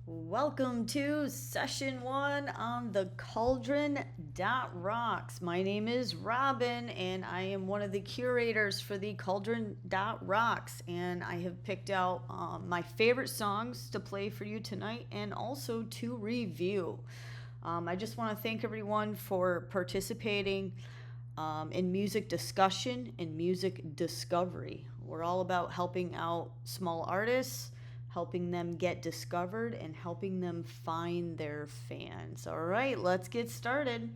Welcome to session one on the Cauldron.rocks. My name is Robyn, and I am one of the curators for the Cauldron.rocks. And I have picked out my favorite songs to play for you tonight and also to review. I just want to thank everyone for participating in music discussion and music discovery. We're all about helping out small artists, helping them get discovered, and helping them find their fans. All right, let's get started.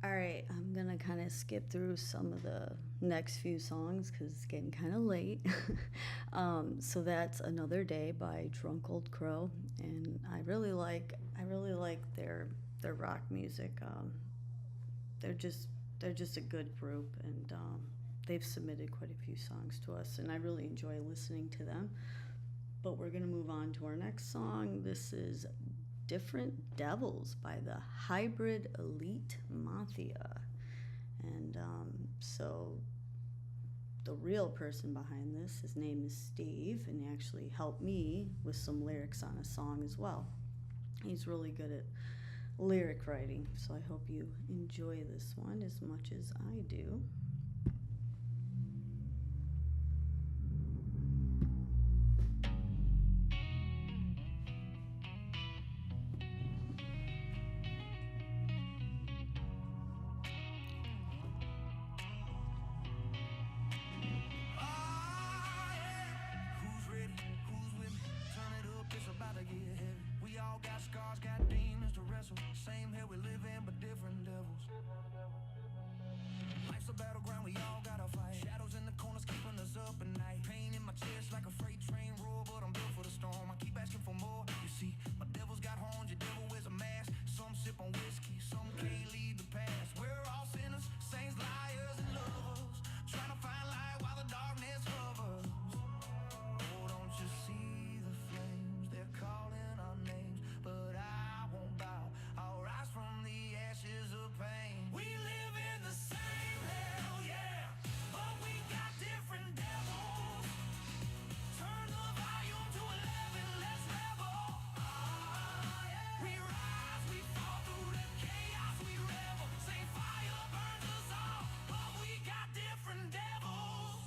All right, I'm gonna kind of skip through some of the next few songs because it's getting kind of late. So that's Another Day by Drunk Old Crow, and I really like their rock music. They're just they're just a good group, and they've submitted quite a few songs to us, and I really enjoy listening to them. But we're gonna move on to our next song. This is Different Devils by the Hybrid Elite Mafia. And so the real person behind this, his name is Steve, and he actually helped me with some lyrics on a song as well. He's really good at lyric writing, so I hope you enjoy this one as much as I do. Who's ready? Who's with me? Turn it up, it's about to get heavy. We all got wrestle. Same hell we live in, but different devils. Life's a battleground, we all gotta fight. Shadows in the corners keeping us up at night. Pain in my chest like a freight train roar, but I'm built for the storm. I keep asking for more. You see, my devil's got horns, your devil wears a mask. Some sip on whiskey, some can't leave the past. We're all sinners, saints, liars, and lovers, trying to find light while the darkness hovers. Oh, don't you see the flames? They're calling our names, but I won't bow. I'll rise from the ashes of pain. We live in the same hell, yeah, but we got different devils. Turn the volume to 11, let's rebel. Yeah. We rise, we fall through the chaos, we rebel. Same fire burns us all, but we got different devils.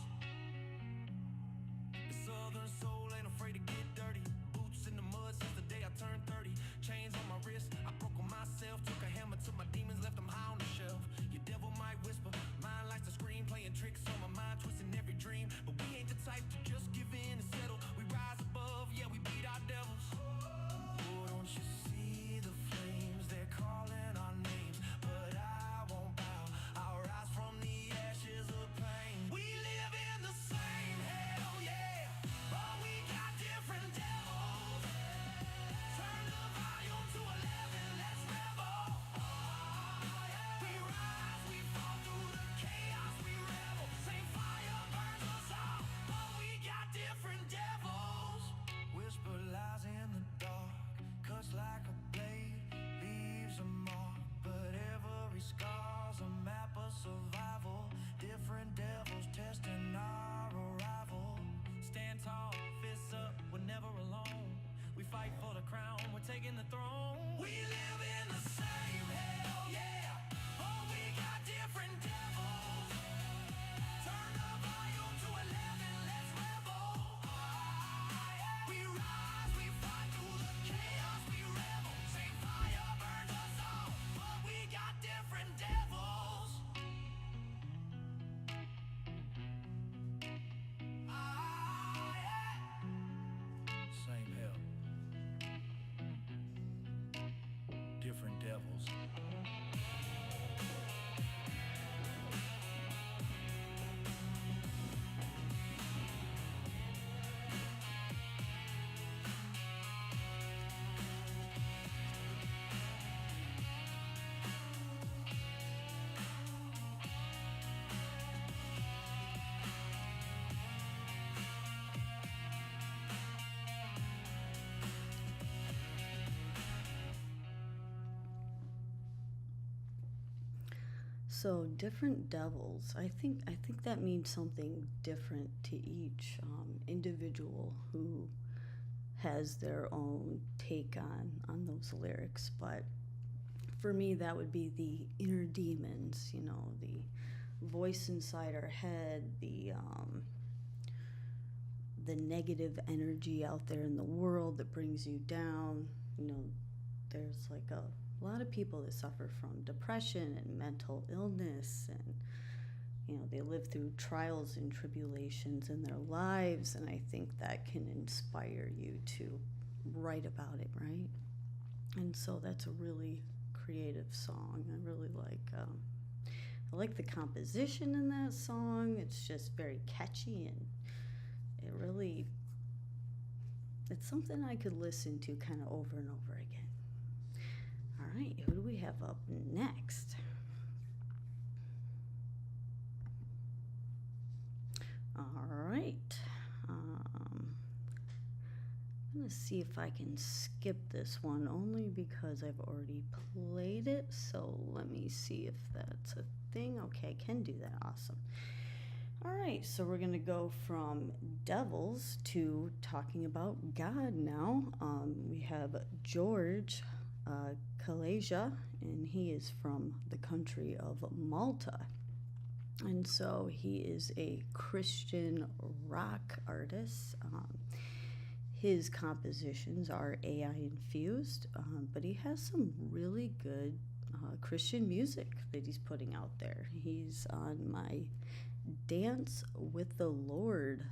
The southern soul ain't afraid to get dirty. Boots in the mud since the day I turned 30. Chains on my wrist, I broke on myself. Took a hammer to my demons, left them high on the shelf. Your devil might whisper, mine likes to scream. Playing tricks on my mind, twisting every dream. But we ain't the type to just give in and settle. We rise above, yeah, we beat our devils. Oh, don't you see the flames? They're calling our names, but I won't bow. I'll rise from the ashes of pain. We live in the same hell, yeah, but we got different devils. Turn the volume to 11, let's rebel. Yeah. We rise, we fall through the chaos, we rebel. Same fire burns us all, but we got different devils. Whisper lies in the dark, cuts like a blade, leaves a mark. But every scar's a map of survival. Different devils testing our arrival. Stand tall, fists up, we're never alone. We fight for the crown, we're taking the throne. We live in the same hell, yeah, but we got different devils. Turn the volume to 11, let's rebel. Yeah. We rise, we fight through the chaos, we rebel. Same fire burns us all, but we got different devils. Yeah. Same hell, different devils. So different devils. I think that means something different to each individual who has their own take on those lyrics. But for me, that would be the inner demons. The voice inside our head, the negative energy out there in the world that brings you down. There's like a lot of people that suffer from depression and mental illness, and they live through trials and tribulations in their lives, and I think that can inspire you to write about it, right? And so that's a really creative song. I like the composition in that song. It's just very catchy, and it's something I could listen to kind of over and over again. All right, who do we have up next? All right. I'm going to see if I can skip this one only because I've already played it. So let me see if that's a thing. Okay, I can do that. Awesome. All right, so we're going to go from devils to talking about God now. We have George Kalaja, and he is from the country of Malta. And so he is a Christian rock artist. His compositions are AI infused, but he has some really good Christian music that he's putting out there. He's on my Dance with the Lord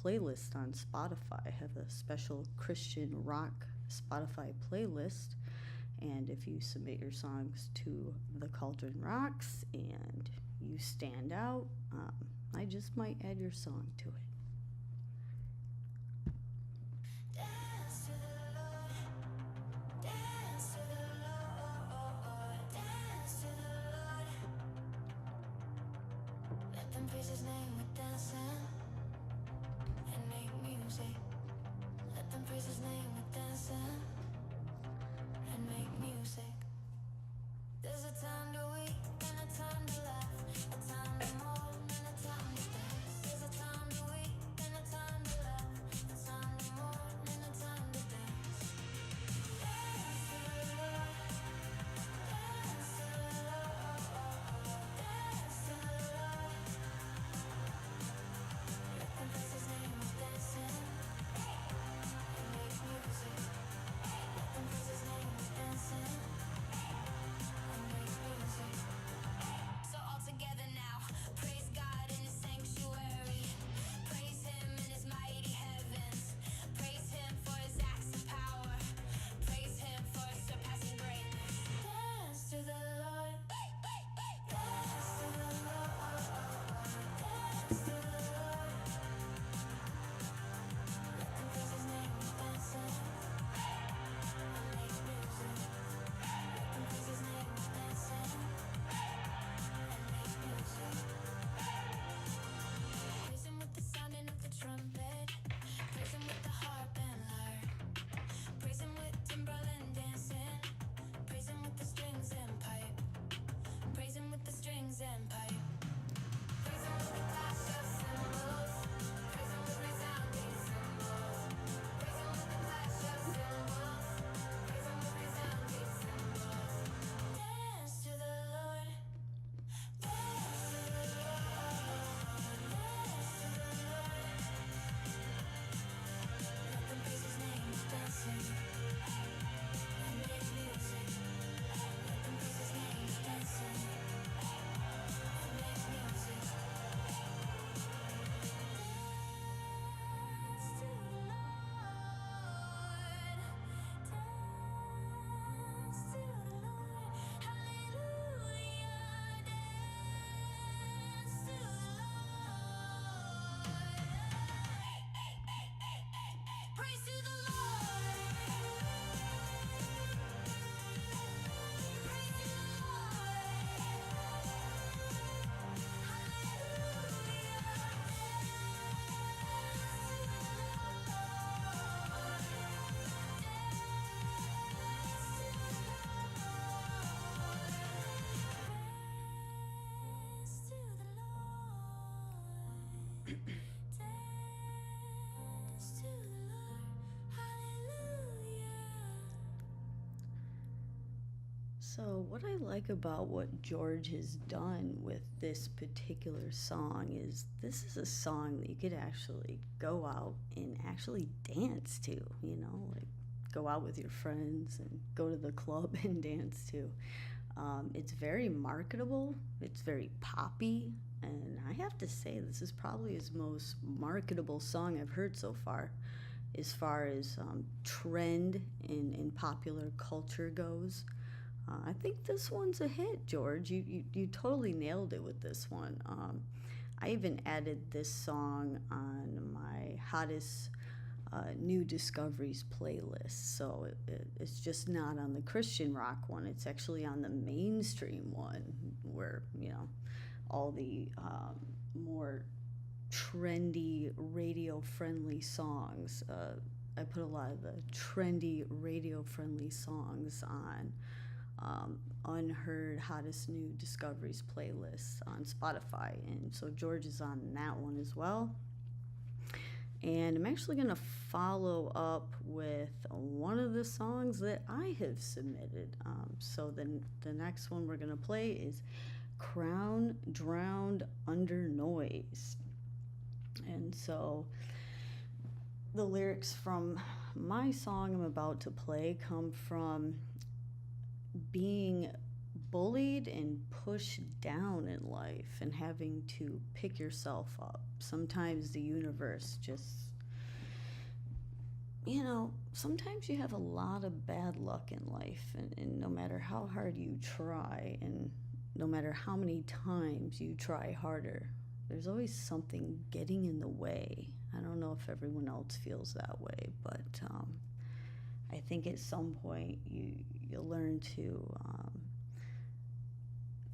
playlist on Spotify. I have a special Christian rock Spotify playlist, And if you submit your songs to the Cauldron Rocks and you stand out, I just might add your song to it. Dance to the Lord, dance to the Lord, dance to the Lord. Let them praise His name with dancing and make music. Let them praise His name with dancing and make music. There's a time to weep and a time to laugh, a time to mourn and a time to dance. There's a time to weep and a time to laugh, a time to mourn and a time to dance. Dance to the Lord, dance to the Lord, dance to the Lord. Let them praise His name with dancing and make music. Let them praise His name with dancing. So all together now, praise God in His sanctuary. Praise Him in His mighty heavens. Praise Him for His acts of power. Praise Him for His surpassing greatness. Dance to the Lord. Dance to the Lord. Dance to the Lord. Let them praise His name with dancing and make music. Let them praise His name with dancing and make music. Praise Him with the sounding of the trumpet. Praise Him with the harp and lyre. Praise Him with timbrel and dancing. Praise Him with the strings and pipe. Praise Him with the strings and pipe. Praise Him with the clash of cymbals. Praise Him with resounding cymbals. Praise Him with the clash of cymbals. Praise Him with resounding cymbals. Dance to the Lord. Dance to the Lord. Dance to the Lord. Let them praise His name with dancing and make music. Let them praise His name with dancing and make music. Dance to the Lord. Dance to the Lord. Hallelujah. Dance to the Lord. Praise to the Lord. Praise to the So, what I like about what George has done with this particular song is this is a song that you could actually go out and actually dance to, like go out with your friends and go to the club and dance to. It's very marketable, it's very poppy, and I have to say, this is probably his most marketable song I've heard so far as trend in popular culture goes. I think this one's a hit, George. You totally nailed it with this one. I even added this song on my hottest new discoveries playlist. So it's just not on the Christian rock one. It's actually on the mainstream one where, all the more trendy radio-friendly songs. I put a lot of the trendy radio-friendly songs on unheard hottest new discoveries playlists on Spotify, and so George is on that one as well. And I'm actually going to follow up with one of the songs that I have submitted. So the next one we're going to play is Crown Drowned Under Noise. And so the lyrics from my song I'm about to play come from being bullied and pushed down in life and having to pick yourself up. Sometimes the universe just sometimes you have a lot of bad luck in life, and no matter how hard you try, and no matter how many times you try harder, there's always something getting in the way. I don't know if everyone else feels that way, but I think at some point you learn to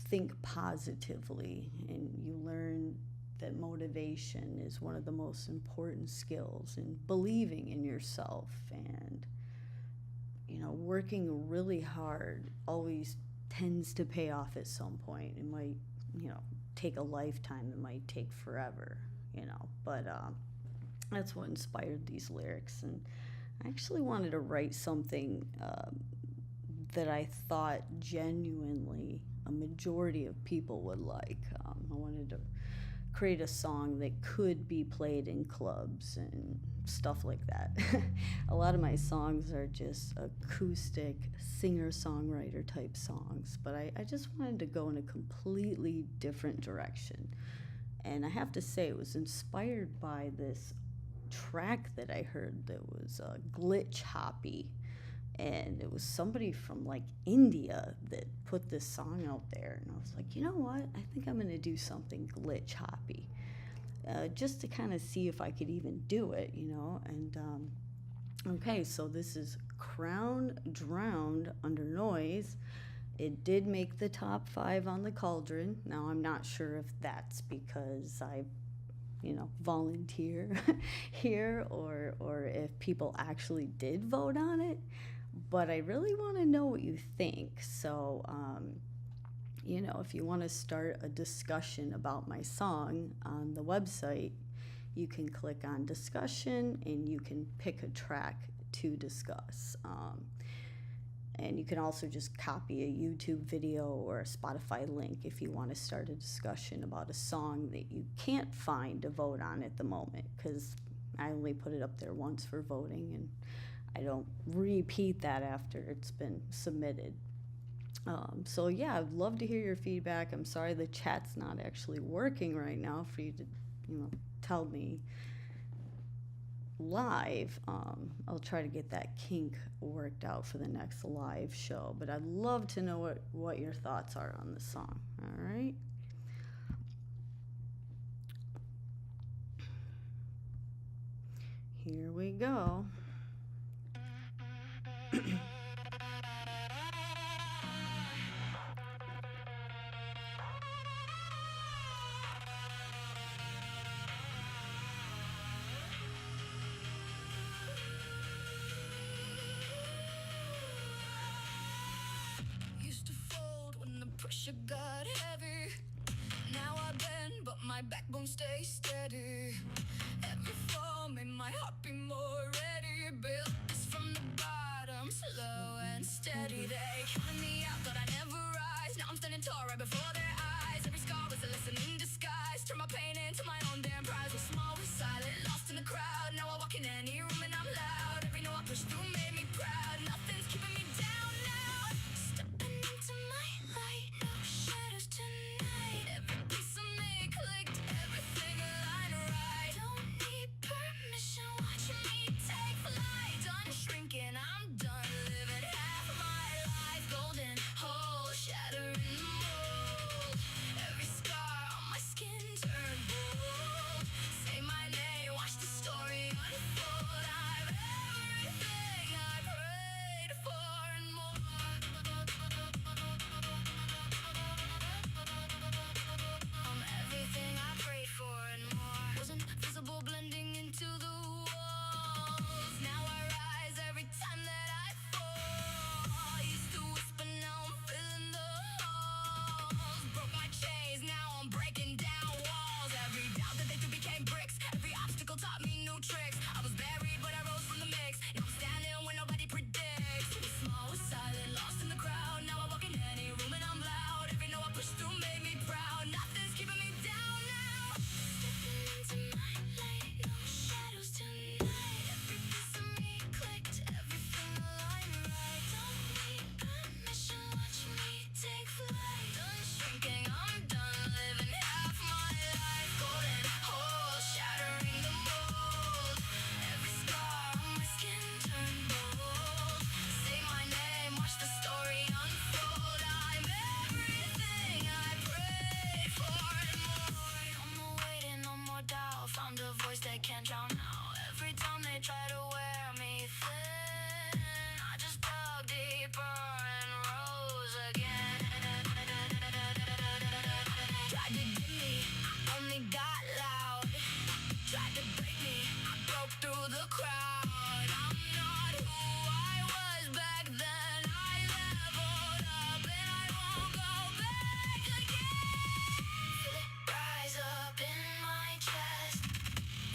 think positively, and you learn that motivation is one of the most important skills, and believing in yourself, and working really hard always tends to pay off at some point. It might take a lifetime, it might take forever, but that's what inspired these lyrics. And I actually wanted to write something that I thought genuinely a majority of people would like. I wanted to create a song that could be played in clubs and stuff like that. A lot of my songs are just acoustic singer-songwriter type songs, but I just wanted to go in a completely different direction. And I have to say, it was inspired by this track that I heard that was glitch hoppy, and it was somebody from like India that put this song out there, and I was like, you know what, I think I'm gonna do something glitch hoppy, just to kind of see if I could even do it, and okay, so this is Crown Drowned Under Noise. It did make the top 5 on the Cauldron. Now I'm not sure if that's because I volunteer here, or if people actually did vote on it, but I really want to know what you think. So if you want to start a discussion about my song on the website, you can click on discussion and you can pick a track to discuss. And you can also just copy a YouTube video or a Spotify link if you want to start a discussion about a song that you can't find to vote on at the moment, because I only put it up there once for voting, and I don't repeat that after it's been submitted. So yeah, I'd love to hear your feedback. I'm sorry the chat's not actually working right now for you to tell me live. I'll try to get that kink worked out for the next live show, but I'd love to know what your thoughts are on the song. All right. Here we go. Used to fold when the pressure got heavy. Now I bend, but my backbone stays steady. Every fall made my heart be more ready. Built this from the bottom, slow and steady. They counted me out, thought I'd never rise. Now I'm standing tall right before their eyes. Every scar was a lesson in disguise. Turn my pain into my own damn prize. Was small, was silent, lost in the crowd. Now I walk in any room and I'm loud. Every note I push through made me proud. Nothing's keeping me down now. Stepping into my light, no shadows tonight. Every piece of me clicked, everything aligned right. Don't need permission, watching me take flight. Done shrinking, I'm done living half my life. Golden hole, shattering the mold. Every scar on my skin turned bold. Say my name, watch the story unfold. I'm everything I deeper and rose again. Tried to dim me, I only got loud. Tried to break me, I broke through the crowd. I'm not who I was back then. I leveled up and I won't go back again. Feel it rise up in my chest.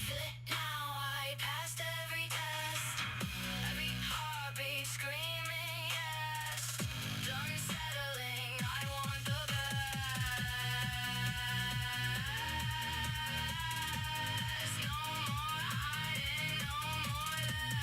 Feel it now, I passed every test. Every heartbeat screaming yes. Done settling, I want the best. No more hiding, no more less.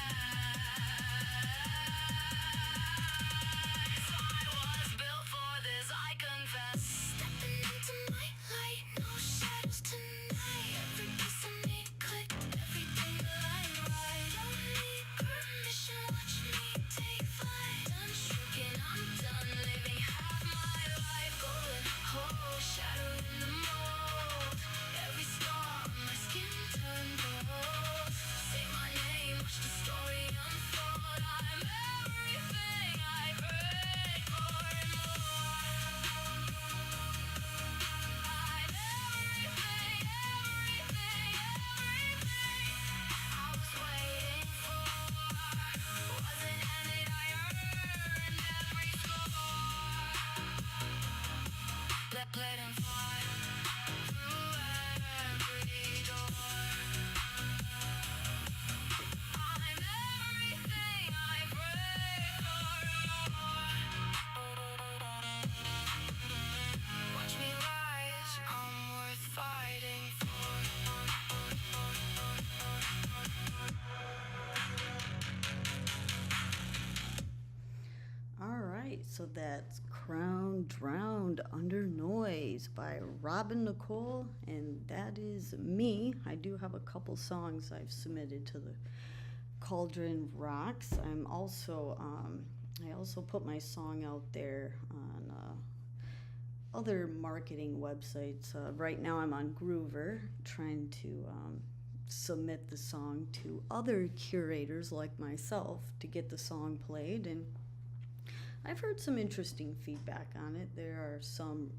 I was built for this, I confess. Stepping into my light, no shadows tonight. Every piece of me clicked, everything aligned right. Don't need permission, watch me take flight. Done shrinking, I'm done living half my life. Golden hole, shadowed in the mold. Every scar on my skin turned gold. Say my name, watch the story unfold. I'm everything I prayed for and more. I'm everything, everything, everything I was waiting for. Wasn't handed, I earned every score. Let him fly through every door. I'm everything I prayed for. Watch me rise, I'm worth fighting for. All right, so that's Crown Drowned Under Noise by Robyn Nickole, and that is me. I do have a couple songs I've submitted to the Cauldron Rocks. I also put my song out there on other marketing websites. Right now I'm on Groover trying to submit the song to other curators like myself to get the song played, and I've heard some interesting feedback on it. There are some,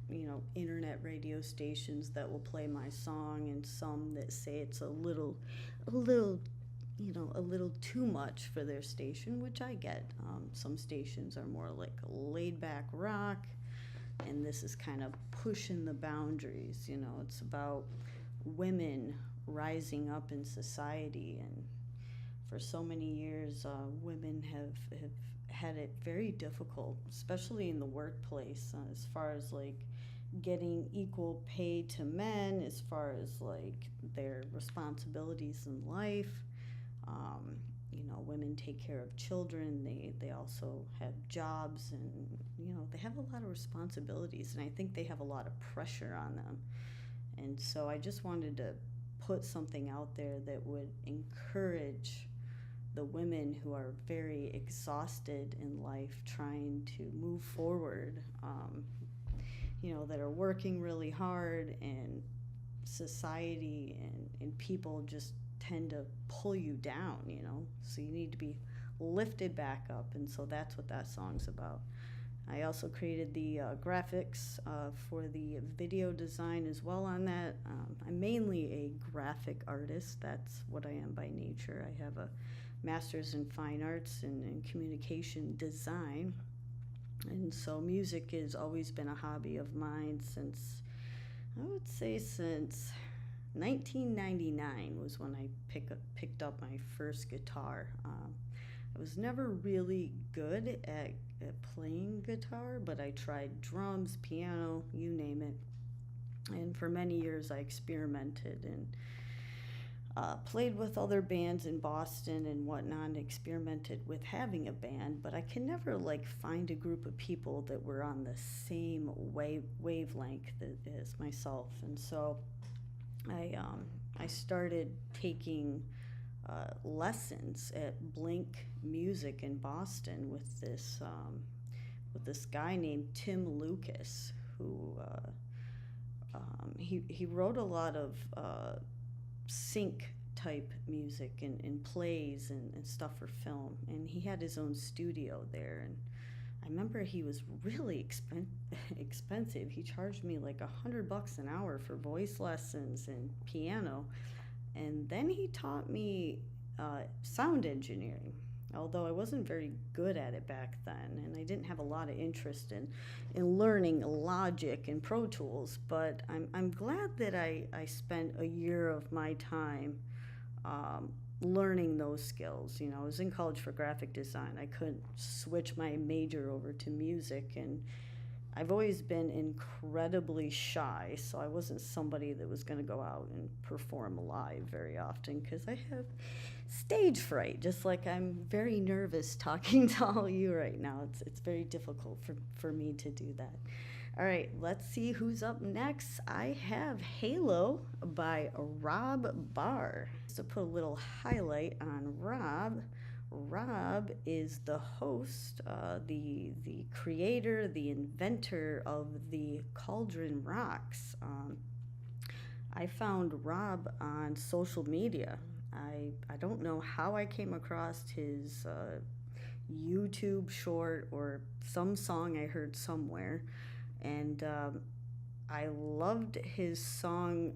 internet radio stations that will play my song, and some that say it's a little, a little too much for their station, which I get. Some stations are more like laid back rock, and this is kind of pushing the boundaries. It's about women rising up in society, and for so many years, women have had it very difficult, especially in the workplace, as far as like getting equal pay to men, as far as like their responsibilities in life. Women take care of children. They also have jobs, and they have a lot of responsibilities, and I think they have a lot of pressure on them. And so I just wanted to put something out there that would encourage the women who are very exhausted in life trying to move forward, that are working really hard, and society and people just tend to pull you down, so you need to be lifted back up, and so that's what that song's about. I also created the graphics for the video design as well on that. I'm mainly a graphic artist. That's what I am by nature. I have a master's in fine arts and communication design, and so music has always been a hobby of mine since 1999 was when I picked up my first guitar. I was never really good at playing guitar, but I tried drums, piano, you name it. And for many years I experimented and played with other bands in Boston and whatnot, and experimented with having a band, but I can never find a group of people that were on the same wavelength as myself. And so I started taking lessons at Blink Music in Boston with this guy named Tim Lucas, who he wrote a lot of sync type music and plays and stuff for film, and he had his own studio there. And I remember he was really expensive. He charged me like $100 an hour for voice lessons and piano, and then he taught me sound engineering. Although I wasn't very good at it back then, and I didn't have a lot of interest in learning Logic and Pro Tools, but I'm glad that I spent a year of my time um, learning those skills. You know, I was in college for graphic design. I couldn't switch my major over to music, and I've always been incredibly shy, so I wasn't somebody that was going to go out and perform live very often because I have stage fright, just like I'm very nervous talking to all you right now. It's very difficult for me to do that. All right, let's see who's up next. I have Halo by Rob Barr. Just to put a little highlight on Rob, Rob is the host, the creator, the inventor of the Cauldron Rocks. I found Rob on social media. I don't know how I came across his YouTube short or some song I heard somewhere, and I loved his song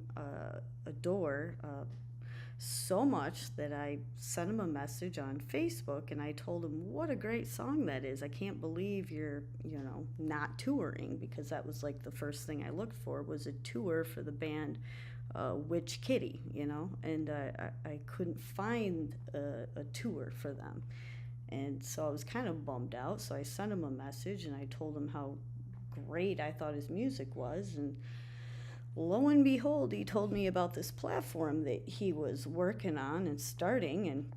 Adore so much that I sent him a message on Facebook, and I told him what a great song that is. I can't believe you're, not touring, because that was like the first thing I looked for was a tour for the band Witch Kitty, and I couldn't find a tour for them. And so I was kind of bummed out, so I sent him a message and I told him how great I thought his music was, and lo and behold, he told me about this platform that he was working on and starting, and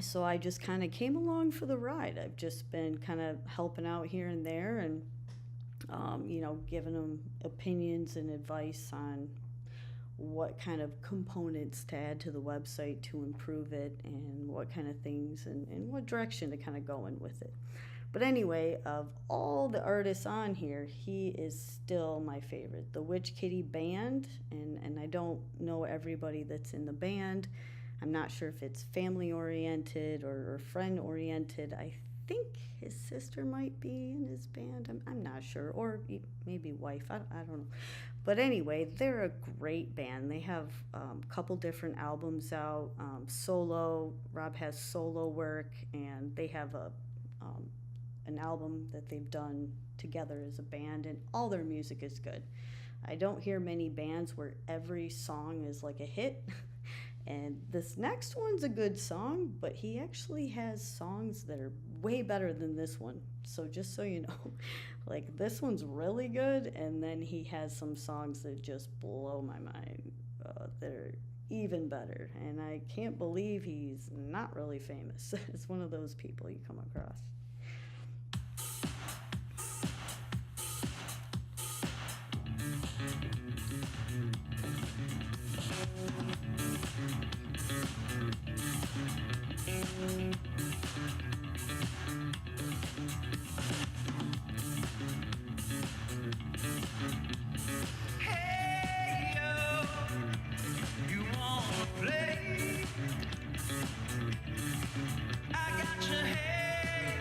so I just kind of came along for the ride. I've just been kind of helping out here and there, and giving him opinions and advice on what kind of components to add to the website to improve it, and what kind of things and what direction to kind of go in with it. But anyway, of all the artists on here, he is still my favorite. The Witch Kitty Band, and I don't know everybody that's in the band. I'm not sure if it's family-oriented or friend-oriented. I think his sister might be in his band. I'm not sure. Or maybe wife. I don't know. But anyway, they're a great band. They have a couple different albums out. Solo. Rob has solo work, and they have an album that they've done together as a band, and all their music is good. I don't hear many bands where every song is like a hit. And this next one's a good song, but he actually has songs that are way better than this one. So just so you know, like this one's really good, and then he has some songs that just blow my mind. They're even better, and I can't believe he's not really famous. It's one of those people you come across. Hey, yo, you wanna play? I got your head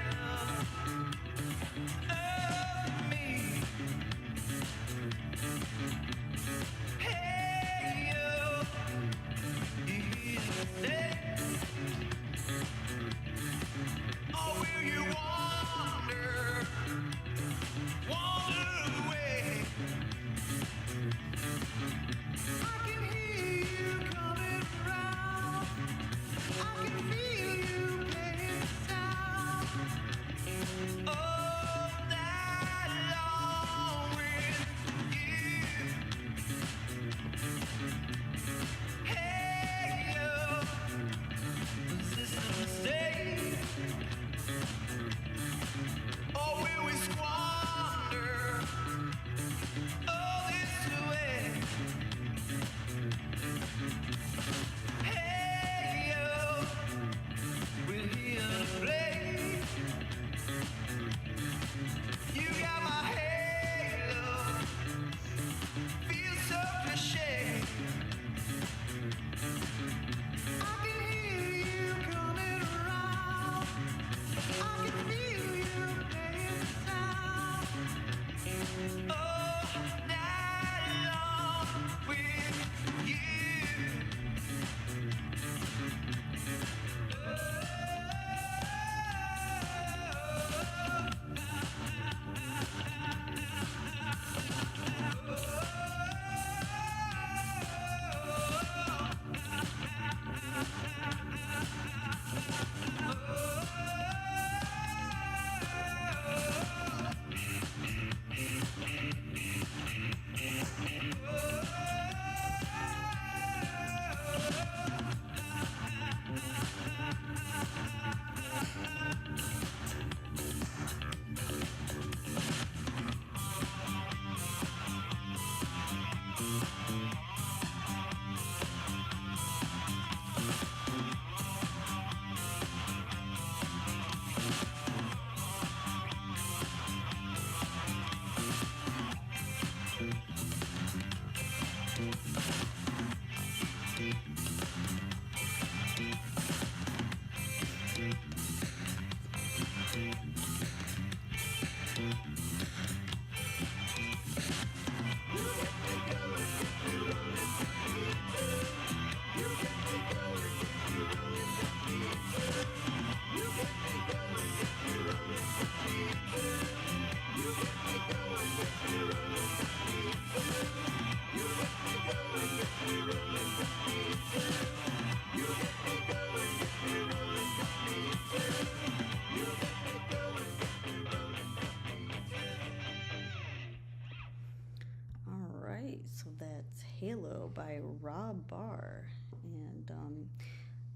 Halo by Rob Barr. And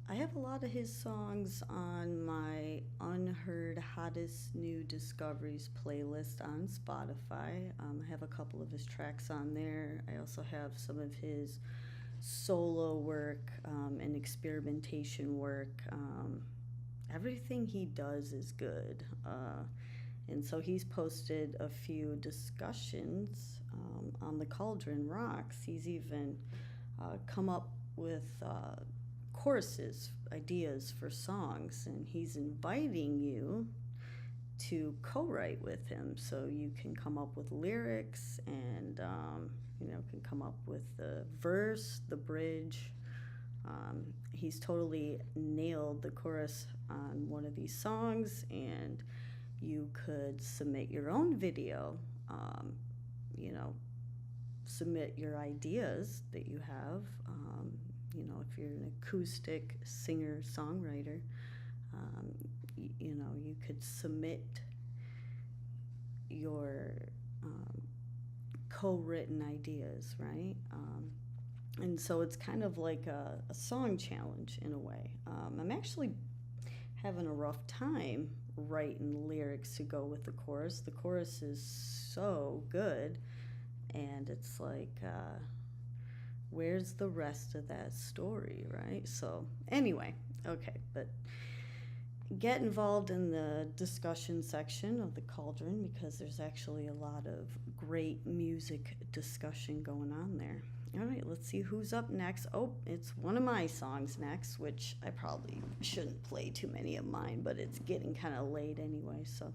I have a lot of his songs on my Unheard Hottest New Discoveries playlist on Spotify. I have a couple of his tracks on there. I also have some of his solo work and experimentation work. Everything he does is good. And so he's posted a few discussions on the Cauldron Rocks. He's even come up with choruses, ideas for songs, and he's inviting you to co-write with him, so you can come up with lyrics and can come up with the verse, the bridge. He's totally nailed the chorus on one of these songs, and you could submit your own video. Submit your ideas that you have. If you're an acoustic singer songwriter, you could submit your co-written ideas, right? And so it's kind of like a song challenge in a way. I'm actually having a rough time writing lyrics to go with the chorus. The chorus is so good, and it's like, where's the rest of that story, right? So anyway, okay, but get involved in the discussion section of the Cauldron, because there's actually a lot of great music discussion going on there. All right, let's see who's up next. Oh, it's one of my songs next, which I probably shouldn't play too many of mine, but it's getting kind of late anyway, so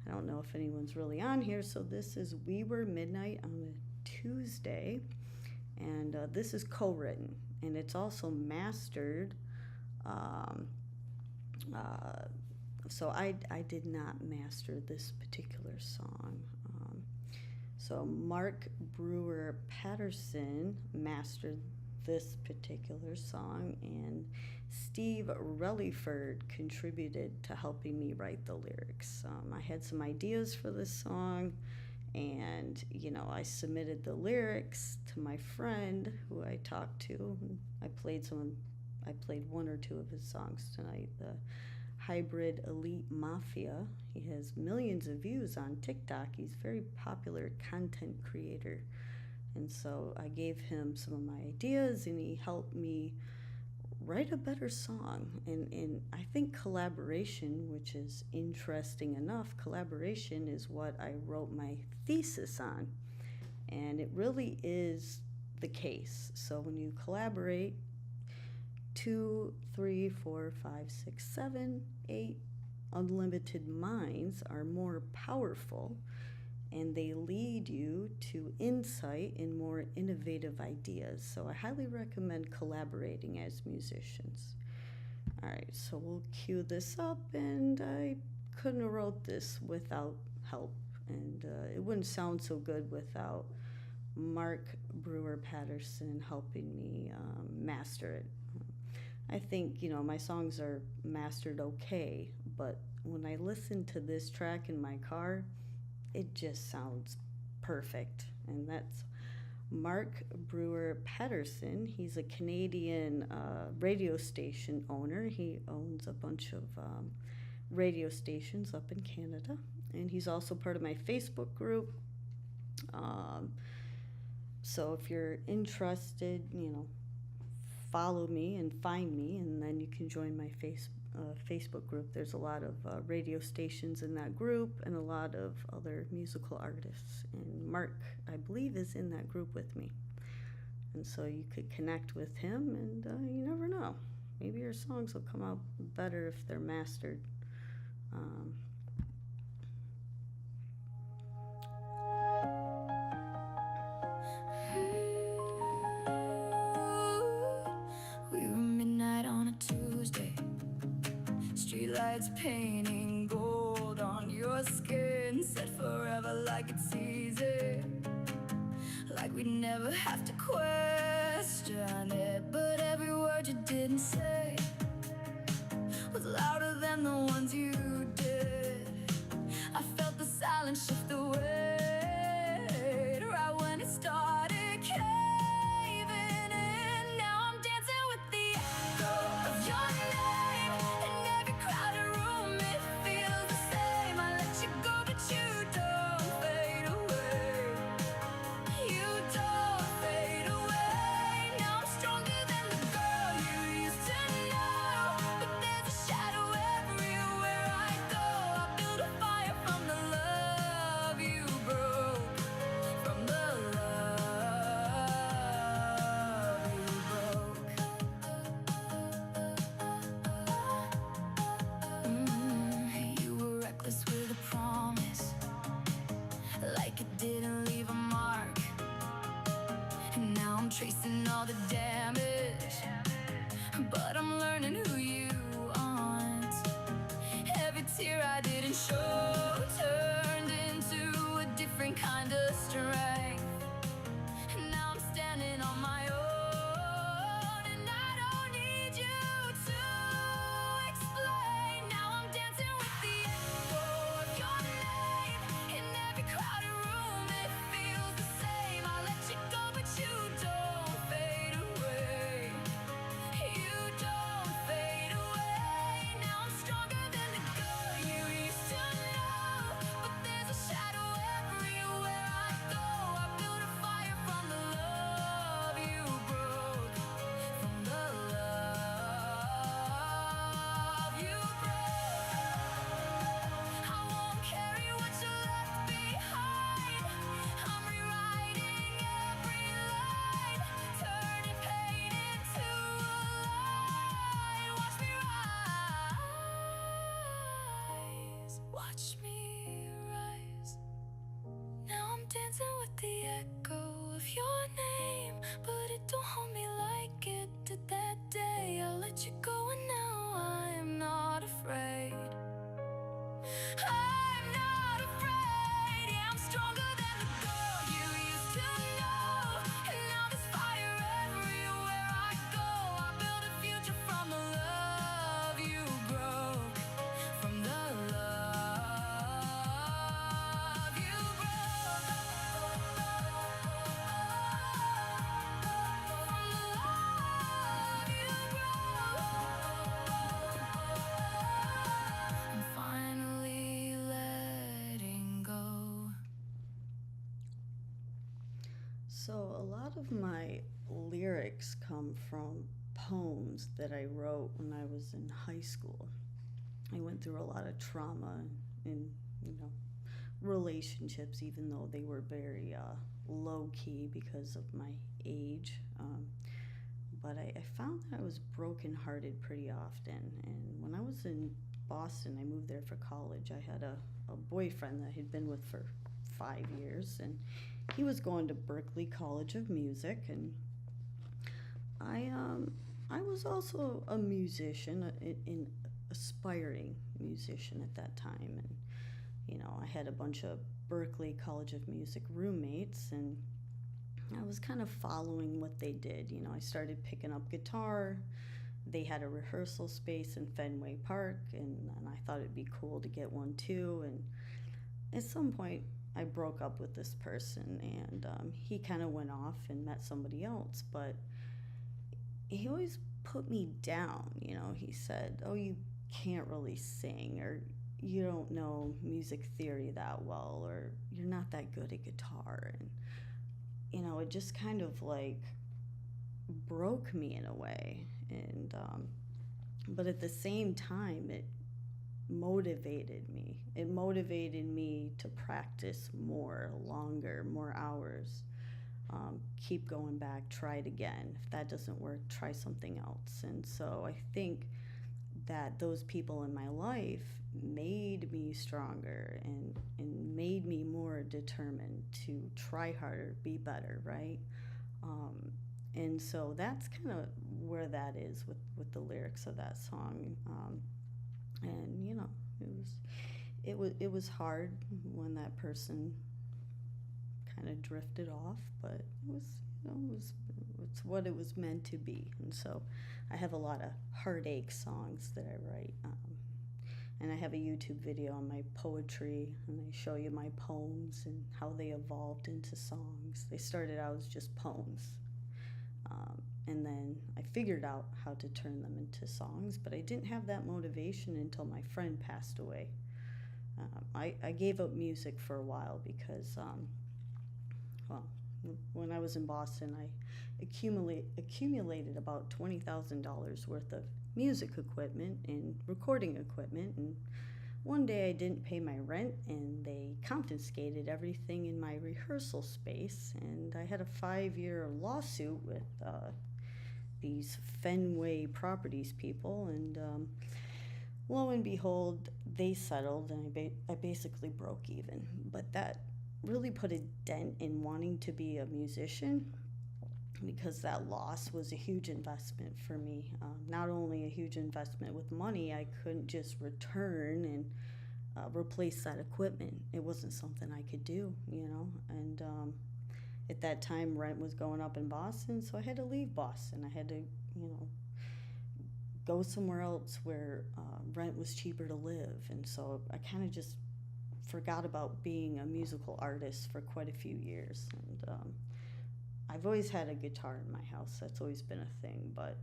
I don't know if anyone's really on here. So this is We Were Midnight on a Tuesday, and this is co-written, and it's also mastered. So I did not master this particular song. So Mark Brewer Patterson mastered this particular song, and Steve Rellyford contributed to helping me write the lyrics. I had some ideas for this song, and I submitted the lyrics to my friend who I talked to. I played one or two of his songs tonight. The Hybrid Elite Mafia. He has millions of views on TikTok. He's a very popular content creator. And so I gave him some of my ideas, and he helped me write a better song. And I think collaboration, which is interesting enough, collaboration is what I wrote my thesis on. And it really is the case. So when you collaborate, 2, 3, 4, 5, 6, 7, 8 unlimited minds are more powerful, and they lead you to insight and more innovative ideas. So I highly recommend collaborating as musicians. All right, so we'll cue this up, and I couldn't have wrote this without help, and it wouldn't sound so good without Mark Brewer Patterson helping me master it. I think, my songs are mastered okay, but when I listen to this track in my car, it just sounds perfect. And that's Mark Brewer Patterson. He's a Canadian radio station owner. He owns a bunch of radio stations up in Canada, and he's also part of my Facebook group. So if you're interested, follow me and find me, and then you can join my Facebook group. There's a lot of radio stations in that group, and a lot of other musical artists. And Mark, I believe, is in that group with me. And so you could connect with him, and you never know. Maybe your songs will come out better if they're mastered. Streetlights painting gold on your skin, set forever like it's easy, like we never have to question it. But every word you didn't say was louder than the ones you did. I felt the silence shift the weight right when it started caving tracing all the damage, but I'm learning who you aren't. Every tear I didn't show turned into a different kind of strength. Now I'm standing on my own, and I don't need you to explain. Now I'm dancing with the echo of your name. In every crowded room it feels the same. I let you go but you don't fade away. You don't fade away. Now I'm stronger than the girl you used to know. But there's a shadow everywhere I go. I built a fire from the love you broke. From the love you broke. I won't carry what you left behind. I'm rewriting every line, turning pain into a line. Watch me rise. Watch me rise. Now I'm dancing with the echo of your name, but it don't hold me like it did that day. I let you go and now I'm not afraid. I'm not afraid. Yeah, I'm stronger than the girl you used to know. And now there's fire everywhere I go. I build a future from the love you broke. From the love you broke. From the love you broke. I'm finally letting go. So, a lot of my lyrics come from poems that I wrote when I was in high school. I went through a lot of trauma in, relationships, even though they were very low key because of my age. But I found that I was brokenhearted pretty often. And when I was in Boston, I moved there for college. I had a boyfriend that I had been with for 5 years, and he was going to Berklee College of Music, and I was also a musician, an aspiring musician at that time, and I had a bunch of Berklee College of Music roommates, and I was kind of following what they did. I started picking up guitar. They had a rehearsal space in Fenway Park, and I thought it'd be cool to get one too. And at some point, I broke up with this person, and he kind of went off and met somebody else, but he always put me down. He said, "Oh, you can't really sing," or "You don't know music theory that well," or "You're not that good at guitar." And it just kind of like broke me in a way. And but at the same time, it motivated me. It motivated me to practice more, longer, more hours. Keep going back, try it again. If that doesn't work, try something else. And so I think that those people in my life made me stronger and made me more determined to try harder, be better, right? And so that's kind of where that is with the lyrics of that song. And it was hard when that person kind of drifted off, but it's what it was meant to be. And so I have a lot of heartache songs that I write, and I have a YouTube video on my poetry, and I show you my poems and how they evolved into songs. They started out as just poems, and then I figured out how to turn them into songs, but I didn't have that motivation until my friend passed away. I gave up music for a while because, when I was in Boston, I accumulated about $20,000 worth of music equipment and recording equipment, and one day I didn't pay my rent, and they confiscated everything in my rehearsal space, and I had a 5-year lawsuit with these Fenway Properties people, and lo and behold, they settled, and I basically broke even. But that really put a dent in wanting to be a musician, because that loss was a huge investment for me. Not only a huge investment with money, I couldn't just return and replace that equipment. It wasn't something I could do, you know. And at that time, rent was going up in Boston, so I had to leave Boston. I had to, you know, go somewhere else where rent was cheaper to live. And so I kind of just forgot about being a musical artist for quite a few years. And I've always had a guitar in my house. That's always been a thing, but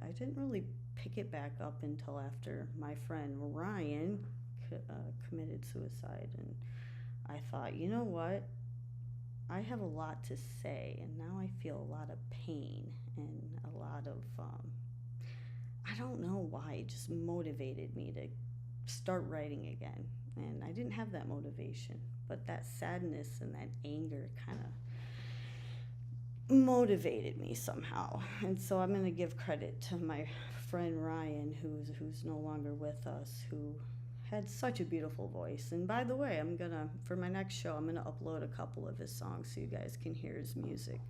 I didn't really pick it back up until after my friend Ryan committed suicide. And I thought, you know what? I have a lot to say, and now I feel a lot of pain and a lot of, I don't know why, it just motivated me to start writing again. And I didn't have that motivation, but that sadness and that anger kind of motivated me somehow. And so I'm going to give credit to my friend Ryan, who's no longer with us, who had such a beautiful voice. And by the way, I'm gonna, for my next show, I'm gonna upload a couple of his songs so you guys can hear his music,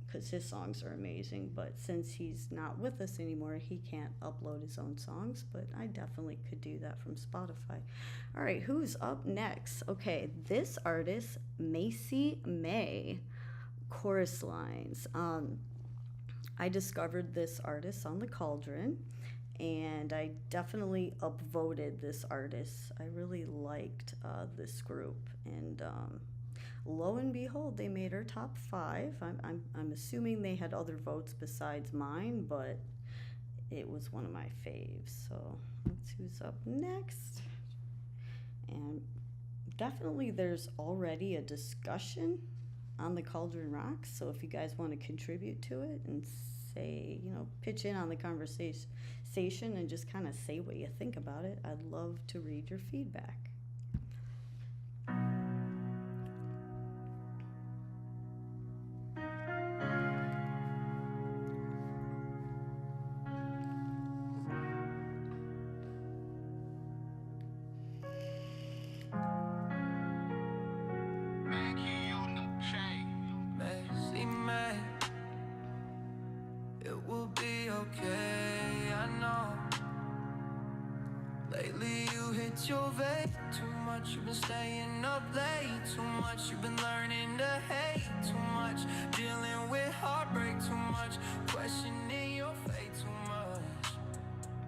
because his songs are amazing. But since he's not with us anymore, he can't upload his own songs, but I definitely could do that from Spotify. All right, who's up next? Okay, this artist, Macy May, Chorus Lines. I discovered this artist on the Cauldron, and I definitely upvoted this artist. I really liked this group, and lo and behold, they made our top 5. I'm assuming they had other votes besides mine, but it was one of my faves. So let's see who's up next. And definitely there's already a discussion on the Cauldron Rocks, so if you guys want to contribute to it and say, you know, pitch in on the conversation and just kind of say what you think about it, I'd love to read your feedback. Messy man, it will be okay, I know. Lately you hit your vape too much, you've been staying up late too much, you've been learning to hate too much, dealing with heartbreak too much, questioning your fate too much.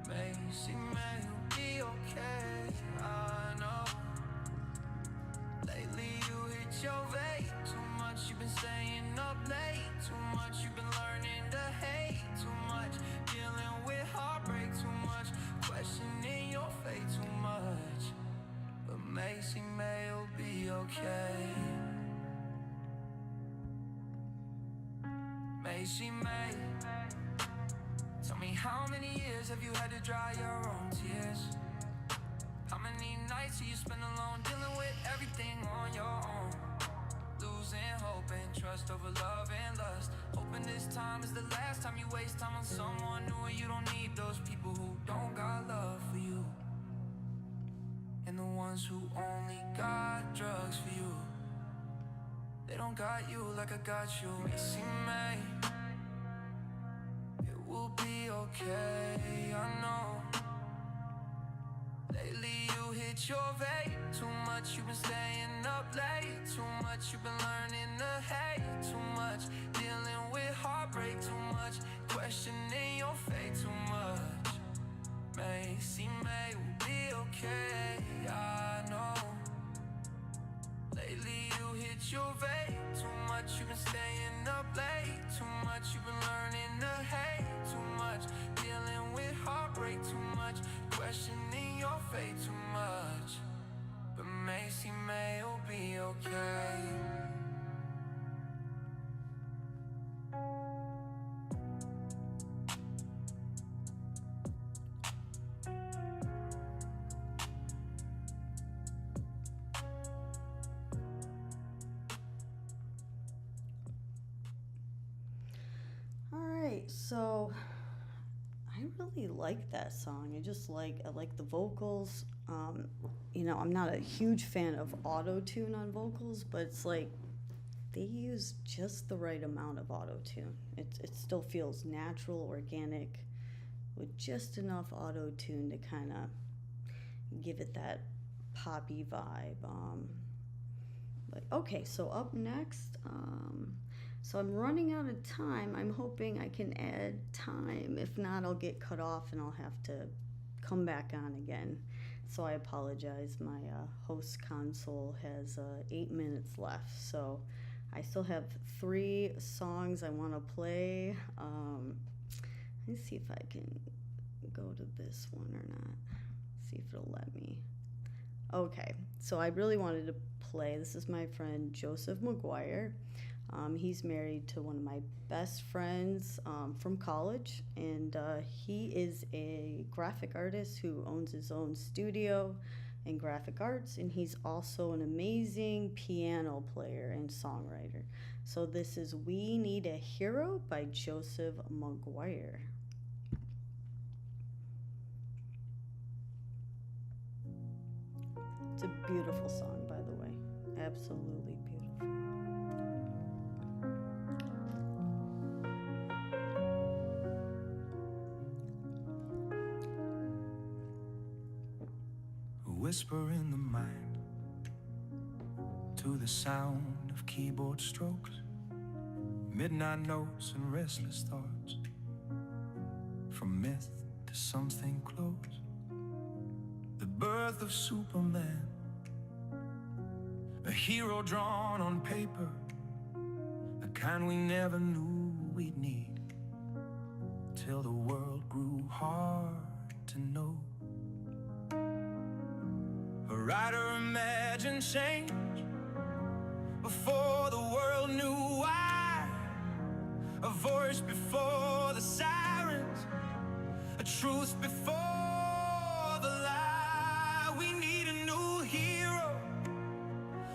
Macy man, you'll be okay, I know. Lately you hit your vape too much, you've been staying up late too much, you've been learning to hate too much, dealing with heartbreak too much, questioning your fate too much. But Macy May will be okay. Macy May, tell me how many years have you had to dry your own tears? How many nights do you spend alone, dealing with everything on your own? Losing hope and trust over love and lust, hoping this time is the last time you waste time on someone new, and you don't need those people who don't got love for you, and the ones who only got drugs for you. They don't got you like I got you. Macy May, it will be okay, I know. Lately you hit your vape too much, you've been staying up late too much, you've been learning to hate too much, dealing with heartbreak too much, questioning your fate too much. Macy May will be okay, I know. Lately you hit your vape too much, you've been staying up late too much, you've been learning to hate too much, dealing with heartbreak too much, questioning your fate too much. But Macy May will be okay. All right, so I really like that song. I like the vocals. You know, I'm not a huge fan of auto tune on vocals, but it's like they use just the right amount of auto-tune. It still feels natural, organic, with just enough auto-tune to kind of give it that poppy vibe. But okay, so up next, so I'm running out of time. I'm hoping I can add time. If not, I'll get cut off and I'll have to come back on again. So I apologize. My host console has 8 minutes left. So I still have 3 songs I want to play. Let's see if I can go to this one or not. See if it'll let me. Okay, so I really wanted to play. This is my friend Joseph McGuire. He's married to one of my best friends from college, and he is a graphic artist who owns his own studio in graphic arts, and he's also an amazing piano player and songwriter. So this is We Need a Hero by Joseph McGuire. It's a beautiful song, by the way. Absolutely beautiful. A whisper in the mind, to the sound of keyboard strokes, midnight notes and restless thoughts, from myth to something close. The birth of Superman, a hero drawn on paper, a kind we never knew we'd need, till the world grew hard to know. A writer imagined change before the world knew why, a voice before the sirens, a truth before the lie. We need a new hero,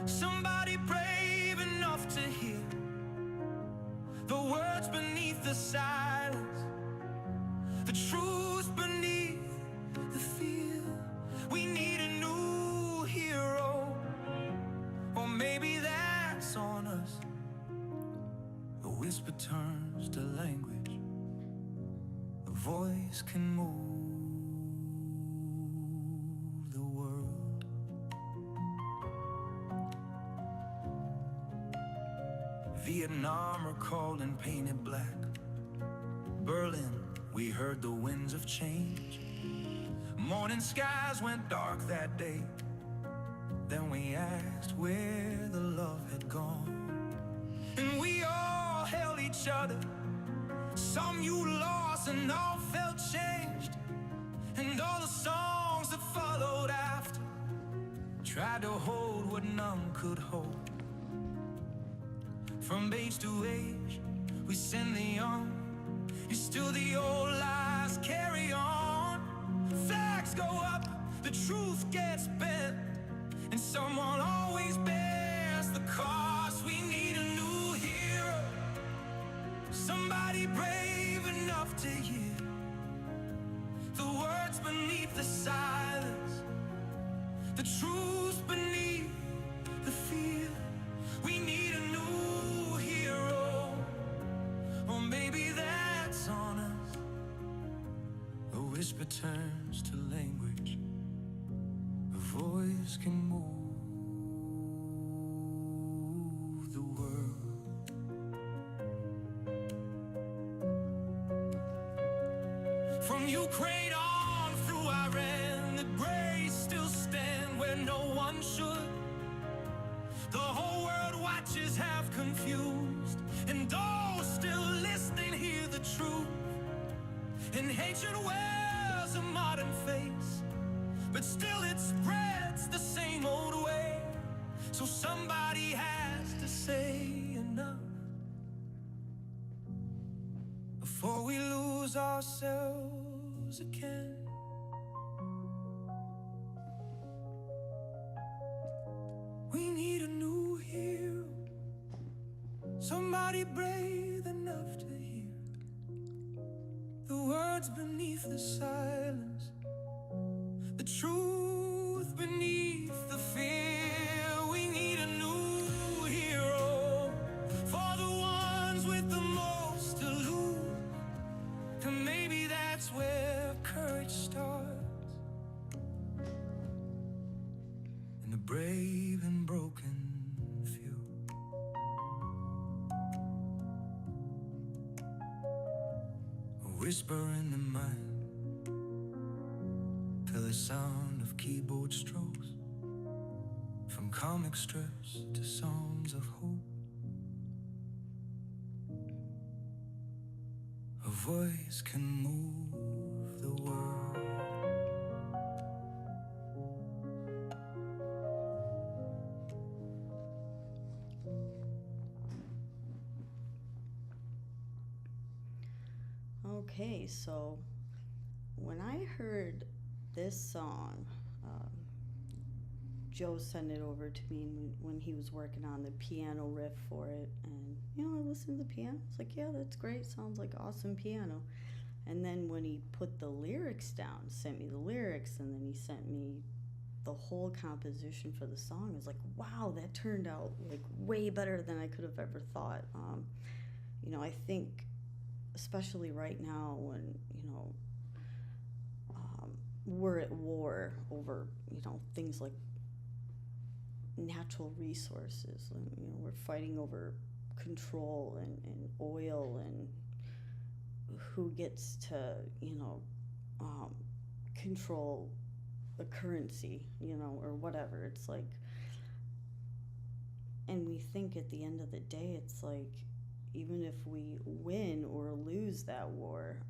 somebody brave enough to hear the words beneath the silence, the truth beneath the fear. We need a new hero, or maybe that's on us. A whisper turns to language, a voice can move the world. Vietnam recalled and painted black, Berlin, we heard the winds of change. Morning skies went dark that day, then we asked where the love had gone. And we all held each other, some you lost and all felt changed. And all the songs that followed after tried to hold what none could hold. From age to age, we send the young, you still the old lies carry on. Flags go up, the truth gets bent, and someone always bears the cost. We need a new hero, somebody brave enough to hear the words beneath the silence, the truth beneath the fear. We need a new hero, or maybe that's on us. A whisper turns to language, a voice can move the world. From Ukraine on through Iran, the grays still stand where no one should. The whole world watches half confused, and those still listening hear the truth. And hatred wears a modern face, but still it spreads the same old way. So somebody has to say enough before we lose ourselves again. We need a new hero, somebody brave enough to hear the words beneath the silence, the truth beneath the fear. We need a new hero, brave and broken few. A whisper in the mind, feel the sound of keyboard strokes, from comic strips to songs of hope. A voice can move the world. Okay, so when I heard this song, Joe sent it over to me when he was working on the piano riff for it, and I listened to the piano. It's like, yeah, that's great. Sounds like awesome piano. And then when he put the lyrics down, sent me the lyrics, and then he sent me the whole composition for the song. I was like, wow, that turned out like way better than I could have ever thought. I think, especially right now when we're at war over things like natural resources, and we're fighting over control and oil and who gets to control the currency, or whatever. It's like, and we think at the end of the day, it's like, even if we win or lose that war,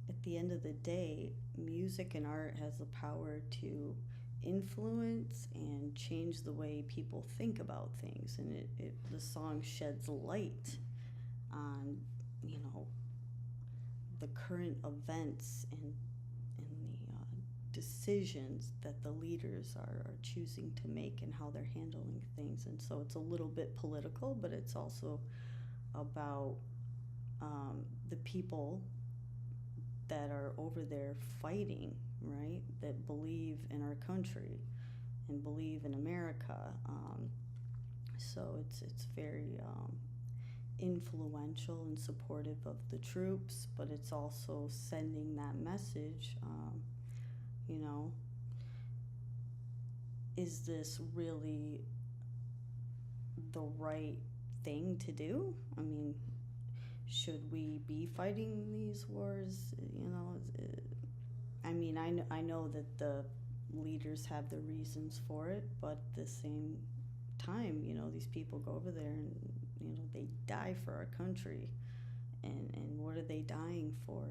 at the end of the day, music and art has the power to influence and change the way people think about things. And the song sheds light on the current events and the decisions that the leaders are choosing to make and how they're handling things. And so it's a little bit political, but it's also about the people that are over there fighting, right? That believe in our country and believe in America. So it's very influential and supportive of the troops, but it's also sending that message. Is this really the right thing to do? I mean, should we be fighting these wars? I know that the leaders have their reasons for it, but at the same time, these people go over there and they die for our country, and what are they dying for?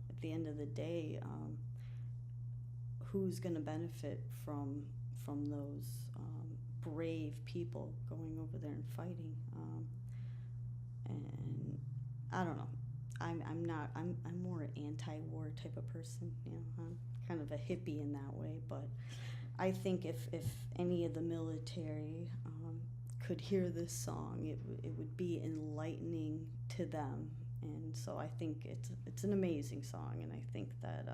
At the end of the day, who's going to benefit from those brave people going over there and fighting? And I don't know. I'm more an anti-war type of person. I'm kind of a hippie in that way, but I think if any of the military could hear this song, it would be enlightening to them. And so I think it's an amazing song, and I think that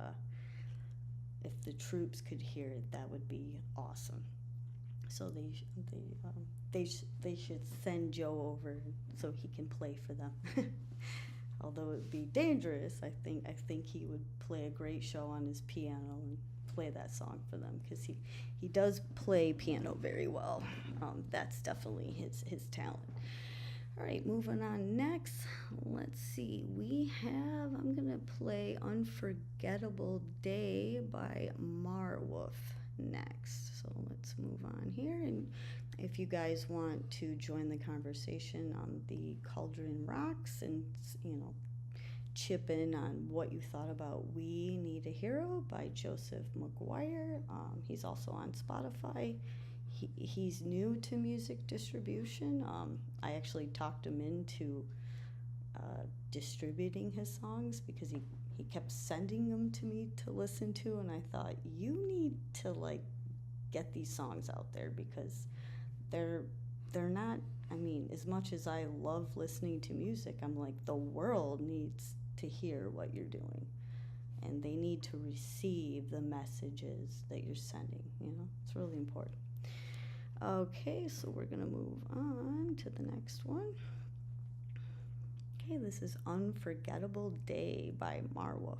if the troops could hear it, that would be awesome. So they should send Joe over so he can play for them. Although it'd be dangerous, I think he would play a great show on his piano and play that song for them, because he does play piano very well. That's definitely his talent. All right, moving on next. Let's see. I'm going to play Unforgettable Day by Marwolf next. So let's move on here. And if you guys want to join the conversation on the Cauldron Rocks and, chip in on what you thought about We Need a Hero by Joseph McGuire. He's also on Spotify. He's new to music distribution. I actually talked him into distributing his songs, because he kept sending them to me to listen to, and I thought, you need to get these songs out there, because they're not, as much as I love listening to music, I'm like, the world needs to hear what you're doing, and they need to receive the messages that you're sending. It's really important. Okay, so we're gonna move on to the next one. Okay, this is Unforgettable Day by Marwolf.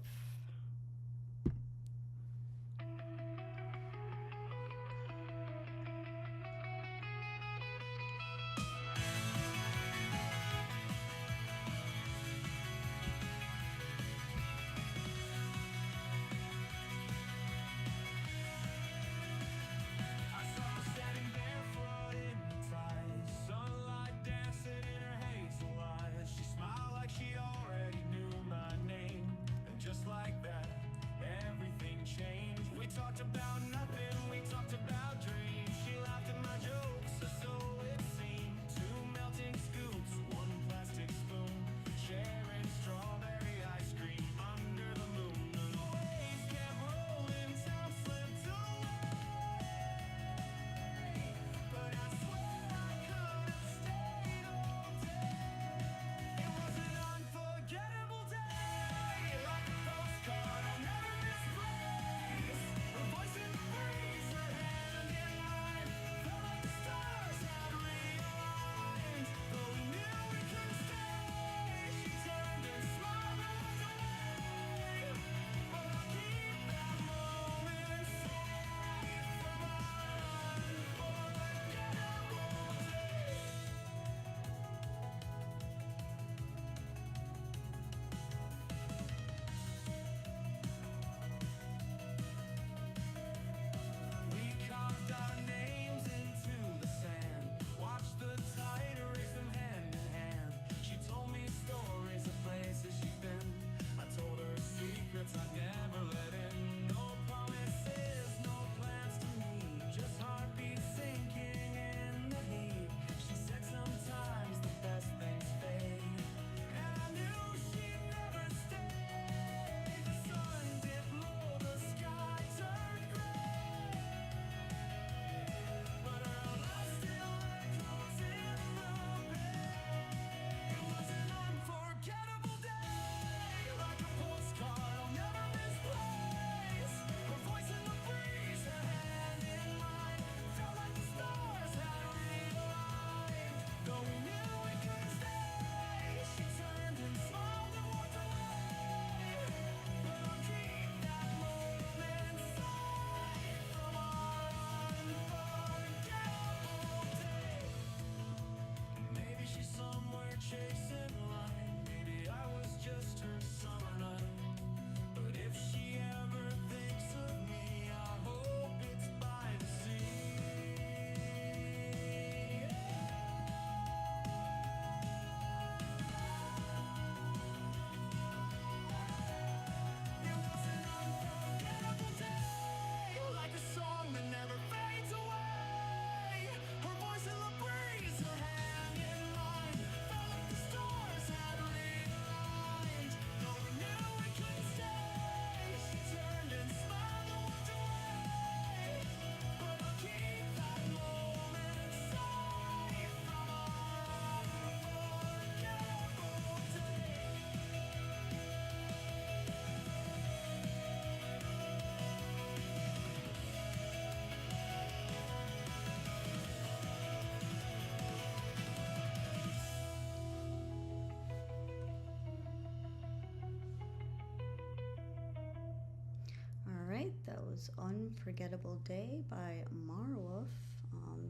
that was Unforgettable Day by Marwolf. Um,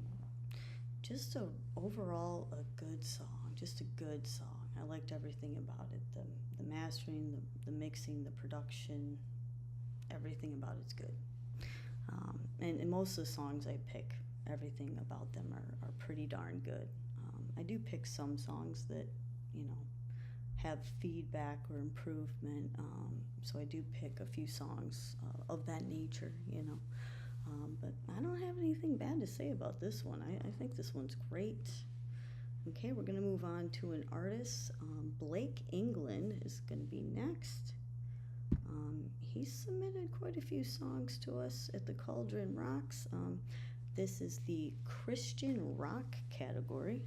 just overall a good song, just a good song. I liked everything about it. The mastering, the mixing, the production, everything about it's good. And most of the songs I pick, everything about them are pretty darn good. I do pick some songs that, you know, have feedback or improvement. So I do pick a few songs of that nature, you know. But I don't have anything bad to say about this one. I think this one's great. Okay, we're going to move on to an artist. Blake England is going to be next. He submitted quite a few songs to us at the Cauldron Rocks. This is the Christian rock category.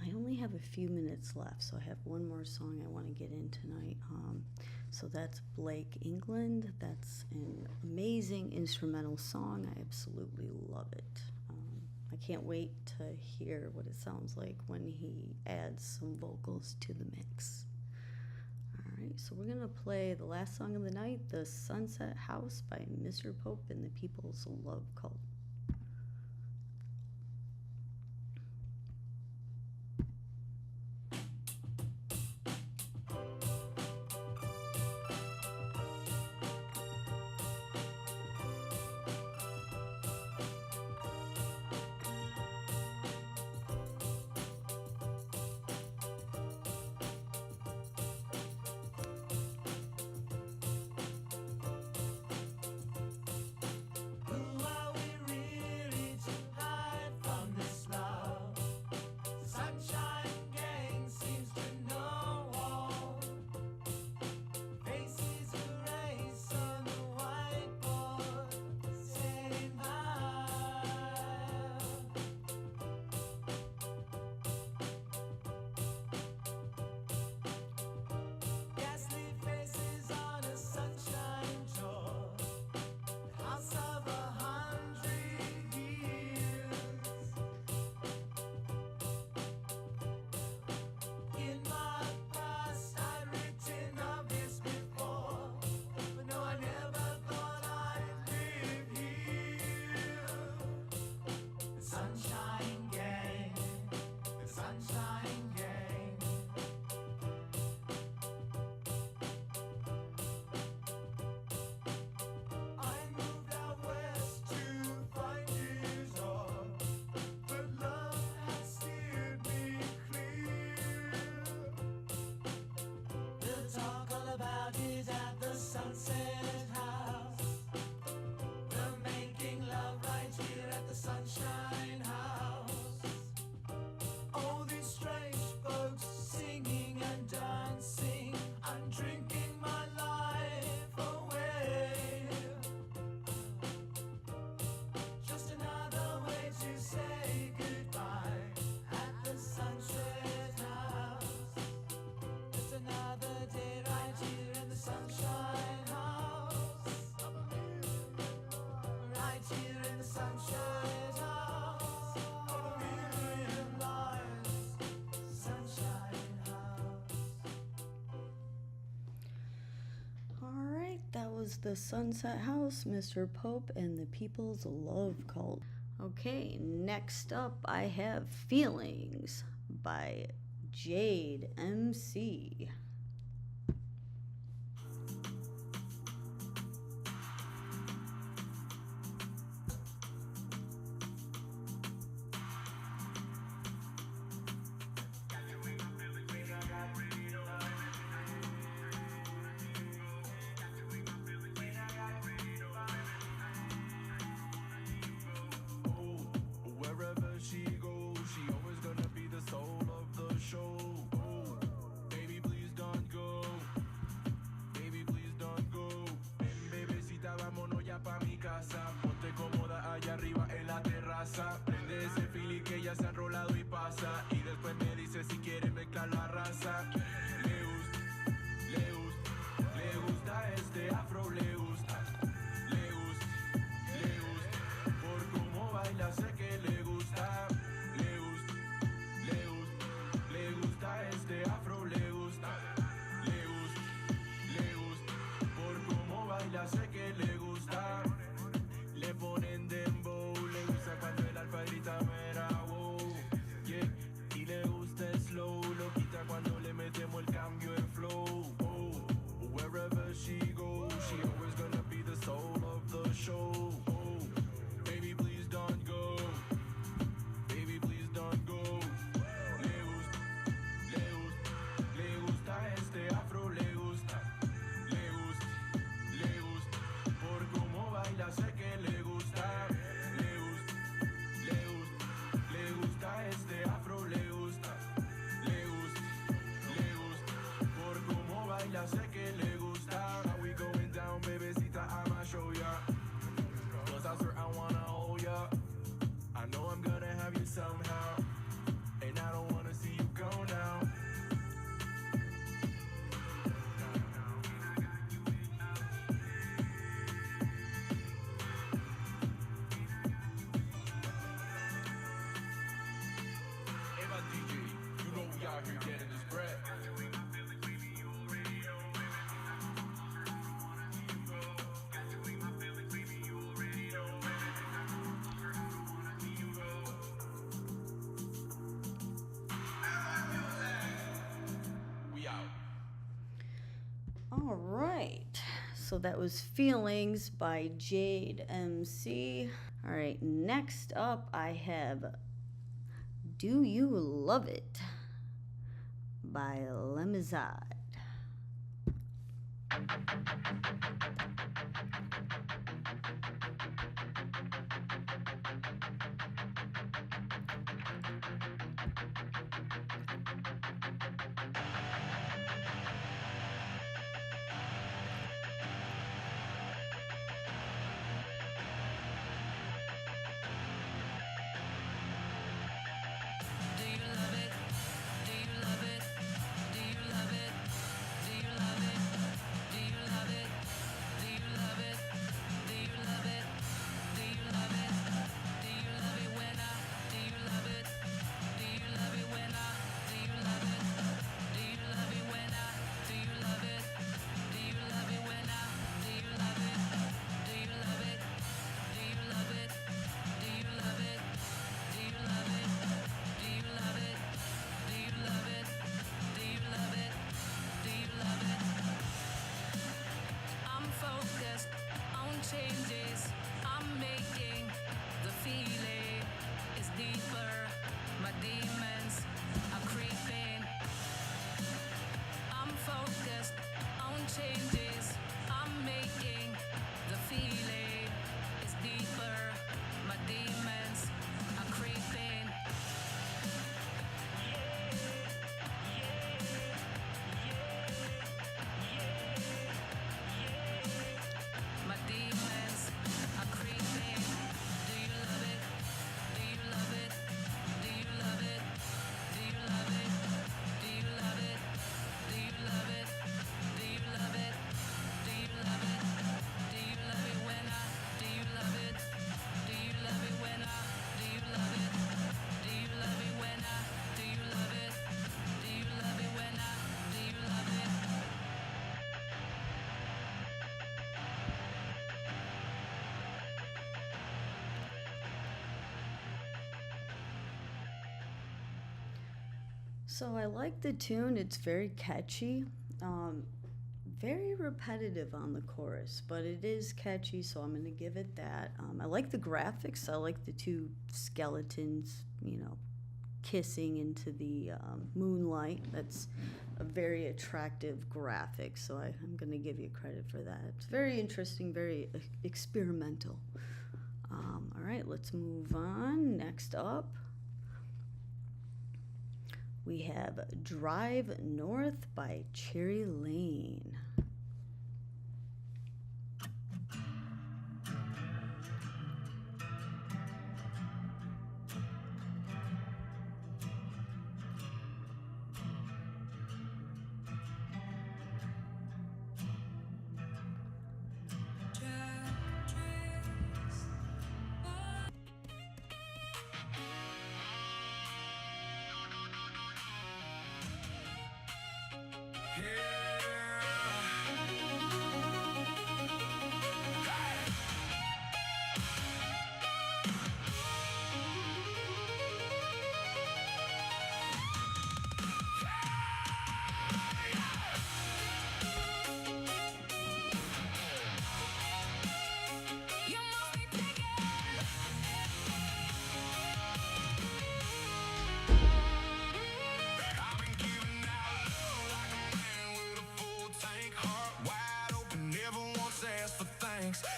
I only have a few minutes left, so I have one more song I want to get in tonight. So that's Blake England. That's an amazing instrumental song. I absolutely love it. I can't wait to hear what it sounds like when he adds some vocals to the mix. All right, so we're going to play the last song of the night, The Sunset House by Mr. Pope and the People's Love Cult. Who are we was the Sunset House, Mr. Pope, and the People's Love Cult. Okay, next up I have Feelings by Jade MC. Wherever she goes, she always gonna be the soul of the show. Oh, baby, please don't go. Baby, please don't go. Ven, bebecita, vámonos ya pa' mi casa. Ponte cómoda allá arriba en la terraza. Prende ese feeling que ya se ha enrolado y pasa. Y después me dice si quiere mezclar la raza. Le gusta este afro, le gusta. Por cómo baila sé que le gusta. Le gusta este afro, le gusta. Por cómo baila sé que le gusta. Le ponen dembow, le gusta cuando el alfa grita mera wow. Yeah, y le gusta slow, lo quita cuando le metemos el cambio en flow. Oh, wherever she goes, she always gonna be the soul of the show. Oh, baby please don't go. Baby please don't go. Le gusta este afro, le gusta. Por cómo baila sé que le gusta. Le gusta este afro, le gusta. Por cómo baila sé que le gusta. How we going down, bebecita, I'ma show ya. 'Cause I swear I wanna hold ya. I know I'm gonna have you somehow. And I don't wanna see you go now. Hey, my DJ, you know we out here getting this bread. We out. All right, so that was Feelings by Jade MC. All right, next up I have Do You Love It by Lemizade. So I like the tune. It's very catchy. Um, Very repetitive on the chorus, but it is catchy, so I'm gonna give it that. I like the graphics. I like the two skeletons, kissing into the moonlight. That's a very attractive graphic, so I'm gonna give you credit for that. It's very interesting, very experimental. All right, let's move on. Next up, we have Drive North by Cherry Lane.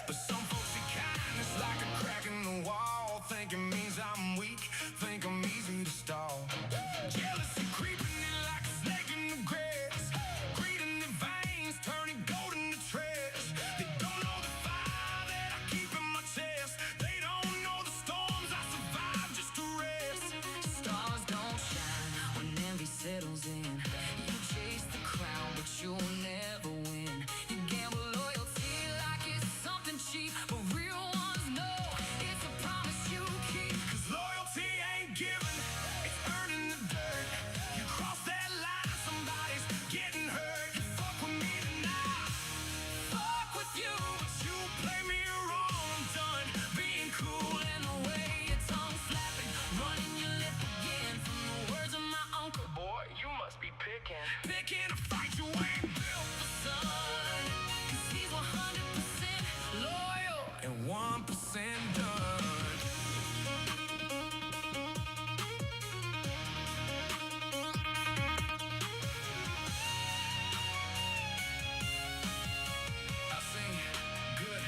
But some folks see kindness like a crack in the wall. Think it means I'm weak, think I'm easy to stall. Jealousy creeping in like a snake in the grass. Greed in their veins, turning gold into trash. They don't know the fire that I keep in my chest. They don't know the storms I survive just to rest. Stars don't shine when envy settles in. You chase the crown, but you'll never win. You gamble loyalty like it's something cheap, but real ones know it's a promise you keep. 'Cause loyalty ain't given, it's earned in the dirt. You cross that line, somebody's getting hurt. You fuck with me tonight, fuck with you, but you play me wrong. I'm done being cool. And the way your tongue flapping, running your lip again from the words of my uncle. Boy, you must be picking a fight you ain't built for. Son, 'cause he's 100% loyal. And 1% done. I seen good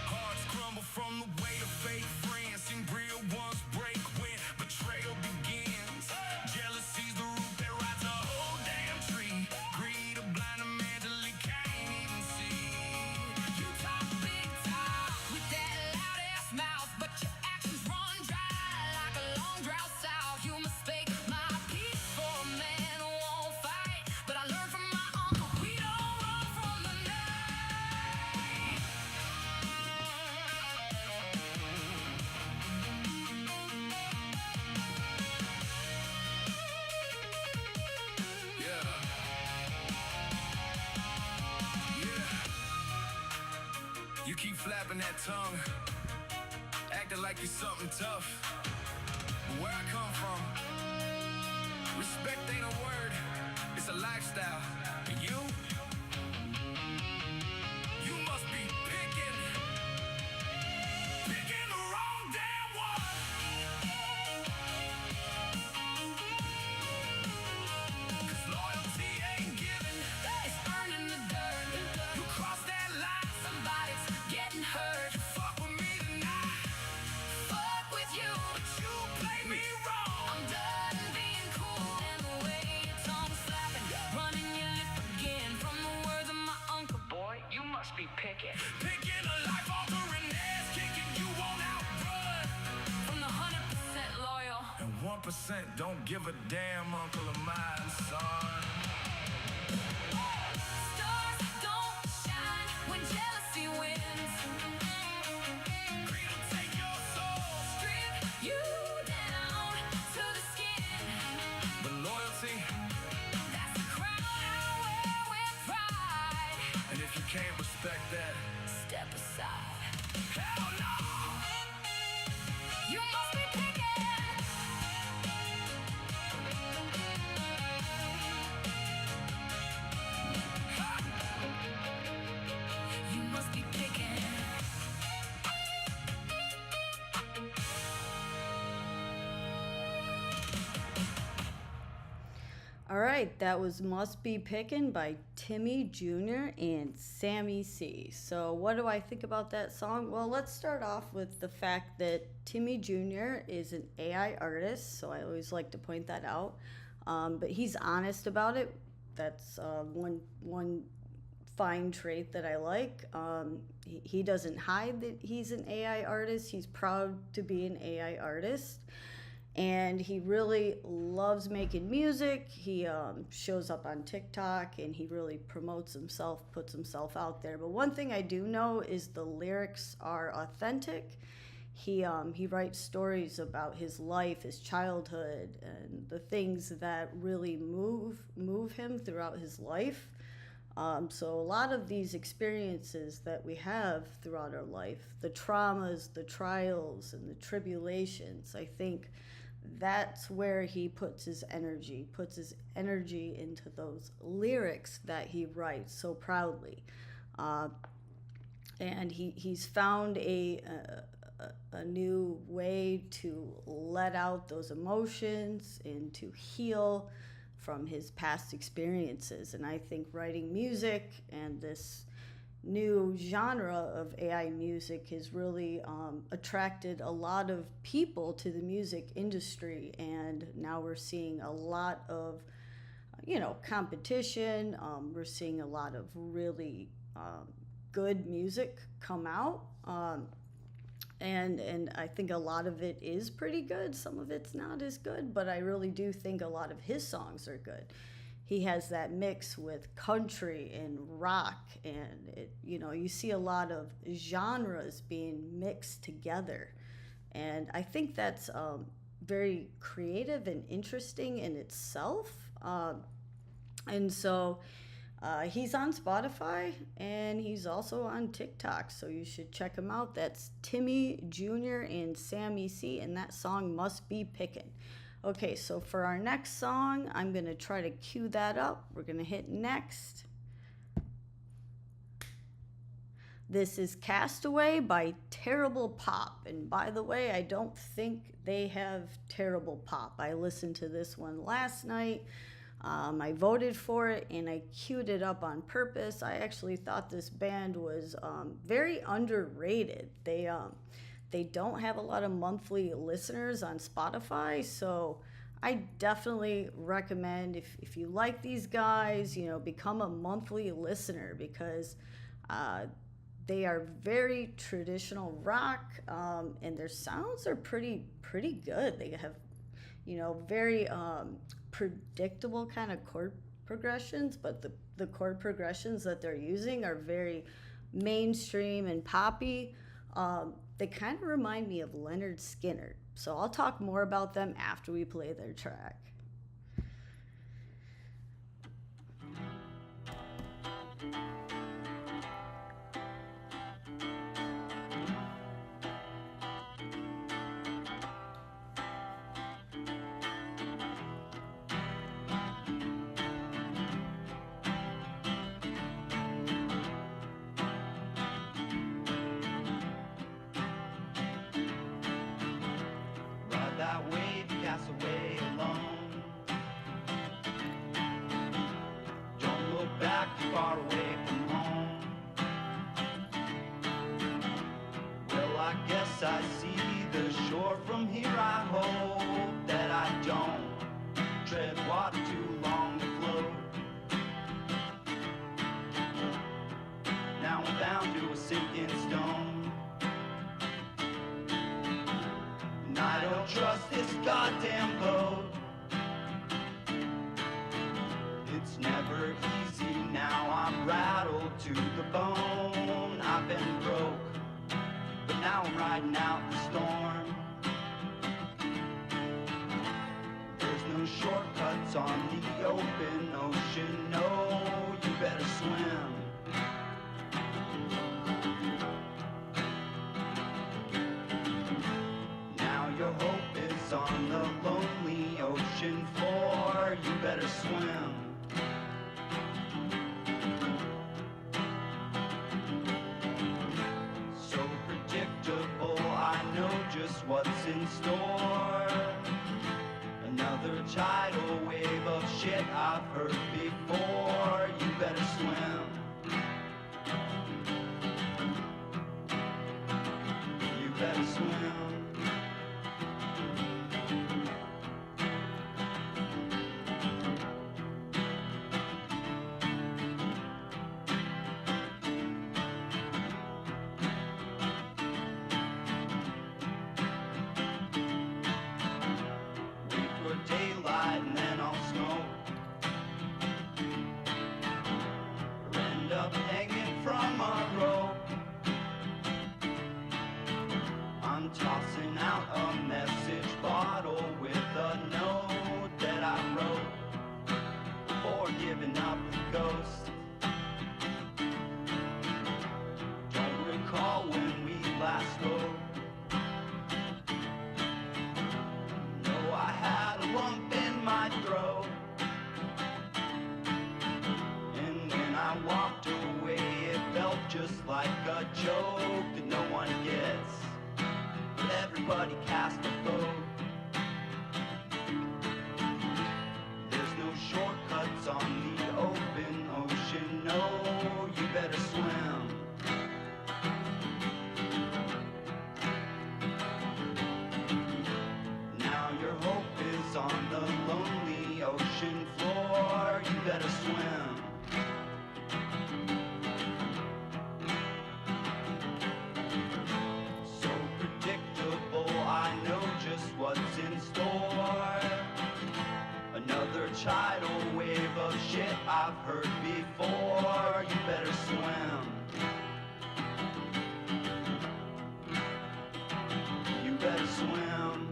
hearts crumble from the weight of fake friends. Seen real ones break when betrayal begins. Jealousy's the root that rides a whole damn tree. Greed a blind man till he can't even see. You talk big talk with that loud ass mouth, but your actions run dry like a long drought south. You mistake my peace for a man who won't fight, but I learned from my uncle we don't run from the night. Yeah. You keep flapping that tongue, acting like you're something tough. But where I come from, respect ain't a word, it's a lifestyle. And you must be picking the wrong damn one. 'Cause loyalty ain't given, It's earned in the dirt. you cross that line, Somebody's getting hurt. you fuck with me tonight, Fuck with you. but you play me wrong. I'm done being cool. And the way your tongue flapping, running your lip again from the words of my uncle. Boy, you must be picking. Picking a life altering ass kicking, you won't outrun. From the 100% loyal. And 1% don't give a damn, uncle of mine, son. Stars don't shine when jealousy wins. Greed will take your soul, Strip you down to the skin. but loyalty, That's the crown I wear with pride. and if you can't respect that, Step aside. hell no. You must be picking. All right, that was Must Be Pickin' by Timmy Jr. and Sammy C. So, what do I think about that song? Well, let's start off with the fact that Timmy Jr. is an AI artist, so I always like to point that out. But he's honest about it. That's one fine trait that I like. He doesn't hide that he's an AI artist. He's proud to be an AI artist. And he really loves making music. He shows up on TikTok and he really promotes himself, puts himself out there. But one thing I do know is the lyrics are authentic. He writes stories about his life, his childhood, and the things that really move him throughout his life. So a lot of these experiences that we have throughout our life, the traumas, the trials, and the tribulations, I think that's where he puts his energy into those lyrics that he writes so proudly. And he's found a new way to let out those emotions and to heal from his past experiences. And I think writing music and this new genre of AI music has really attracted a lot of people to the music industry, and now we're seeing a lot of competition. We're seeing a lot of really good music come out, and I think a lot of it is pretty good. Some of it's not as good, but I really do think a lot of his songs are good. He has that mix with country and rock, and you see a lot of genres being mixed together, and I think that's very creative and interesting in itself. And so he's on Spotify and he's also on TikTok, so you should check him out. That's Timmy Jr. and Sammy C, and that song Must Be Pickin'. Okay, so for our next song, I'm going to try to cue that up. We're going to hit next. This is Castaway by Terrible Pop. And by the way, I don't think they have terrible pop. I listened to this one last night. I voted for it and I queued it up on purpose. I actually thought this band was very underrated. They don't have a lot of monthly listeners on Spotify, so I definitely recommend if you like these guys, become a monthly listener, because they are very traditional rock, and their sounds are pretty good. They have, very predictable kind of chord progressions, but the chord progressions that they're using are very mainstream and poppy. They kind of remind me of Leonard Skinner. So I'll talk more about them after we play their track. That wave, cast away alone. Don't look back too far away from home. Well, I guess I see the shore from here. I hope that I don't tread water too long to float. Now I'm bound to a sinking stone. I don't trust this goddamn boat. It's never easy, now I'm rattled to the bone. I've been broke, but now I'm riding out the storm. There's no shortcuts on the open ocean. No, you better swim. Your hope is on the lonely ocean floor. You better swim. So predictable, I know just what's in store. Another tidal wave of shit I heard before. You better swim. You better swim. Daylight and then I'll smoke, or end up hanging from a rope. I'm tossing out a message bottle with a note that I wrote before giving up the ghost. Don't recall when we last spoke. I had a lump in my throat, and when I walked away it felt just like a joke that no one gets, but everybody cast a vote. There's no shortcuts on the open ocean, no, you better swim. Your hope is on the lonely ocean floor. You better swim. So predictable, I know just what's in store. Another tidal wave of shit I've heard before. You better swim. You better swim.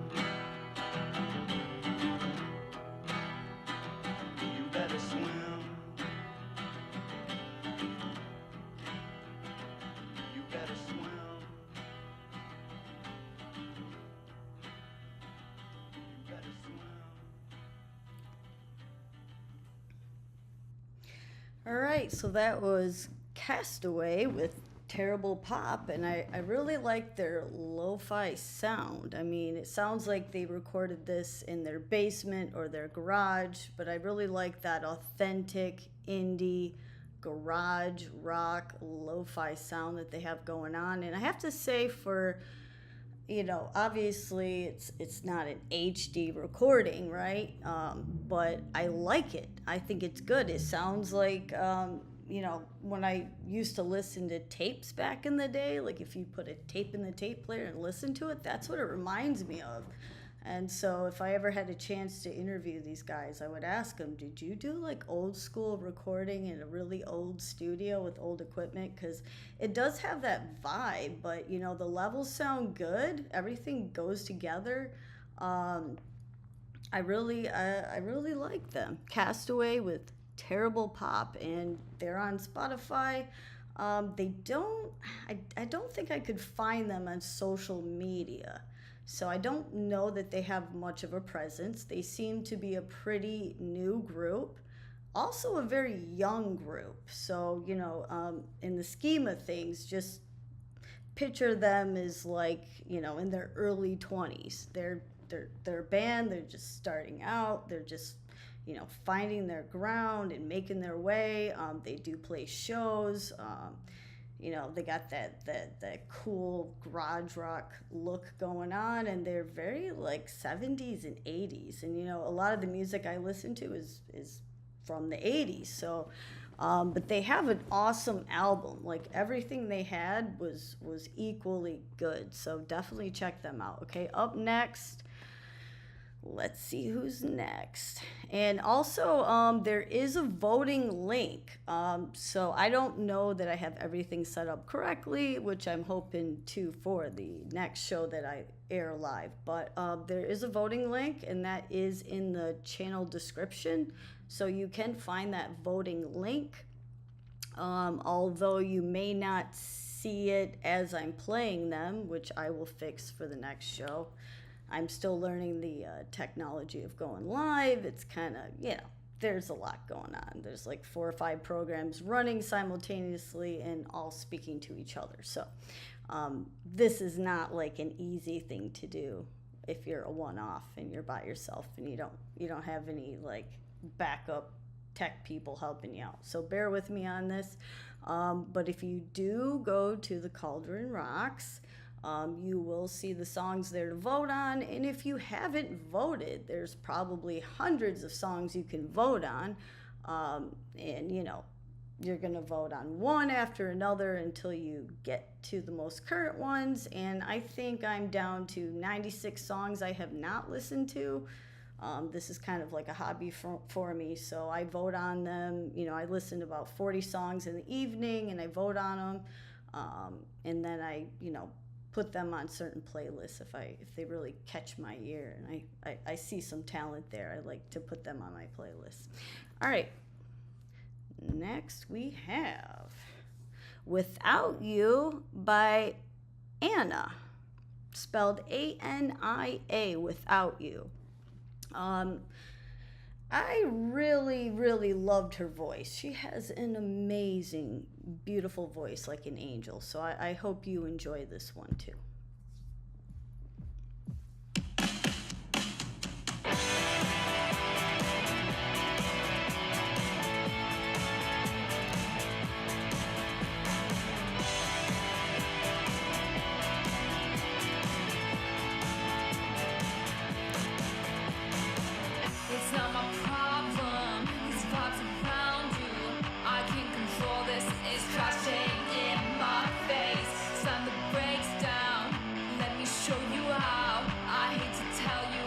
All right, so that was Castaway with Terrible Pop, and I really like their lo-fi sound. I mean, it sounds like they recorded this in their basement or their garage, but I really like that authentic indie garage rock lo-fi sound that they have going on. And I have to say, for obviously it's not an HD recording, right? But I like it. I think it's good. It sounds like, when I used to listen to tapes back in the day, like if you put a tape in the tape player and listen to it, that's what it reminds me of. And so if I ever had a chance to interview these guys, I would ask them, did you do like old school recording in a really old studio with old equipment? Because it does have that vibe, but the levels sound good. Everything goes together. I really like them. Castaway with Terrible Pop, and they're on Spotify. I don't think I could find them on social media. So I don't know that they have much of a presence. They seem to be a pretty new group, also a very young group. So, in the scheme of things, just picture them as like, in their early 20s. They're a band, they're just starting out, they're just, finding their ground and making their way. They do play shows. They got that cool garage rock look going on, and they're very like 70s and 80s. And a lot of the music I listen to is from the 80s. So, but they have an awesome album. Like everything they had was equally good. So definitely check them out. Okay, up next. Let's see who's next. And also, there is a voting link. So I don't know that I have everything set up correctly, which I'm hoping to for the next show that I air live. But there is a voting link, and that is in the channel description. So you can find that voting link. Although you may not see it as I'm playing them, which I will fix for the next show. I'm still learning the technology of going live. It's kind of, there's a lot going on. There's like 4 or 5 programs running simultaneously and all speaking to each other. So this is not like an easy thing to do if you're a one-off and you're by yourself and you don't have any like backup tech people helping you out. So bear with me on this. But if you do go to the Cauldron Rocks, you will see the songs there to vote on. And if you haven't voted, there's probably hundreds of songs you can vote on. And, you know, you're going to vote on one after another until you get to the most current ones. And I think I'm down to 96 songs I have not listened to. This is kind of like a hobby for me, so I vote on them. You know, I listen to about 40 songs in the evening, and I vote on them, and then I, you know, put them on certain playlists if they really catch my ear, and I see some talent there. I like to put them on my playlist. All right, next we have "Without You" by Anna, spelled A-N-I-A, Without You. I really, really loved her voice. She has an amazing, beautiful voice like an angel. So I hope you enjoy this one too. It's not my problem, these vibes around you. I can't control this, it's crashing in my face. It's time the brakes down, let me show you how. I hate to tell you,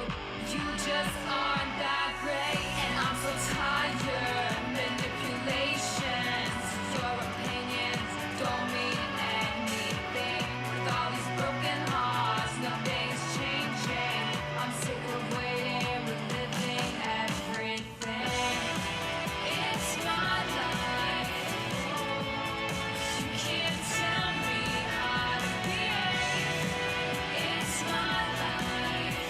you just aren't that great. And I'm so tired, manipulations. Your opinions don't mean anything. With all these broken hearts, nothing's changing. I'm sick of waiting, reliving everything. It's my life. You can't tell me how to behave. It's my life.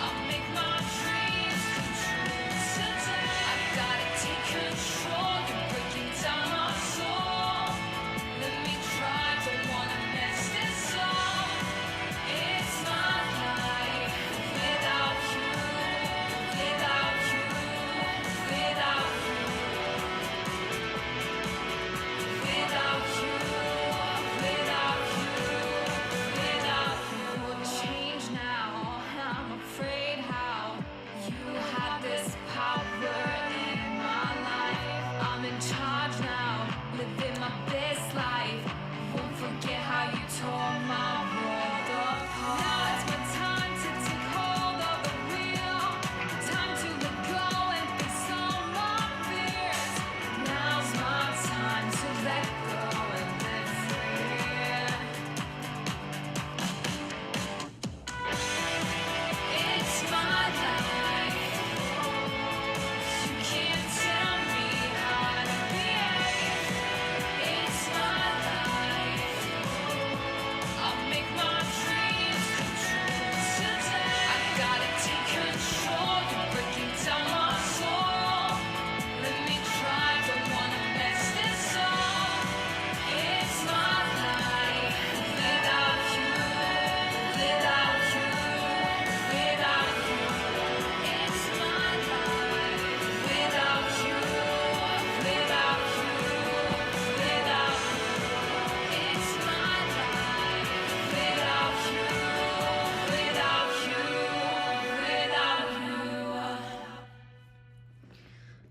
I'll make my dreams come true today. I gotta take control. You're breaking down my soul. Let me try, don't wanna mess this up. It's my life without you, without you, without you, without you, without you, without you. Change now, I'm afraid how you have this power in my life. I'm in charge now, living my best life. Won't forget how you tore my world apart. Now it's my time to take hold of the wheel. Time to let go and face all my fears. Now's my time to let go and live free. It's my life. You can't tell me how to behave. It's my life. I'll make my dreams come true today. I gotta take control. You're breaking down my soul. Let me try, don't wanna mess this up. It's my life without you, without you, without you. It's my life without you, without you, without you. It's my life without you, without you, without you.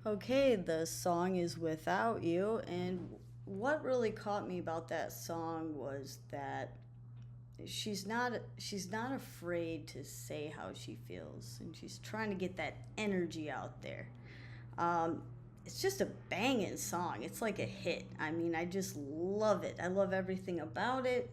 Okay, the song is "Without You," and what really caught me about that song was that she's not afraid to say how she feels, and she's trying to get that energy out there. It's just a banging song. It's like a hit. I mean, I just love it. I love everything about it.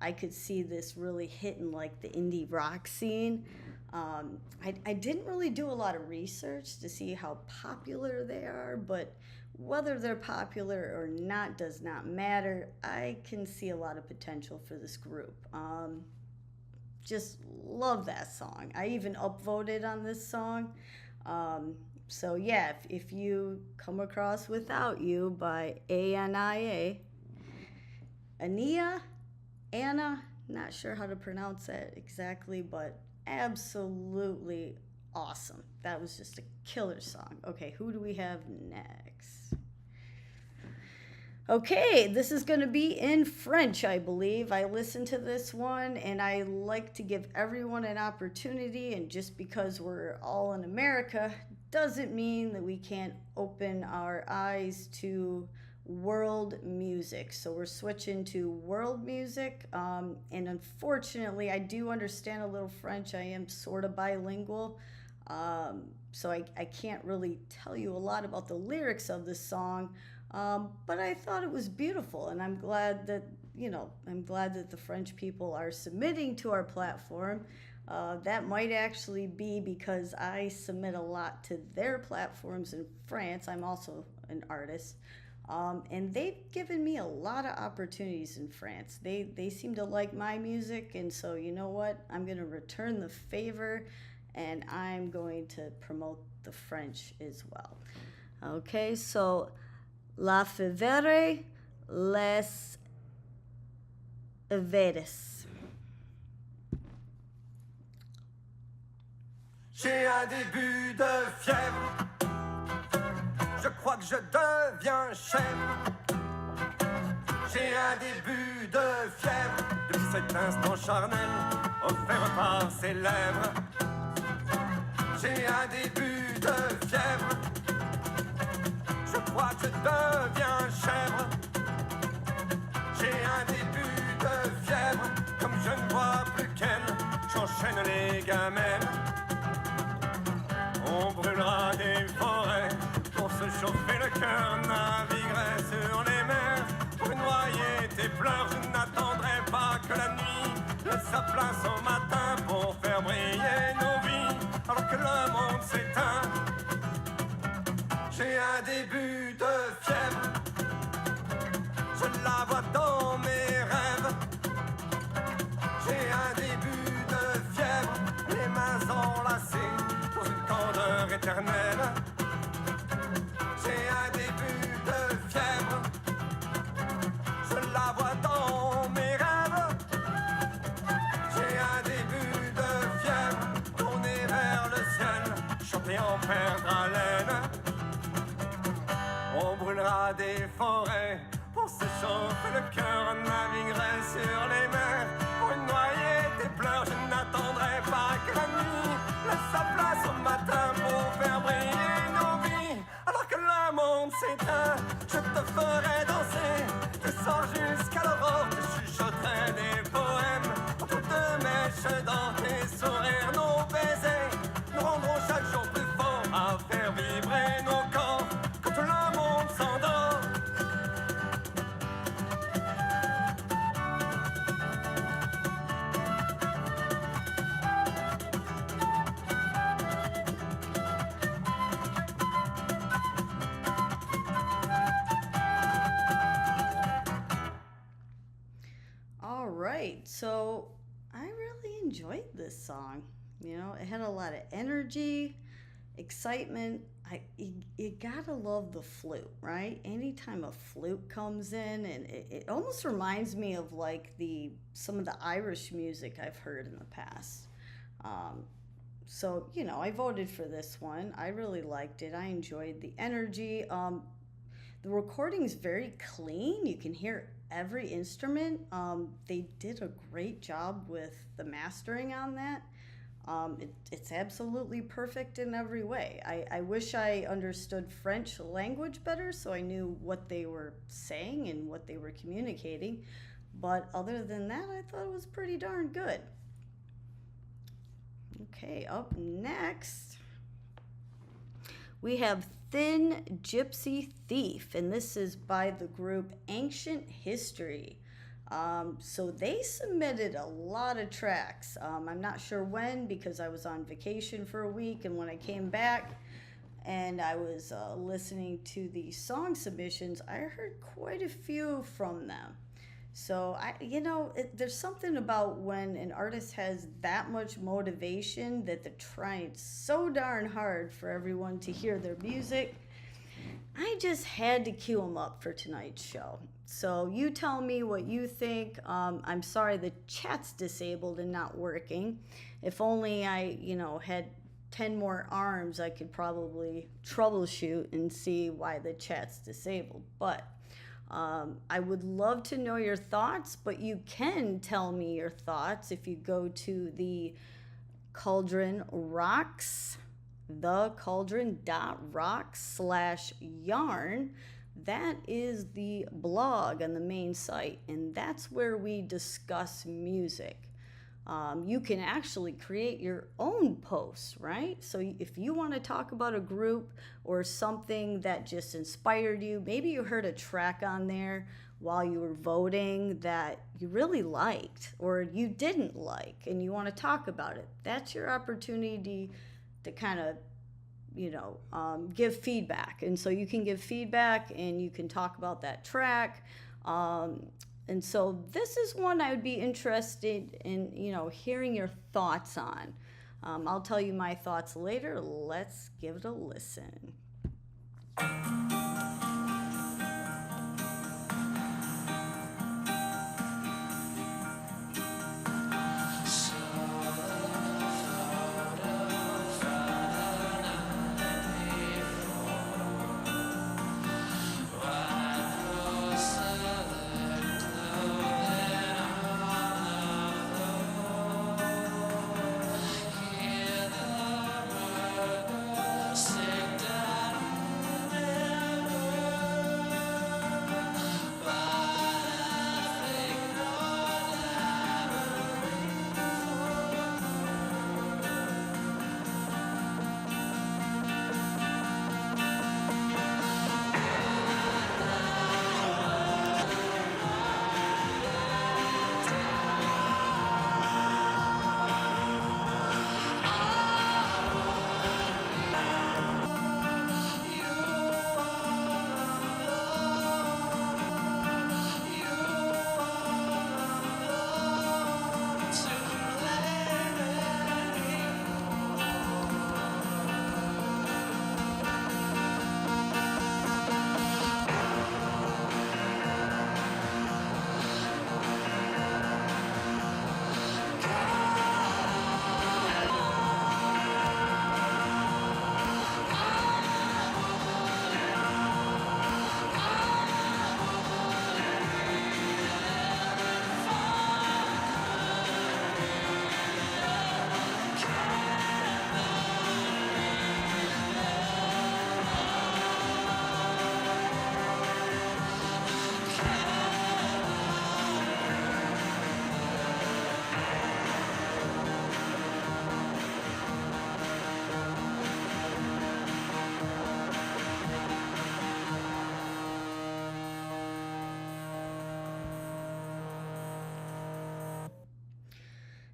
I could see this really hitting like the indie rock scene. I didn't really do a lot of research to see how popular they are, but whether they're popular or not does not matter. I can see a lot of potential for this group. Just love that song. I even upvoted on this song. So yeah, if you come across "Without You" by ANIA, Anna, not sure how to pronounce that exactly, but absolutely awesome. That was just a killer song. Okay, who do we have next? Okay, this is going to be in French, I believe. I listened to this one, and I like to give everyone an opportunity, and just because we're all in America doesn't mean that we can't open our eyes to world music. So we're switching to world music, and unfortunately, I do understand a little French. I am sort of bilingual, so I can't really tell you a lot about the lyrics of this song. But I thought it was beautiful, and I'm glad that the French people are submitting to our platform. That might actually be because I submit a lot to their platforms in France. I'm also an artist, and they've given me a lot of opportunities in France. They seem to like my music, and so you know what? I'm going to return the favor, and I'm going to promote the French as well. Okay, so La Fevere les Veres. J'ai un début de fièvre. Je crois que je deviens chèvre. J'ai un début de fièvre. Depuis cet instant charnel offert par ses lèvres. J'ai un début de fièvre. Je crois que je deviens chèvre. J'ai un début de fièvre. Comme je ne vois plus qu'elle, j'enchaîne les gamelles. On brûlera des forêts pour se chauffer le cœur, naviguerai sur les mers. Pour noyer tes pleurs, je n'attendrai pas que la nuit laisse sa place au matin pour faire briller nos vies, alors que le monde s'éteint. J'ai un début de fièvre, je la vois dans mes rêves. J'ai un début de fièvre, les mains enlacées dans une candeur éternelle. J'ai un début de fièvre, je la vois dans mes rêves. J'ai un début de fièvre, tourner vers le ciel, chanter en perdre haleine. On brûlera des forêts pour se chauffer le cœur, naviguerai sur les mers. Pour noyer tes pleurs, je n'attendrai pas que la nuit laisse sa place au matin pour faire briller nos vies. Alors que le monde s'éteint, je te ferai danser. Descends jusqu'à l'aurore, te chuchoterai des poèmes. Entre deux mèches dans tes sourires, nos baisers nous rendront chaque jour plus forts à faire vibrer nos corps quand tout le monde s'endort. All right, so I really enjoyed this song. You know, it had a lot of energy, excitement. You gotta love the flute, right? Anytime a flute comes in, and it almost reminds me of like some of the Irish music I've heard in the past. So you know, I voted for this one. I really liked it. I enjoyed the energy. The recording's very clean. You can hear every instrument. They did a great job with the mastering on that. It's absolutely perfect in every way. I wish I understood French language better so I knew what they were saying and what they were communicating. But other than that, I thought it was pretty darn good. Okay, up next, we have Thin Gypsy Thief, and this is by the group Ancient History. So they submitted a lot of tracks. I'm not sure when because I was on vacation for a week, and when I came back and I was listening to the song submissions, I heard quite a few from them. So there's something about when an artist has that much motivation that they're trying so darn hard for everyone to hear their music. I just had to cue them up for tonight's show. So you tell me what you think. I'm sorry the chat's disabled and not working. If only I, had 10 more arms, I could probably troubleshoot and see why the chat's disabled. But I would love to know your thoughts, but you can tell me your thoughts if you go to the Cauldron Rocks, thecauldron.rocks/yarn. That is the blog on the main site, and that's where we discuss music. You can actually create your own posts, right? So if you want to talk about a group or something that just inspired you, maybe you heard a track on there while you were voting that you really liked or you didn't like and you want to talk about it, that's your opportunity to kind of give feedback. And so you can give feedback and you can talk about that track. And so this is one I would be interested in, hearing your thoughts on. I'll tell you my thoughts later. Let's give it a listen.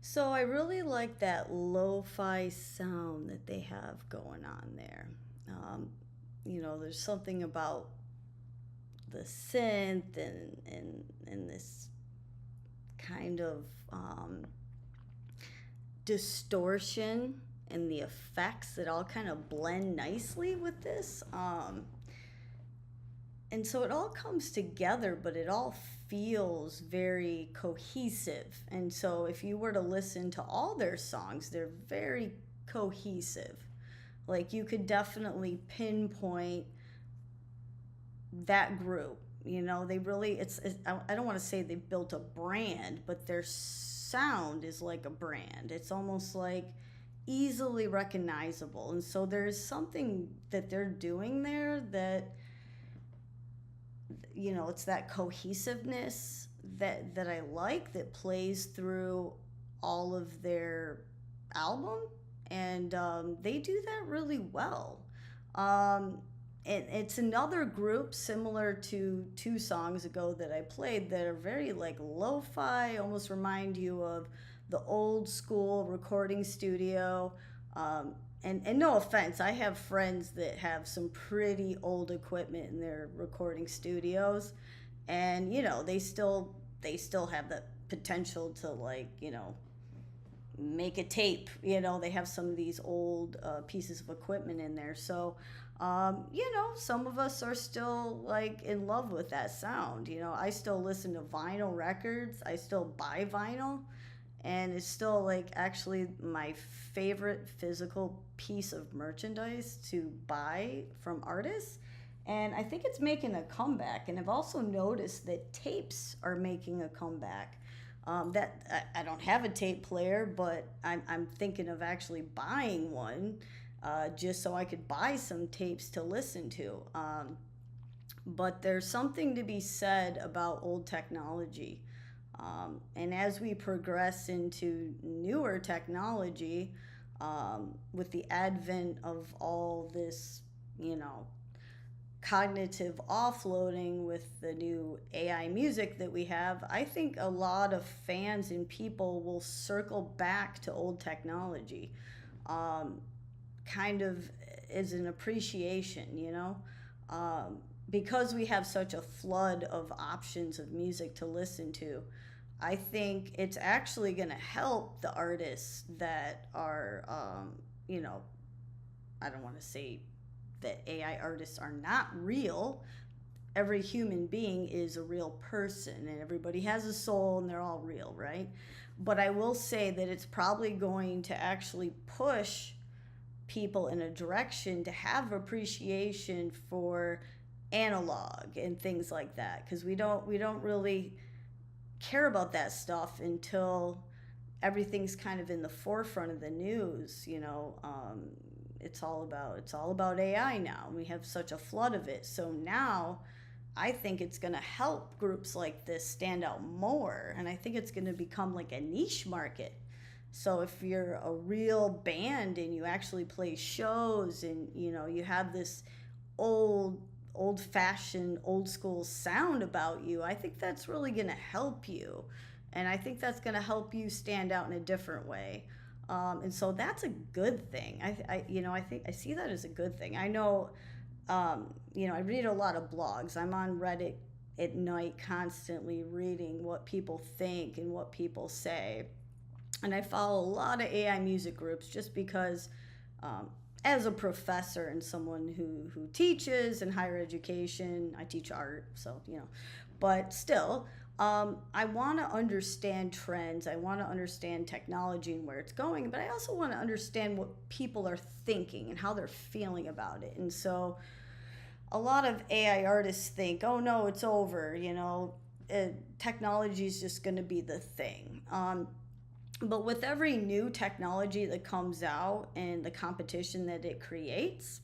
So I really like that lo-fi sound that they have going on there. There's something about the synth and this kind of distortion and the effects that all kind of blend nicely with this. And so it all comes together, but it all feels very cohesive. And so if you were to listen to all their songs, they're very cohesive. Like you could definitely pinpoint that group. They really, I don't want to say they built a brand, but their sound is like a brand. It's almost like easily recognizable. And so there's something that they're doing there that, it's that cohesiveness that I like that plays through all of their album. And they do that really well. And it's another group similar to 2 songs ago that I played that are very like lo-fi, almost remind you of the old school recording studio. And no offense, I have friends that have some pretty old equipment in their recording studios, and they still have the potential to make a tape. They have some of these old pieces of equipment in there. So some of us are still in love with that sound. I still listen to vinyl records. I still buy vinyl. and it's still like actually my favorite physical piece of merchandise to buy from artists. And I think it's making a comeback. And I've also noticed that tapes are making a comeback. I don't have a tape player, but I'm thinking of actually buying one, just so I could buy some tapes to listen to. But there's something to be said about old technology. And as we progress into newer technology, with the advent of all this, cognitive offloading with the new AI music that we have, I think a lot of fans and people will circle back to old technology, kind of as an appreciation, because we have such a flood of options of music to listen to. I think it's actually going to help the artists that are, I don't want to say that AI artists are not real. Every human being is a real person, and everybody has a soul, and they're all real, right? But I will say that it's probably going to actually push people in a direction to have appreciation for analog and things like that, because we don't really care about that stuff until everything's kind of in the forefront of the news. It's all about AI now. We have such a flood of it. So now I think it's going to help groups like this stand out more, and I think it's going to become like a niche market. So if you're a real band and you actually play shows and you have this old-fashioned, old-school sound about you, I think that's really going to help you, and I think that's going to help you stand out in a different way. And so that's a good thing. I think I see that as a good thing. I know, I read a lot of blogs. I'm on Reddit at night constantly reading what people think and what people say. And I follow a lot of AI music groups just because, as a professor and someone who teaches in higher education, I teach art, so, but still, I want to understand trends. I want to understand technology and where it's going, but I also want to understand what people are thinking and how they're feeling about it. And so a lot of AI artists think, oh no, it's over, technology is just going to be the thing. But with every new technology that comes out and the competition that it creates,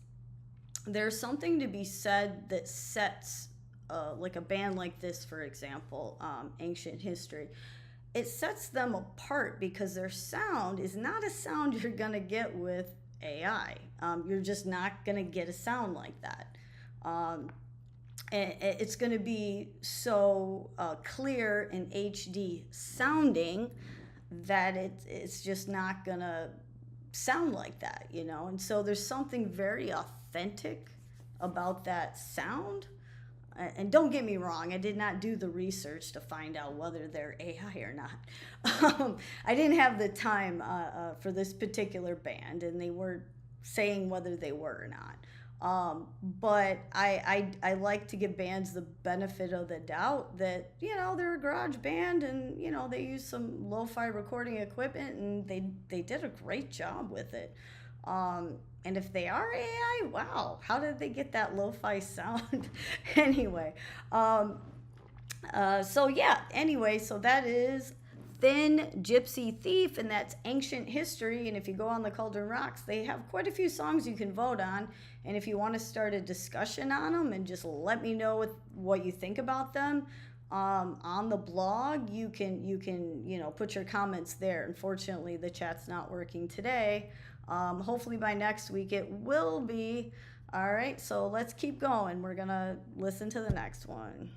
there's something to be said that sets like a band like this, for example, Ancient History, it sets them apart because their sound is not a sound you're going to get with AI. You're just not going to get a sound like that. And it's going to be so clear and HD sounding that it's just not going to sound like that, And so there's something very authentic about that sound. And don't get me wrong, I did not do the research to find out whether they're AI or not. I didn't have the time for this particular band, and they weren't saying whether they were or not. But I like to give bands the benefit of the doubt that, they're a garage band and, they use some lo-fi recording equipment and they did a great job with it. And if they are AI, wow, how did they get that lo-fi sound? Anyway, so that is Thin Gypsy Thief, and that's Ancient History. And if you go on the Cauldron Rocks, they have quite a few songs you can vote on. And if you want to start a discussion on them and just let me know what you think about them, on the blog, you can put your comments there. Unfortunately, the chat's not working today. Hopefully by next week it will be. All right, so let's keep going. We're gonna listen to the next one.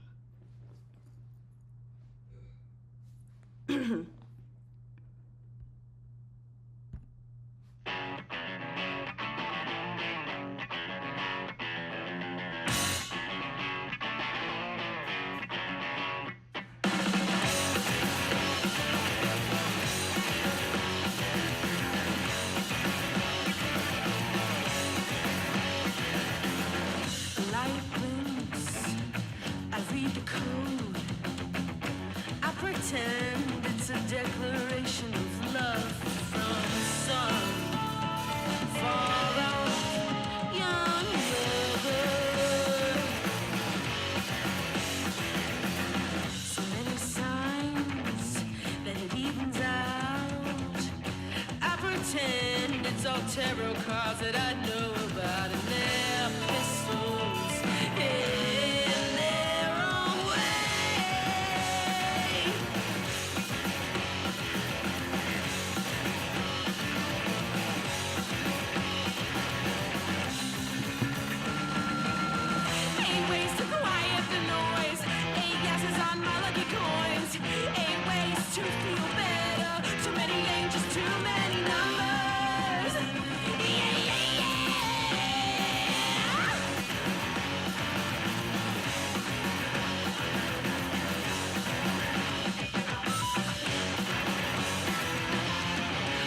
Pretend it's a pretend it's all tarot cards that I know about, and they're pistols in their own way. Eight ways to quiet the noise, 8 guesses on my lucky coins, 8 ways to feel better, too many angels, too many numbers. Yeah, yeah, yeah.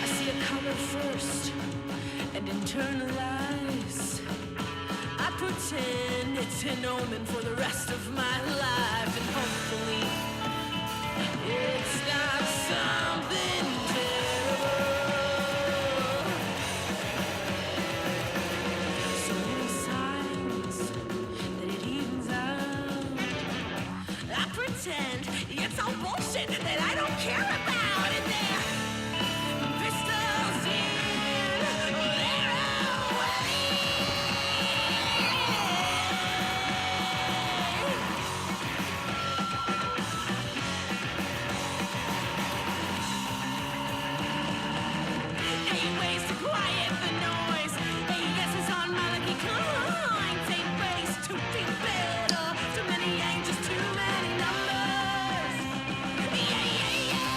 I see a color first and internalize. I pretend it's an omen for the rest of my life, and hopefully it's not something terrible. So many signs that it evens out. I pretend it's all bullshit that I don't care about, and they're pistols in their own way. Eight ways to quiet the noise, 8 guesses on my lucky coins, 8 ways to feel better, too many angels, too many numbers. Yeah, yeah, yeah.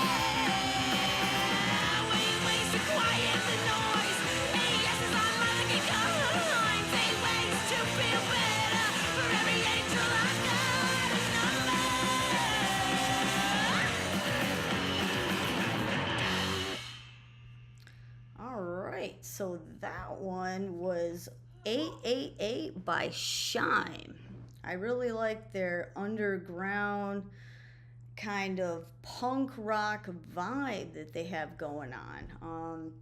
8 ways to quiet the noise, 8 guesses on my lucky coins, 8 ways to feel better, for every angel I've got a number. All right, so that one was 888 by Shime. I really like their underground kind of punk rock vibe that they have going on.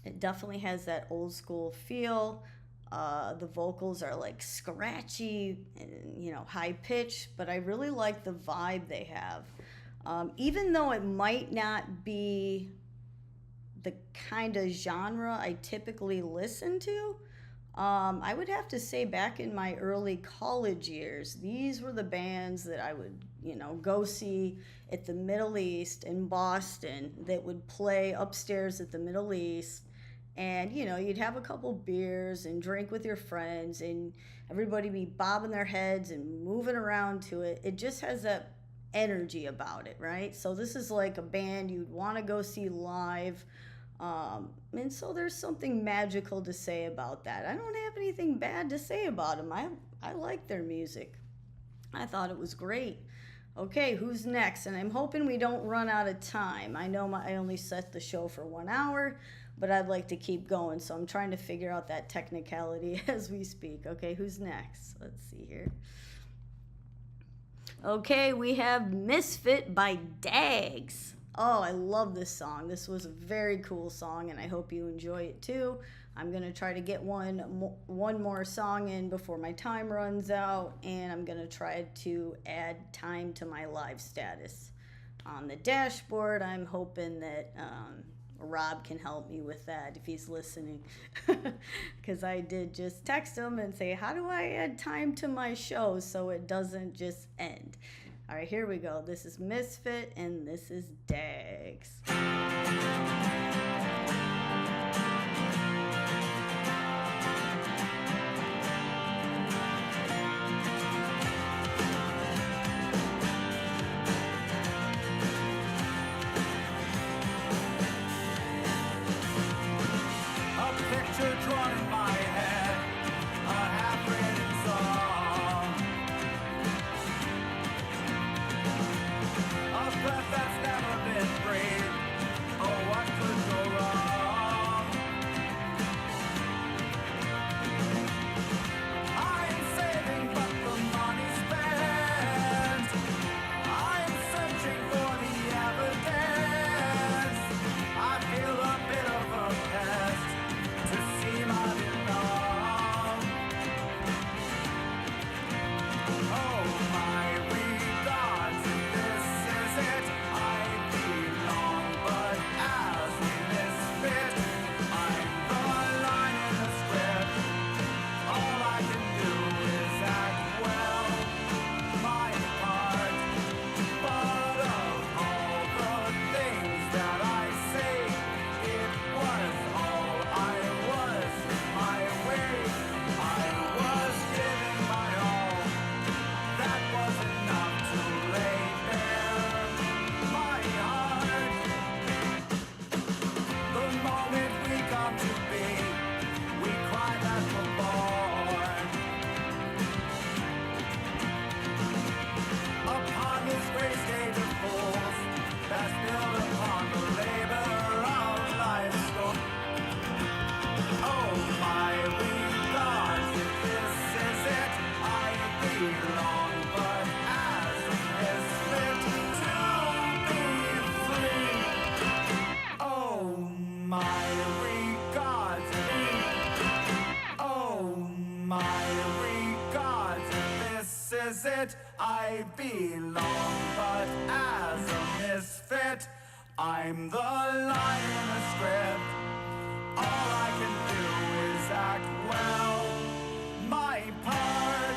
It definitely has that old school feel. The vocals are like scratchy and, you know, high pitched, but I really like the vibe they have. Even though it might not be the kind of genre I typically listen to, I would have to say back in my early college years, these were the bands that I would, you know, go see at the Middle East in Boston, that would play upstairs at the Middle East. And, you know, you'd have a couple beers and drink with your friends, and everybody be bobbing their heads and moving around to it. It just has that energy about it, right? So this is like a band you'd want to go see live. And so there's something magical to say about that. I don't have anything bad to say about them. I like their music. I thought it was great. Okay, who's next? And I'm hoping we don't run out of time. I know I only set the show for 1 hour, but I'd like to keep going, so I'm trying to figure out that technicality as we speak. Okay, who's next? Let's see here. Okay, we have Misfit by Dags. Oh, I love this song. This was a very cool song, and I hope you enjoy it too. I'm going to try to get one more song in before my time runs out, and I'm going to try to add time to my live status on the dashboard. I'm hoping that Rob can help me with that if he's listening, because I did just text him and say, how do I add time to my show so it doesn't just end? All right, here we go. This is Misfit, and this is Dags. A picture drawn in my head, a half-written song, a breath that's never been breathed. I belong, but as a misfit, I'm the line in the script. All I can do is act well, my part.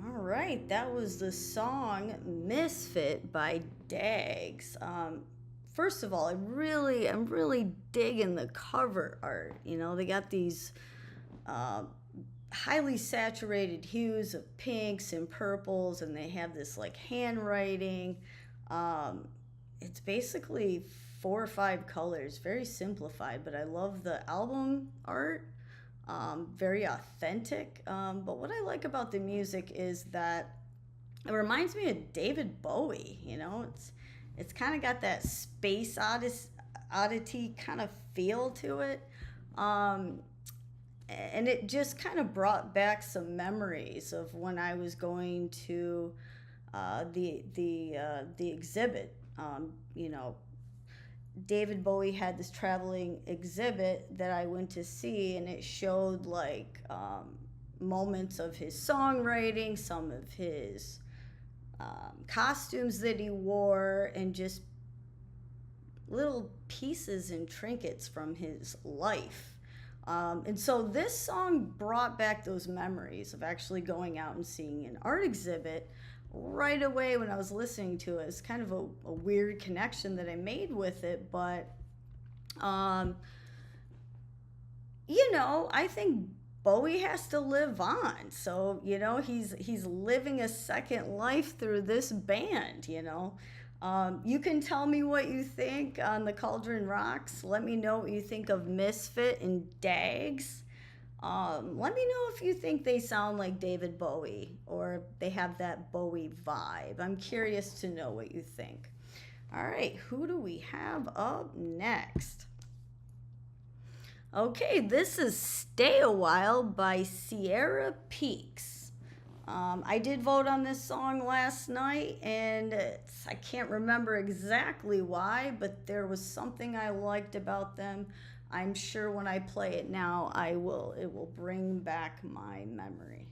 All right, that was the song "Misfit" by Dags. First of all, I'm really digging the cover art. You know, they got these highly saturated hues of pinks and purples, and they have this like handwriting. It's basically 4 or 5 colors, very simplified, but I love the album art. Very authentic. But what I like about the music is that it reminds me of David Bowie. You know, it's kind of got that space oddity kind of feel to it. And it just kind of brought back some memories of when I was going to the exhibit. You know, David Bowie had this traveling exhibit that I went to see, and it showed like moments of his songwriting, some of his costumes that he wore, and just little pieces and trinkets from his life. And so this song brought back those memories of actually going out and seeing an art exhibit right away when I was listening to it. It's kind of a weird connection that I made with it, but you know, I think Bowie has to live on. So, you know, he's living a second life through this band, you know. You can tell me what you think on the Cauldron Rocks. Let me know what you think of Misfit and Dags. Let me know if you think they sound like David Bowie or they have that Bowie vibe. I'm curious to know what you think. All right, who do we have up next? Okay, this is Stay a While by Sierra Peaks. I did vote on this song last night, and I can't remember exactly why, but there was something I liked about them. I'm sure when I play it now, it will bring back my memory.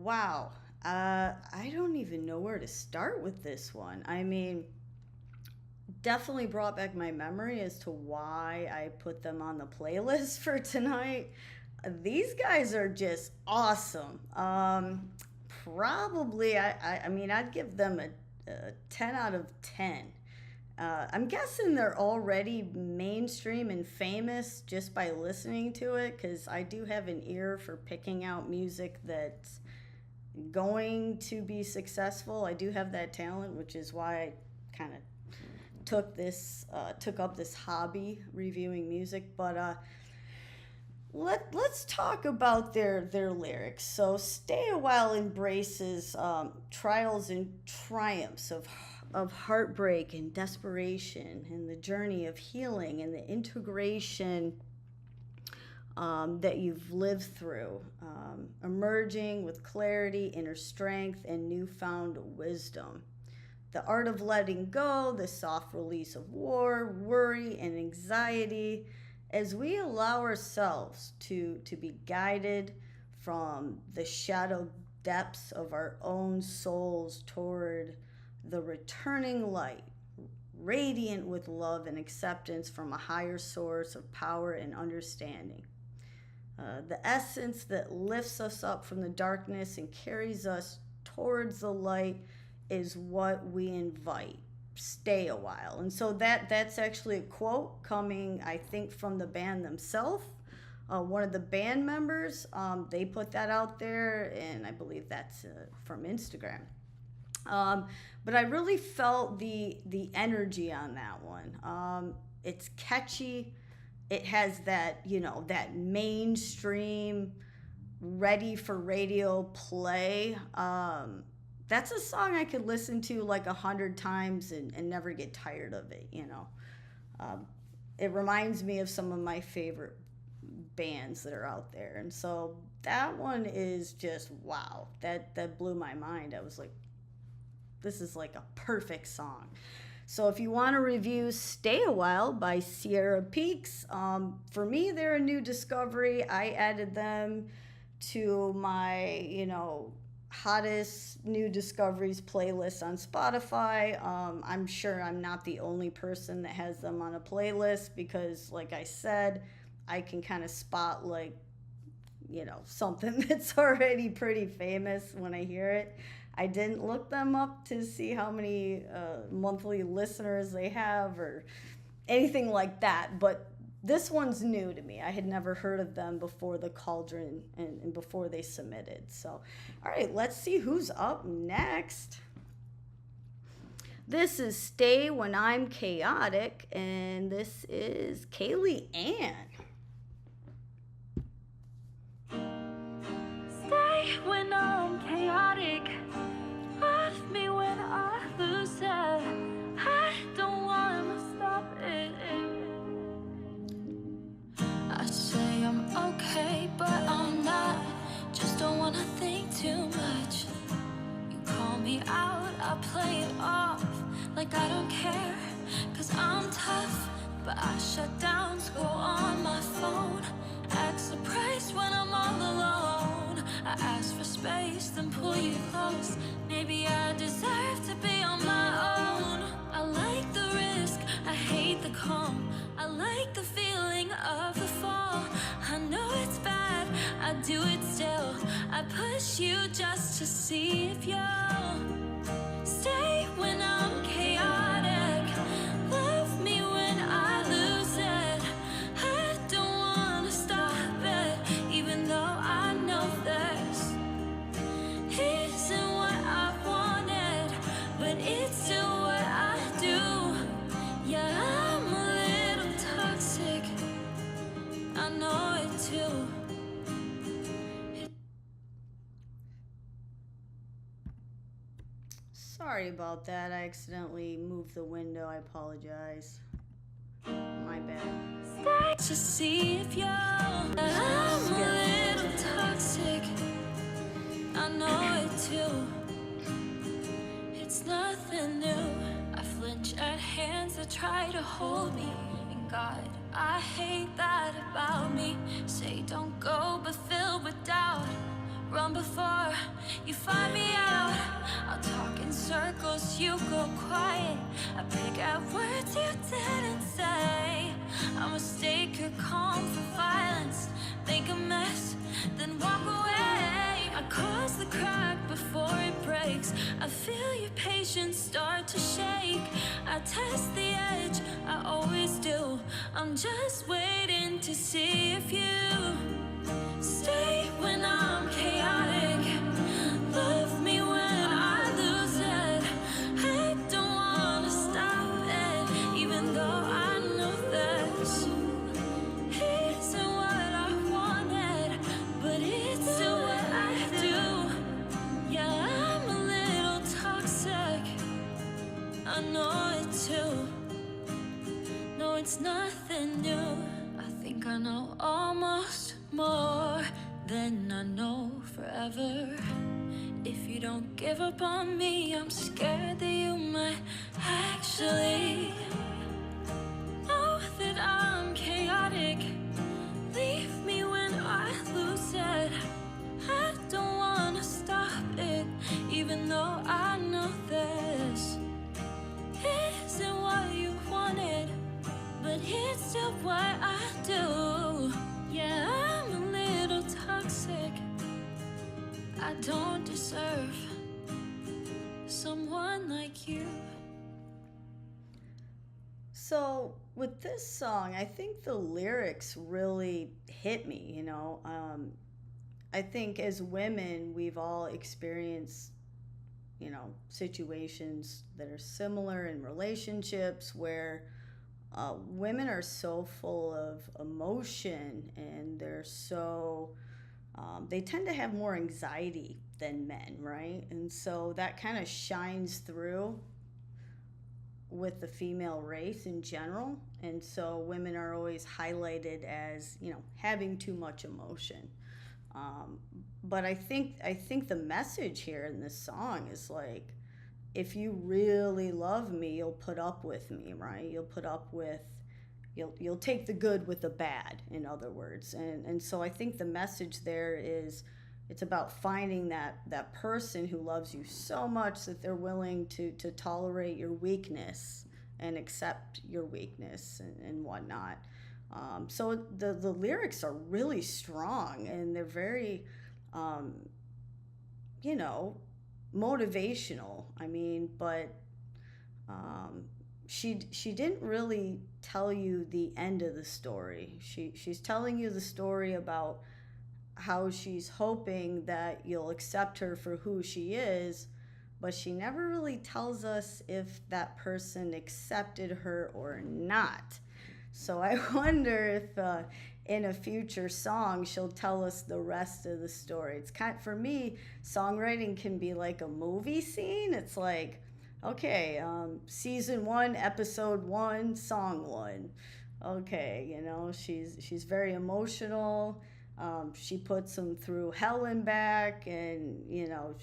wow. I don't even know where to start with this one. I mean, definitely brought back my memory as to why I put them on the playlist for tonight. These guys are just awesome. Probably, I mean, I'd give them a 10 out of 10. I'm guessing they're already mainstream and famous just by listening to it, because I do have an ear for picking out music that's going to be successful. I do have that talent, which is why I kind of took up this hobby reviewing music. But let's talk about their lyrics. So Stay a While embraces trials and triumphs of heartbreak and desperation, and the journey of healing and the integration that you've lived through, emerging with clarity, inner strength, and newfound wisdom. The art of letting go, the soft release of war, worry, and anxiety, as we allow ourselves to be guided from the shadow depths of our own souls toward the returning light, radiant with love and acceptance from a higher source of power and understanding. The essence that lifts us up from the darkness and carries us towards the light is what we invite. Stay a while. And so that's actually a quote coming, I think, from the band themselves. One of the band members, they put that out there, and I believe that's from Instagram. But I really felt the energy on that one. It's catchy. It has that, that mainstream, ready for radio play. That's a song I could listen to like 100 times and never get tired of it, It reminds me of some of my favorite bands that are out there. And so that one is just, wow, that blew my mind. I was like, this is like a perfect song. So if you want to review Stay a While by Sierra Peaks, for me, they're a new discovery. I added them to my, hottest new discoveries playlist on Spotify. I'm sure I'm not the only person that has them on a playlist, because, like I said, I can kind of spot, like, something that's already pretty famous when I hear it. I didn't look them up to see how many monthly listeners they have or anything like that, but this one's new to me. I had never heard of them before the Cauldron and before they submitted. So, all right, let's see who's up next. This is Stay When I'm Chaotic, and this is Kaylee Ann. Stay when I'm chaotic. Love me when I lose it. I don't wanna stop it. I say I'm okay, but I'm not. Just don't wanna think too much. You call me out, I play it off like I don't care. 'Cause I'm tough, but I shut down, scroll on my phone. Act surprised when I'm all alone. I ask for space, then pull you close. Maybe I deserve to be on my own. I like the risk, I hate the calm. I like the feeling of the fall. I know it's bad, I do it still. I push you just to see if you'll stay when I'm chaotic. Love me when I lose it. I don't wanna stop it, even though I know this isn't what I wanted, but it's still what I do. Yeah, I'm a little toxic, I know it too. Sorry about that. I accidentally moved the window. I apologize. My bad. To see if you're I'm a little toxic, I know it too. It's nothing new. I flinch at hands that try to hold me. And God, I hate that about me. Say don't go, but filled with doubt. run before you find me out. I'll talk in circles, you go quiet. I pick out words you didn't say. I mistake your calm for violence, make a mess, then walk away. I cause the crack before it breaks. I feel your patience start to shake. I test the edge, I always do. I'm just waiting to see if you stay when I'm chaotic. Love me when I lose it. I don't wanna stop it, even though I know this isn't what I wanted, but it's still what I do. Yeah, I'm a little toxic, I know it too. No, it's nothing new. I think I know almost more than I know forever. If you don't give up on me, I'm scared that you might actually know that I'm chaotic. Leave me when I lose it. I don't wanna stop it, even though I know this isn't what you wanted, but it's still what I do. Yeah, I'm a little toxic. I don't deserve someone like you. So with this song, I think the lyrics really hit me, you know. I think as women, we've all experienced, you know, situations that are similar in relationships where women are so full of emotion, and they're so they tend to have more anxiety than men, right? And so that kind of shines through with the female race in general. And so women are always highlighted as, you know, having too much emotion. But I think the message here in this song is like, if you really love me, you'll put up with me, right? You'll put up with, you'll take the good with the bad, in other words. And so I think the message there is, it's about finding that person who loves you so much that they're willing to tolerate your weakness and accept your weakness and whatnot. So the lyrics are really strong, and they're very, you know, motivational. I mean, but she didn't really tell you the end of the story. She's telling you the story about how she's hoping that you'll accept her for who she is, but she never really tells us if that person accepted her or not. So I wonder if in a future song she'll tell us the rest of the story. It's kind of, for me, songwriting can be like a movie scene. It's like, okay, season 1, episode 1, song 1. Okay, you know, she's very emotional. She puts him through hell and back, and, you know,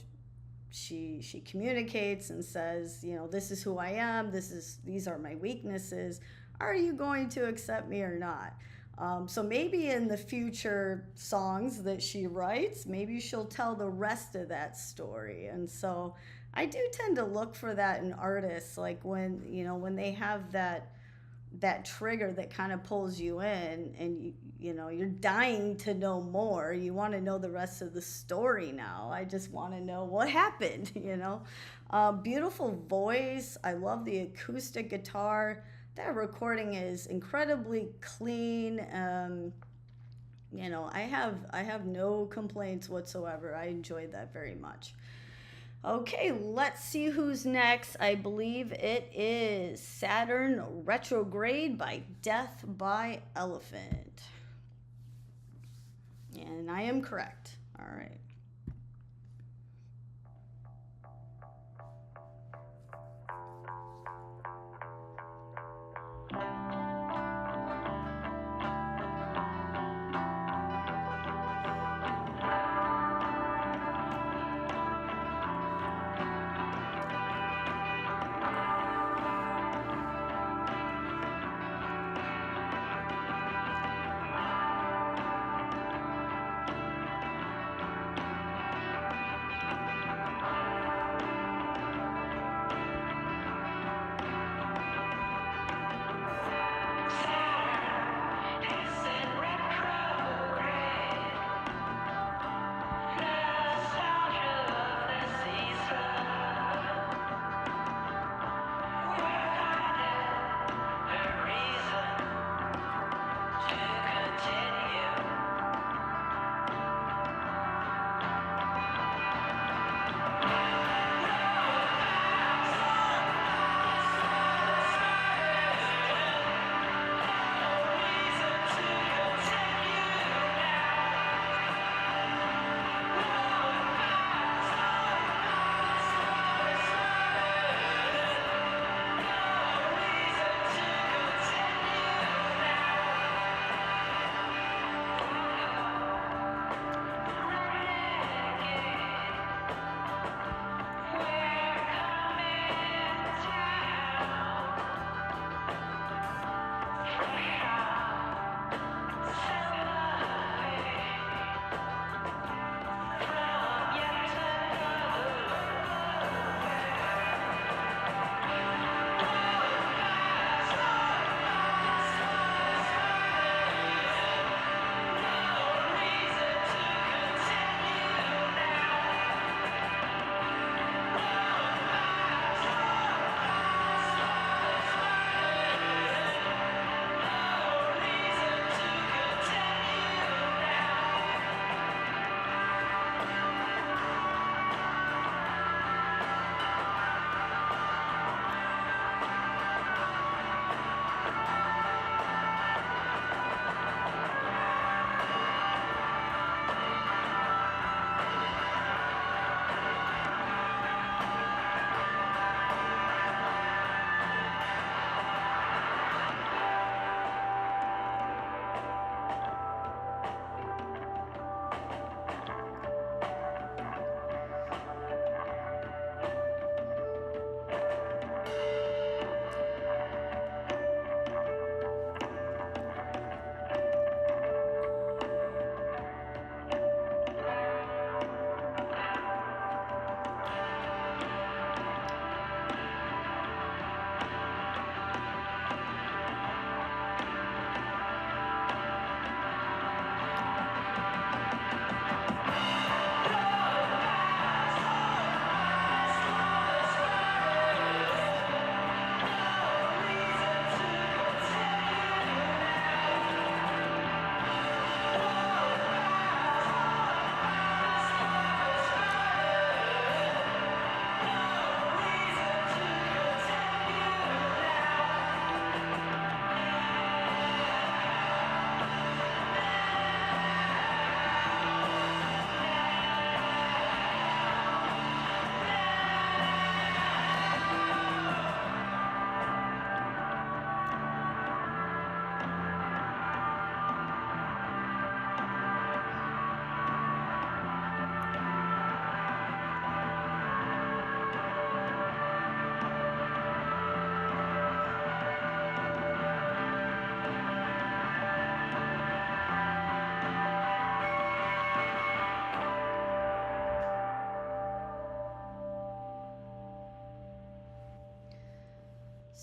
she communicates and says, you know, this is who I am. These are my weaknesses. Are you going to accept me or not? So maybe in the future songs that she writes, maybe she'll tell the rest of that story. And so I do tend to look for that in artists, like when, you know, when they have that trigger that kind of pulls you in, and you know, you're dying to know more. You want to know the rest of the story now. I just want to know what happened, you know. Beautiful voice. I love the acoustic guitar. That recording is incredibly clean. You know, I have no complaints whatsoever. I enjoyed that very much. Okay, let's see who's next. I believe it is Saturn Retrograde by Death by Elephant. And I am correct. All right.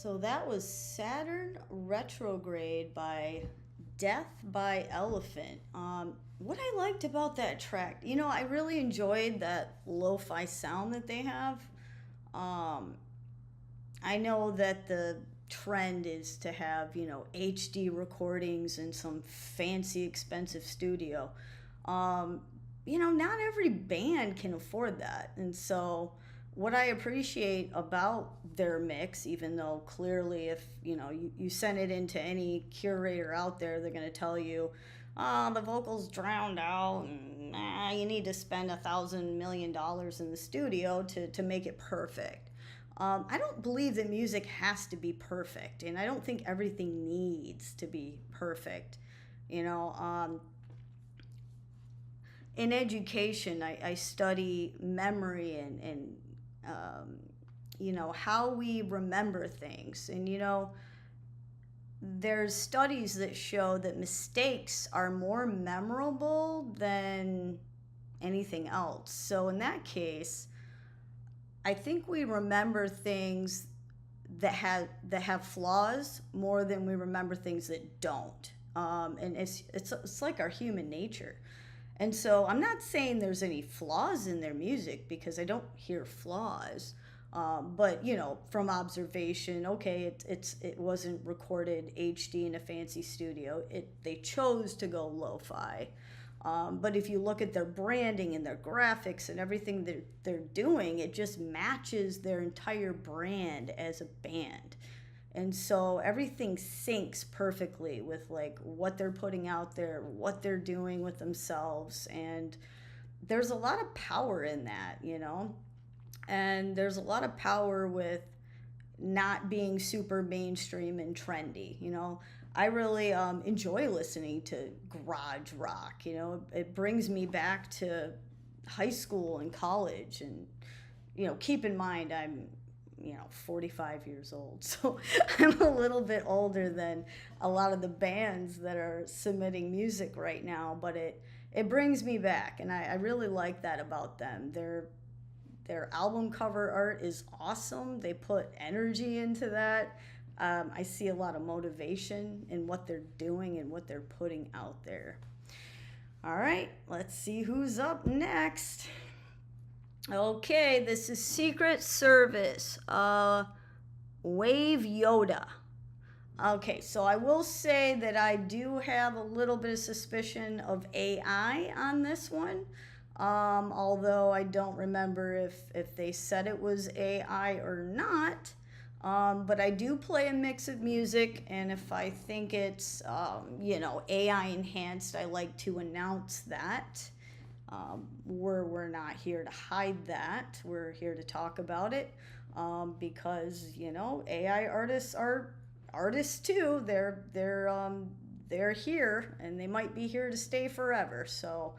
So that was Saturn Retrograde by Death by Elephant. What I liked about that track, I really enjoyed that lo-fi sound that they have. I know that the trend is to have, HD recordings in some fancy, expensive studio. Not every band can afford that. And so what I appreciate about their mix, even though clearly if, you send it into any curator out there, they're going to tell you, the vocals drowned out, and you need to spend $1,000 million in the studio to make it perfect. I don't believe that music has to be perfect, and I don't think everything needs to be perfect. In education, I study memory and how we remember things. And, there's studies that show that mistakes are more memorable than anything else. So in that case, I think we remember things that have flaws more than we remember things that don't. And it's like our human nature. And so I'm not saying there's any flaws in their music, because I don't hear flaws. But from observation, okay, it wasn't recorded HD in a fancy studio. They chose to go lo-fi. But if you look at their branding and their graphics and everything that they're doing, it just matches their entire brand as a band. And so everything syncs perfectly with like what they're putting out there, what they're doing with themselves. And there's a lot of power in that, and there's a lot of power with not being super mainstream and trendy. I really enjoy listening to garage rock. It brings me back to high school and college. And, keep in mind, I'm, 45 years old. So I'm a little bit older than a lot of the bands that are submitting music right now. But it brings me back. And I really like that about them. Their album cover art is awesome. They put energy into that. I see a lot of motivation in what they're doing and what they're putting out there. All right, let's see who's up next. Okay, this is Secret Service, Wave Yoda. Okay, so I will say that I do have a little bit of suspicion of AI on this one. Although I don't remember if they said it was AI or not. But I do play a mix of music, and if I think it's, AI enhanced, I like to announce that. We're not here to hide that. We're here to talk about it, because, AI artists are artists too. They're here, and they might be here to stay forever. So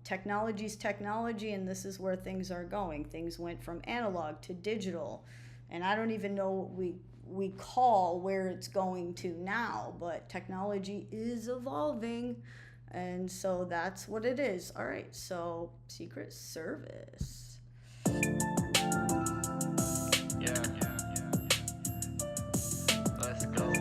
technology's technology, and this is where things are going. Things went from analog to digital. And I don't even know what we call where it's going to now, but technology is evolving, and so that's what it is. All right, so Secret Service. Yeah. Let's go.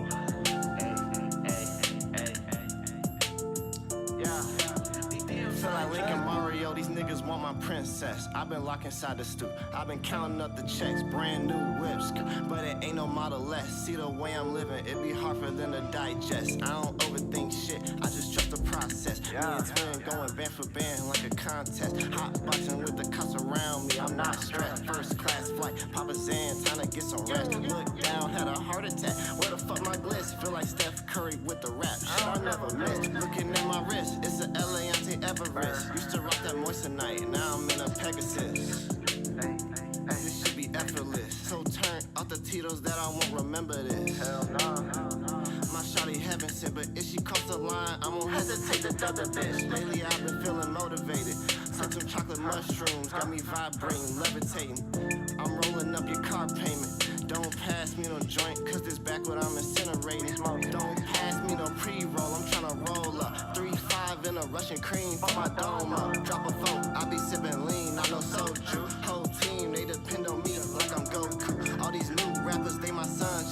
Feel like Link and Mario, these niggas want my princess. I've been locked inside the stoop. I've been counting up the checks, brand new whips. But it ain't no Model S. See the way I'm living, it be hard for them to digest. I don't overthink shit, I just trust the process. Me and Twin going band for band like a contest. Hot boxing with the cops around me, I'm not stressed. First class flight, Papa Zan, time to get some rest. Look down, had a heart attack. Where the fuck my glitz? Feel like Steph Curry with the rap. Shit I never missed. Looking at my wrist, it's an Eliante Everest. Used to rock that moissanite, now I'm in a Pegasus. This should be effortless. So turn off the Tito's that I won't remember this. Hell no. My shawty heaven sent, but if she cross the line, I won't hesitate to dub the bitch. Lately I've been feeling motivated. Took some chocolate mushrooms, got me vibrating, levitating. I'm rolling up your car payment. Don't pass me no joint, cause this backward I'm incinerating. Don't pass me no pre-roll, I'm tryna roll up. 3-5 in a Russian cream for my dome up. Drop a phone, I be sipping lean, I know soju. Whole team, they depend on me like I'm Goku. All these new rappers, they my sons,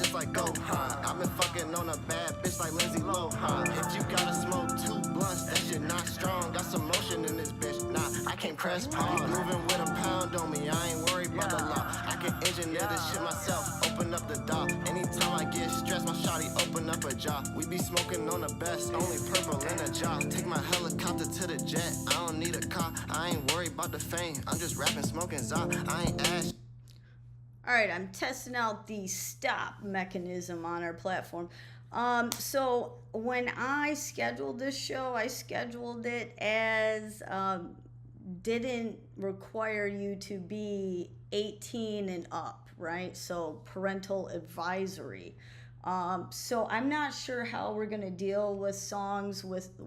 on a bad bitch like Lindsay Lohan. If you gotta smoke 2 blunts, that shit not strong. Got some motion in this bitch, nah, I can't press pause. Moving with a pound on me, I ain't worried about the law. I can engineer this shit myself, open up the door. Anytime I get stressed, my shawty open up a jaw. We be smoking on the best, only purple in a jar. Take my helicopter to the jet, I don't need a car. I ain't worried about the fame, I'm just rapping, smoking za. I ain't ash. All right, I'm testing out the stop mechanism on our platform. So when I scheduled this show, I scheduled it as didn't require you to be 18 and up, right? So parental advisory. So I'm not sure how we're gonna deal with songs with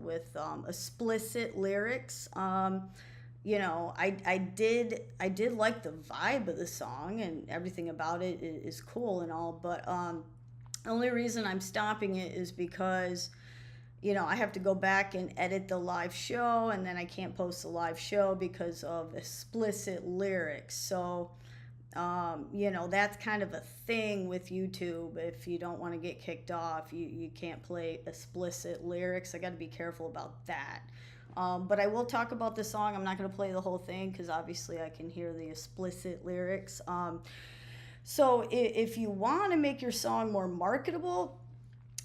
explicit lyrics. You know, I did like the vibe of the song and everything about it is cool and all, but the only reason I'm stopping it is because, you know, I have to go back and edit the live show, and then I can't post the live show because of explicit lyrics. So, you know, that's kind of a thing with YouTube. If you don't want to get kicked off, you can't play explicit lyrics. I got to be careful about that. But I will talk about the song. I'm not going to play the whole thing because obviously I can hear the explicit lyrics. So if you want to make your song more marketable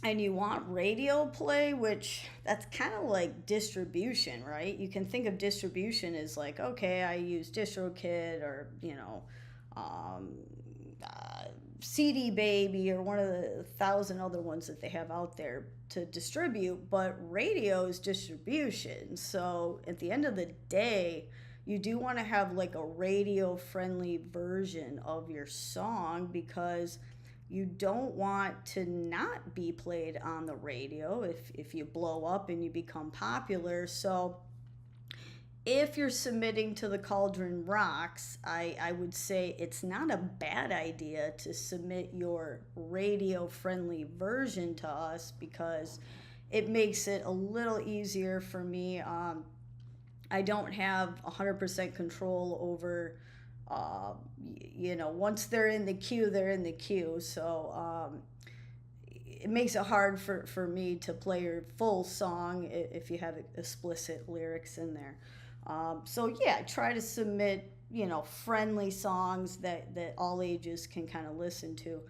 and you want radio play, which that's kind of like distribution, right? You can think of distribution as like, okay, I use DistroKid or, you know, CD Baby or one of the 1,000 other ones that they have out there to distribute, but radio is distribution. So at the end of the day, you do want to have like a radio friendly version of your song because you don't want to not be played on the radio if you blow up and you become popular. So if you're submitting to the Cauldron Rocks, I would say it's not a bad idea to submit your radio-friendly version to us because it makes it a little easier for me. I don't have 100% control over, you know, once they're in the queue, they're in the queue. So it makes it hard for me to play your full song if you have explicit lyrics in there. So yeah, try to submit, you know, friendly songs that all ages can kind of listen to.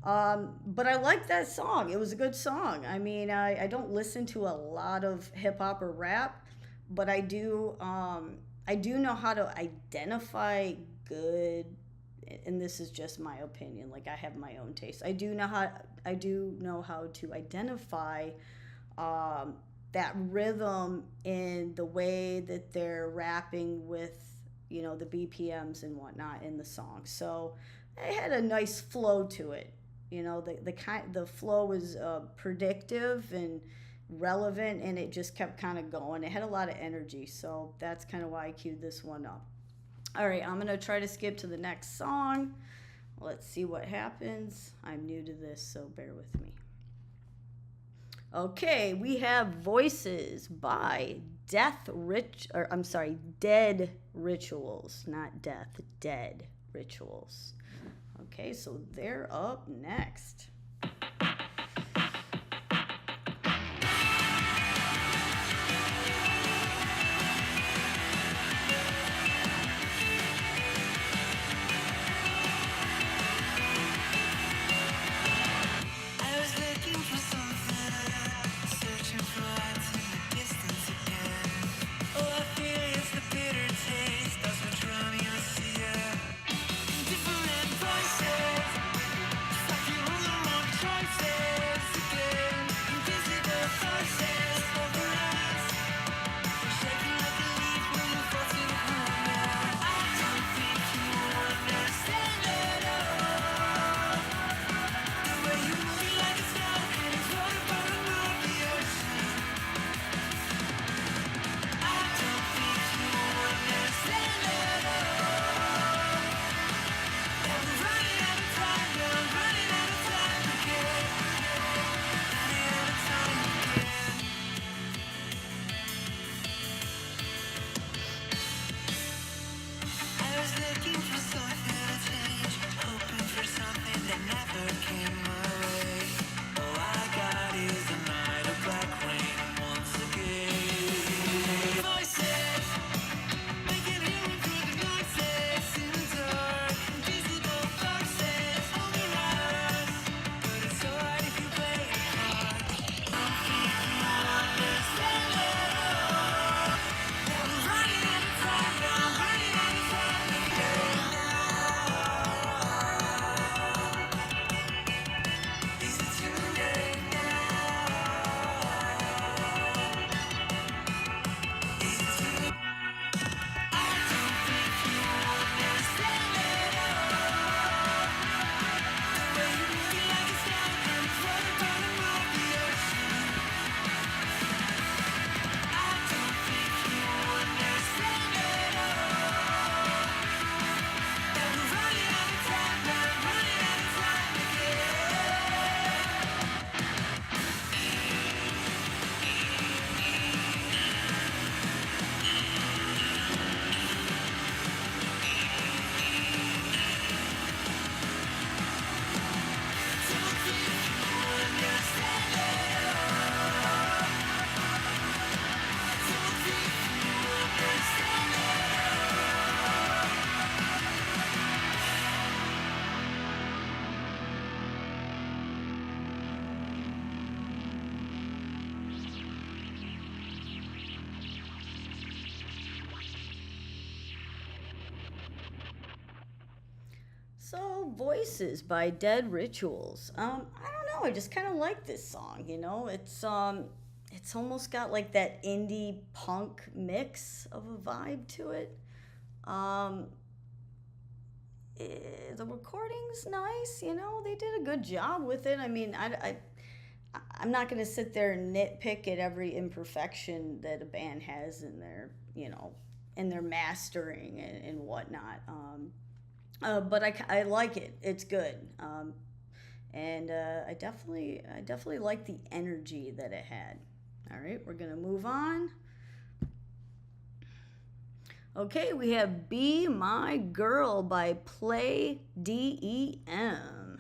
But I like that song. It was a good song. I mean, I don't listen to a lot of hip hop or rap, but I do know how to identify good, and this is just my opinion. Like I have my own taste. I do know how to identify that rhythm in the way that they're rapping with, you know, the BPMs and whatnot in the song. So it had a nice flow to it. You know, the flow was predictive and relevant, and it just kept kind of going. It had a lot of energy, so that's kind of why I queued this one up. All right, I'm gonna try to skip to the next song. Let's see what happens. I'm new to this, so bear with me. Okay, we have Voices by Dead Rituals, not Death, Dead Rituals. Okay, so they're up next. Different voices, it's like you're on the also Voices by Dead Rituals. I don't know, I just kind of like this song, you know? It's almost got like that indie punk mix of a vibe to it. The recording's nice, you know, they did a good job with it. I mean, I'm not going to sit there and nitpick at every imperfection that a band has in their, you know, in their mastering and whatnot. But I like it. It's good. And I definitely like the energy that it had. All right, we're going to move on. Okay, we have Be My Girl by Play DEM.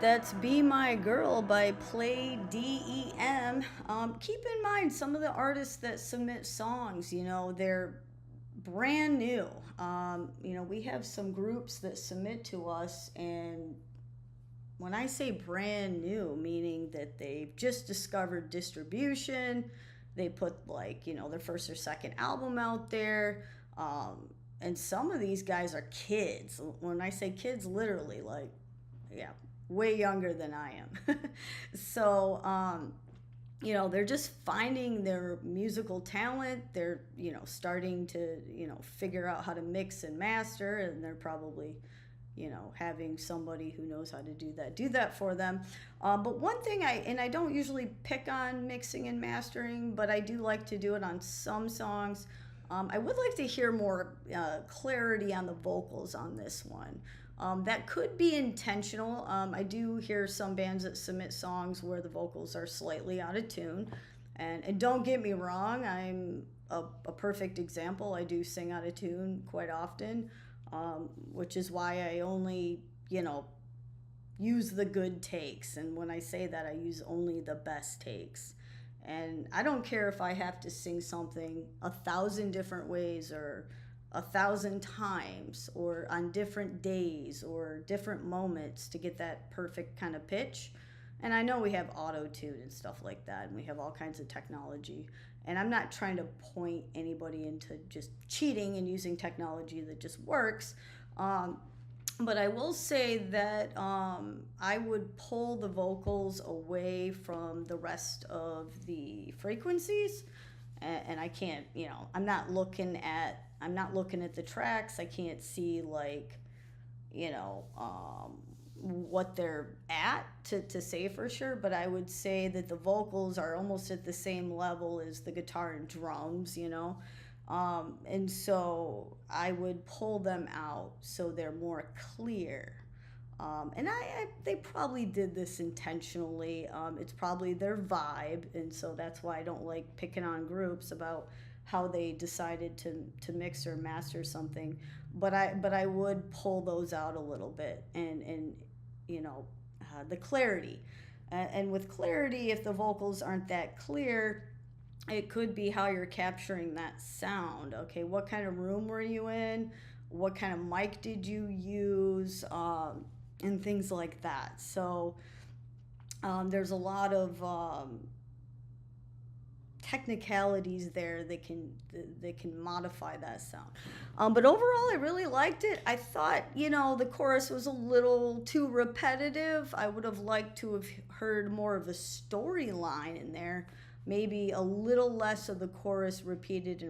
That's Be My Girl by Play DEM. Keep in mind, some of the artists that submit songs, you know, they're brand new. You know, we have some groups that submit to us, and when I say brand new, meaning that they've just discovered distribution, they put, like, you know, their first or second album out there. And some of these guys are kids. When I say kids, literally, like, yeah, way younger than I am. So, you know, they're just finding their musical talent. They're, you know, starting to, you know, figure out how to mix and master, and they're probably, you know, having somebody who knows how to do that for them. But one thing I don't usually pick on mixing and mastering, but I do like to do it on some songs. I would like to hear more clarity on the vocals on this one. That could be intentional. I do hear some bands that submit songs where the vocals are slightly out of tune. And don't get me wrong, I'm a perfect example. I do sing out of tune quite often, which is why I only, use the good takes. And when I say that, I use only the best takes. And I don't care if I have to sing something 1,000 different ways or 1,000 times or on different days or different moments to get that perfect kind of pitch. And I know we have auto-tune and stuff like that, and we have all kinds of technology. And I'm not trying to point anybody into just cheating and using technology that just works. But I will say that I would pull the vocals away from the rest of the frequencies, and I can't, I'm not looking at the tracks. I can't see what they're at to say for sure. But I would say that the vocals are almost at the same level as the guitar and drums, and so I would pull them out so they're more clear. And they probably did this intentionally. It's probably their vibe, and so that's why I don't like picking on groups about how they decided to mix or master something. But I would pull those out a little bit, and the clarity. And with clarity, if the vocals aren't that clear, it could be how you're capturing that sound. Okay, what kind of room were you in? What kind of mic did you use? And things like that. So there's a lot of technicalities there that can modify that sound. But overall, I really liked it. I thought, the chorus was a little too repetitive. I would have liked to have heard more of a storyline in there. Maybe a little less of the chorus repeated,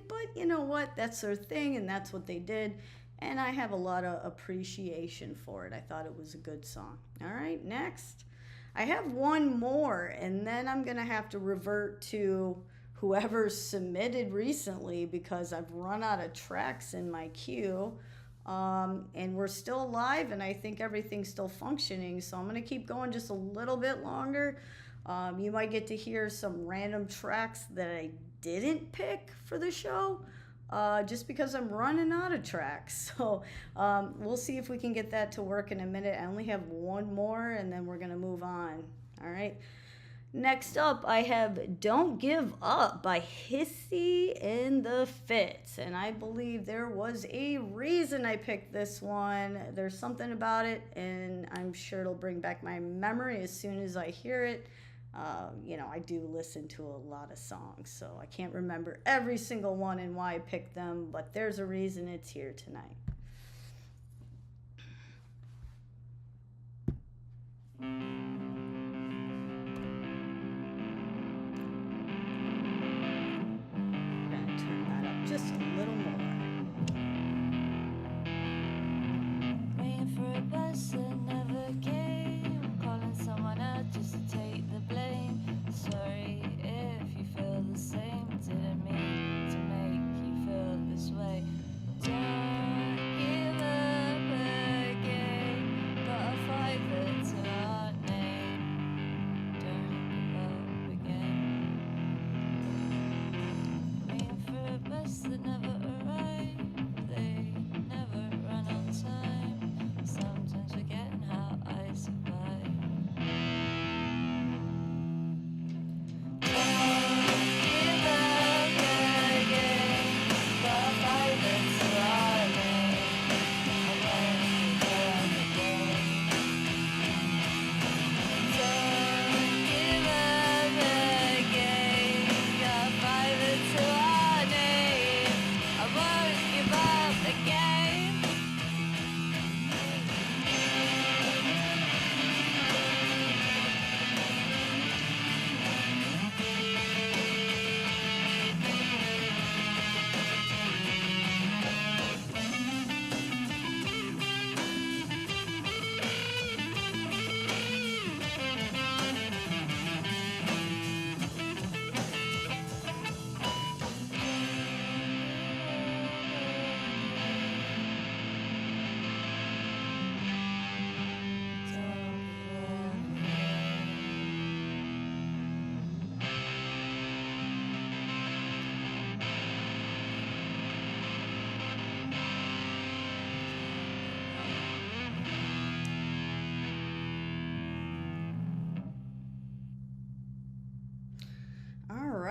but you know what? That's their thing, and that's what they did. And I have a lot of appreciation for it. I thought it was a good song. All right, next. I have one more, and then I'm going to have to revert to whoever submitted recently because I've run out of tracks in my queue. And we're still live, and I think everything's still functioning, so I'm going to keep going just a little bit longer. You might get to hear some random tracks that I didn't pick for the show, just because I'm running out of tracks. So we'll see if we can get that to work in a minute. I only have one more, and then we're going to move on. All right. Next up, I have Don't Give Up by Hissy in the Fits. And I believe there was a reason I picked this one. There's something about it, and I'm sure it'll bring back my memory as soon as I hear it. I do listen to a lot of songs, so I can't remember every single one and why I picked them, but there's a reason it's here tonight. I'm gonna turn that up just a little more. Waiting for a bus that never came, calling someone out just to take the blame. Sorry if you feel the same, didn't mean to make you feel this way. Don't give up again, got a fight to our name. Don't give up again. Waiting for a bus that never arrived.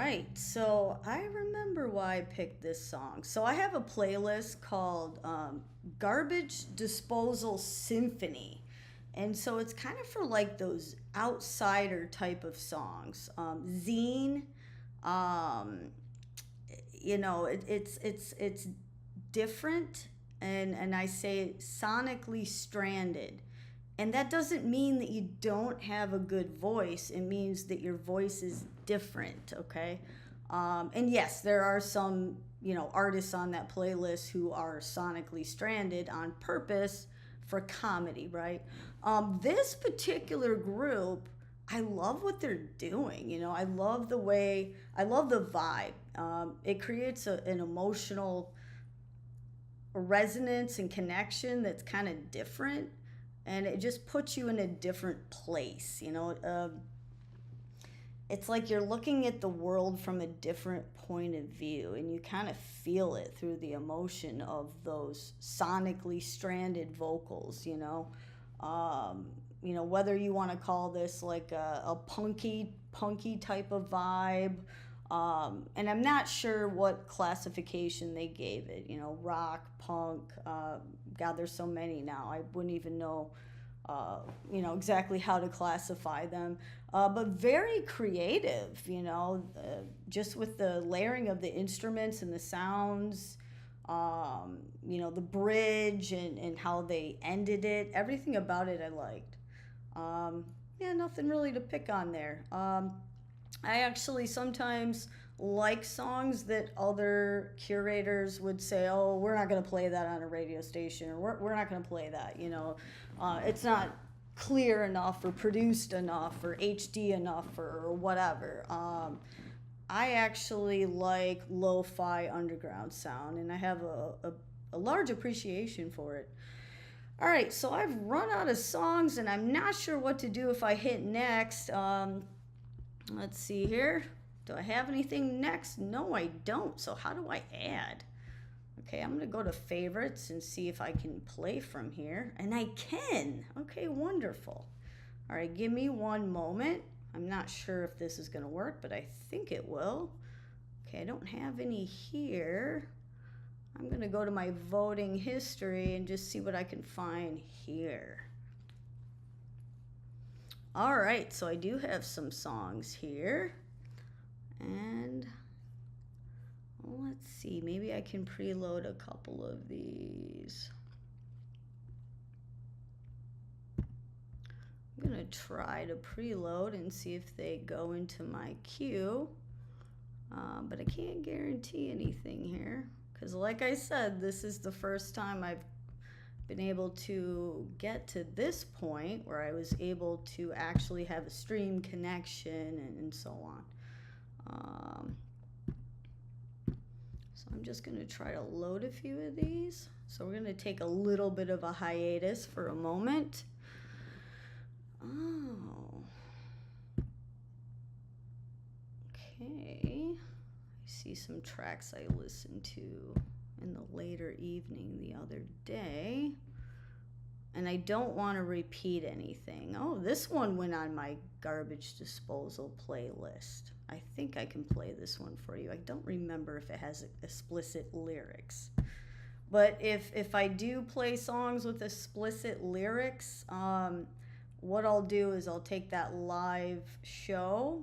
right, so I remember why I picked this song. So I have a playlist called Garbage Disposal Symphony. And so it's kind of for like those outsider type of songs. Zine, um, it's different, and I say sonically stranded. And that doesn't mean that you don't have a good voice. It means that your voice is different, okay? And yes, there are some, artists on that playlist who are sonically stranded on purpose for comedy, right? This particular group, I love what they're doing. I love the vibe. It creates an emotional resonance and connection that's kind of different. And it just puts you in a different place, it's like you're looking at the world from a different point of view, and you kind of feel it through the emotion of those sonically stranded vocals, whether you want to call this like a punky type of vibe, and I'm not sure what classification they gave it, rock, punk, God, there's so many now, I wouldn't even know exactly how to classify them, but very creative, just with the layering of the instruments and the sounds, the bridge and how they ended it, everything about it I liked. Nothing really to pick on there. I actually sometimes like songs that other curators would say, oh, we're not going to play that on a radio station, or we're not going to play that, it's not clear enough or produced enough or HD enough or whatever. I actually like lo-fi underground sound, and I have a large appreciation for it. All right, so I've run out of songs, and I'm not sure what to do if I hit next. Let's see here. Do I have anything next? No, I don't. So how do I add? Okay, I'm going to go to favorites and see if I can play from here. And I can. Okay, wonderful. All right, give me one moment. I'm not sure if this is going to work, but I think it will. Okay, I don't have any here. I'm going to go to my voting history and just see what I can find here. All right, so I do have some songs here. And let's see, maybe I can preload a couple of these. I'm going to try to preload and see if they go into my queue. But I can't guarantee anything here. Because like I said, this is the first time I've been able to get to this point where I was able to actually have a stream connection and so on. So I'm just going to try to load a few of these. So we're going to take a little bit of a hiatus for a moment. Oh. Okay. I see some tracks I listened to in the later evening the other day. And I don't want to repeat anything. Oh, this one went on my garbage disposal playlist. I think I can play this one for you. I don't remember if it has explicit lyrics. But if I do play songs with explicit lyrics, what I'll do is I'll take that live show,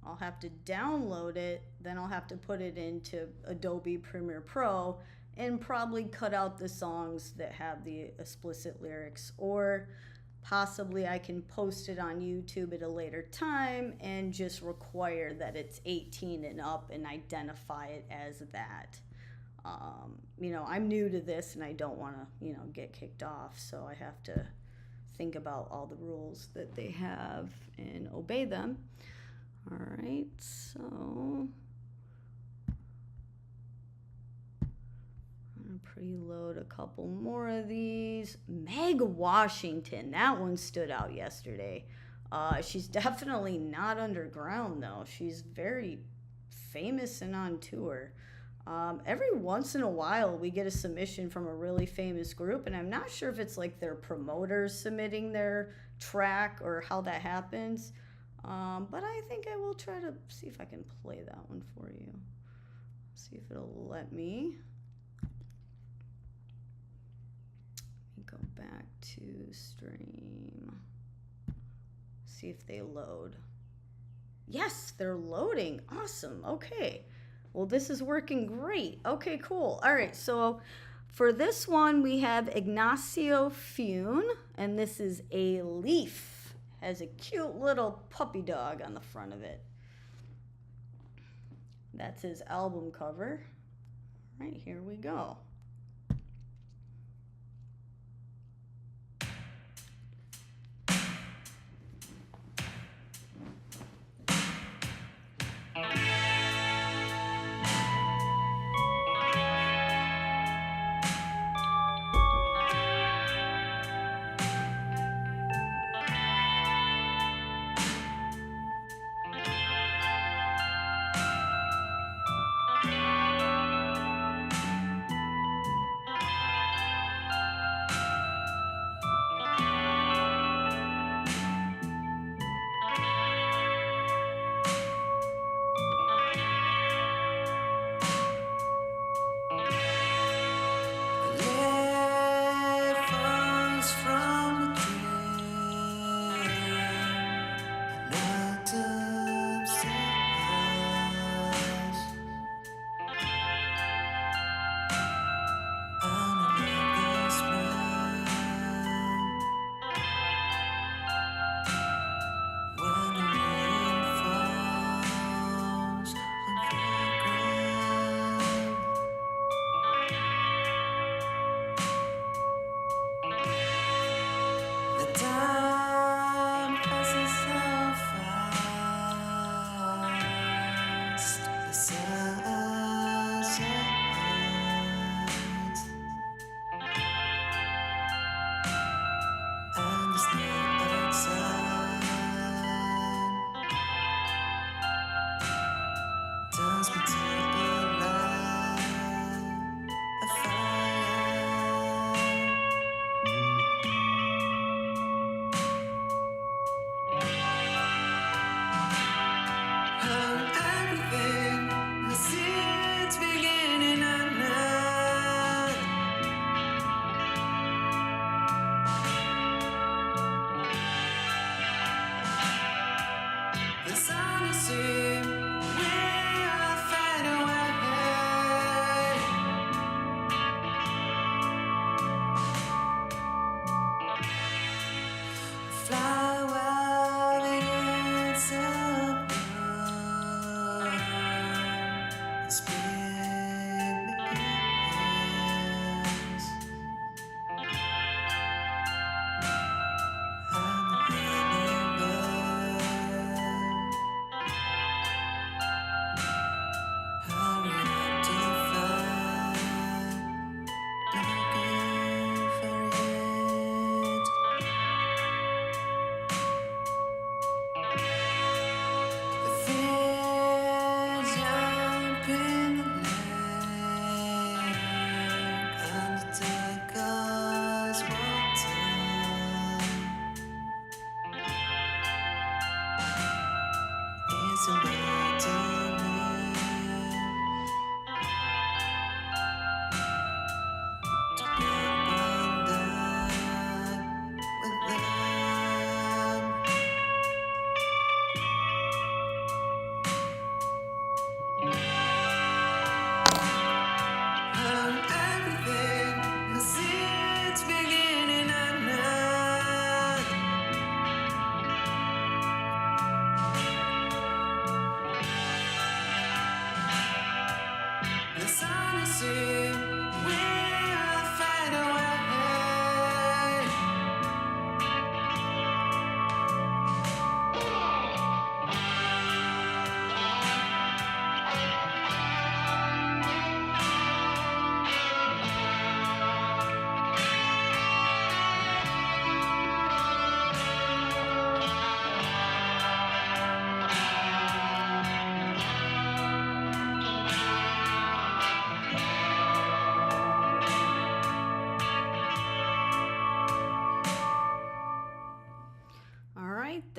I'll have to download it, then I'll have to put it into Adobe Premiere Pro and probably cut out the songs that have the explicit lyrics, or possibly I can post it on YouTube at a later time and just require that it's 18 and up and identify it as that. I'm new to this and I don't want to, get kicked off, so I have to think about all the rules that they have and obey them. All right, so preload a couple more of these. Meg Washington, that one stood out yesterday. She's definitely not underground though. She's very famous and on tour. Every once in a while we get a submission from a really famous group, and I'm not sure if it's like their promoters submitting their track or how that happens. But I think I will try to see if I can play that one for you. See if it'll let me. Let me go back to stream. See if they load. Yes, they're loading. Awesome. Okay. Well, this is working great. Okay, cool. All right, so for this one, we have Ignacio Fune, and this is A Leaf. Has a cute little puppy dog on the front of it. That's his album cover. All right, here we go.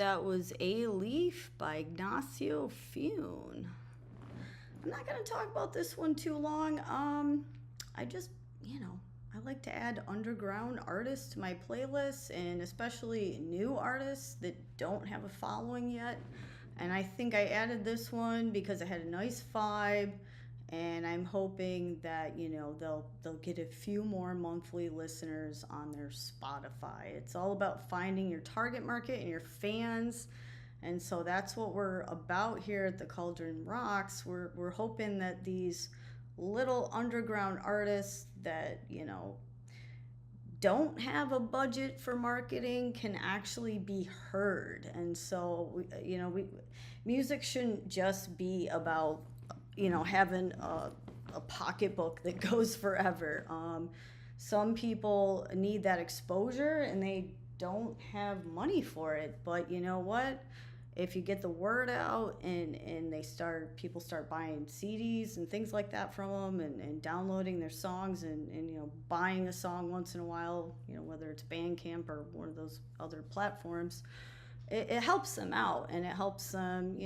that was A Leaf by Ignacio Fune. I'm not going to talk about this one too long. I just, I like to add underground artists to my playlists, and especially new artists that don't have a following yet. And I think I added this one because it had a nice vibe, and I'm hoping that, they'll get a few more monthly listeners on their Spotify. It's all about finding your target market and your fans. And so that's what we're about here at the Cauldron Rocks. We're hoping that these little underground artists that, don't have a budget for marketing can actually be heard. And so, music shouldn't just be about, having a pocketbook that goes forever. Some people need that exposure and they don't have money for it. But you know what? If you get the word out and people start buying CDs and things like that from them and downloading their songs and buying a song once in a while, whether it's Bandcamp or one of those other platforms, it helps them out, and it helps them,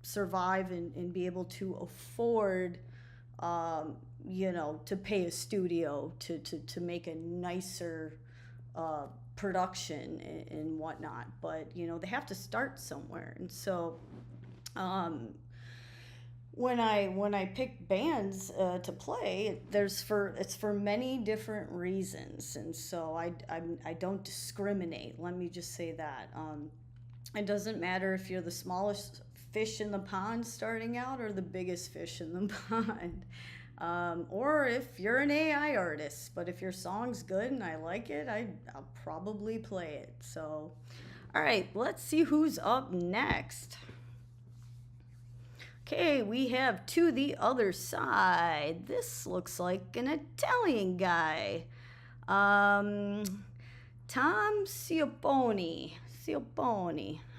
survive and be able to afford, to pay a studio to make a nicer production and whatnot. But they have to start somewhere. And so when I pick bands to play, it's for many different reasons. And so I don't discriminate, let me just say that. It doesn't matter if you're the smallest fish in the pond starting out or the biggest fish in the pond. Or if you're an AI artist, but if your song's good and I like it, I'll probably play it. So, all right, let's see who's up next. Okay, we have To the Other Side. This looks like an Italian guy. Tom Ciapponi.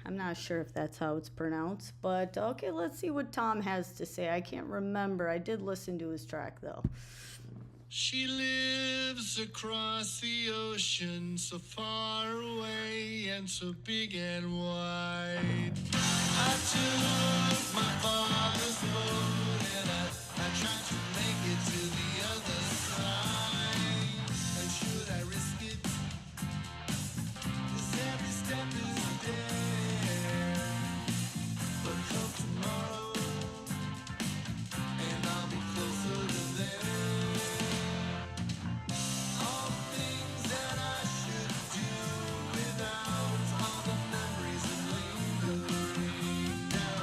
I'm not sure if that's how it's pronounced, but okay, let's see what Tom has to say. I can't remember. I did listen to his track, though. She lives across the ocean, so far away and so big and wide. I took my father's boat and I tried to make it to the other side. And should I risk it? 'Cause every step is there. But come tomorrow, and I'll be closer to there. All the things that I should do without, all the memories and lingering now.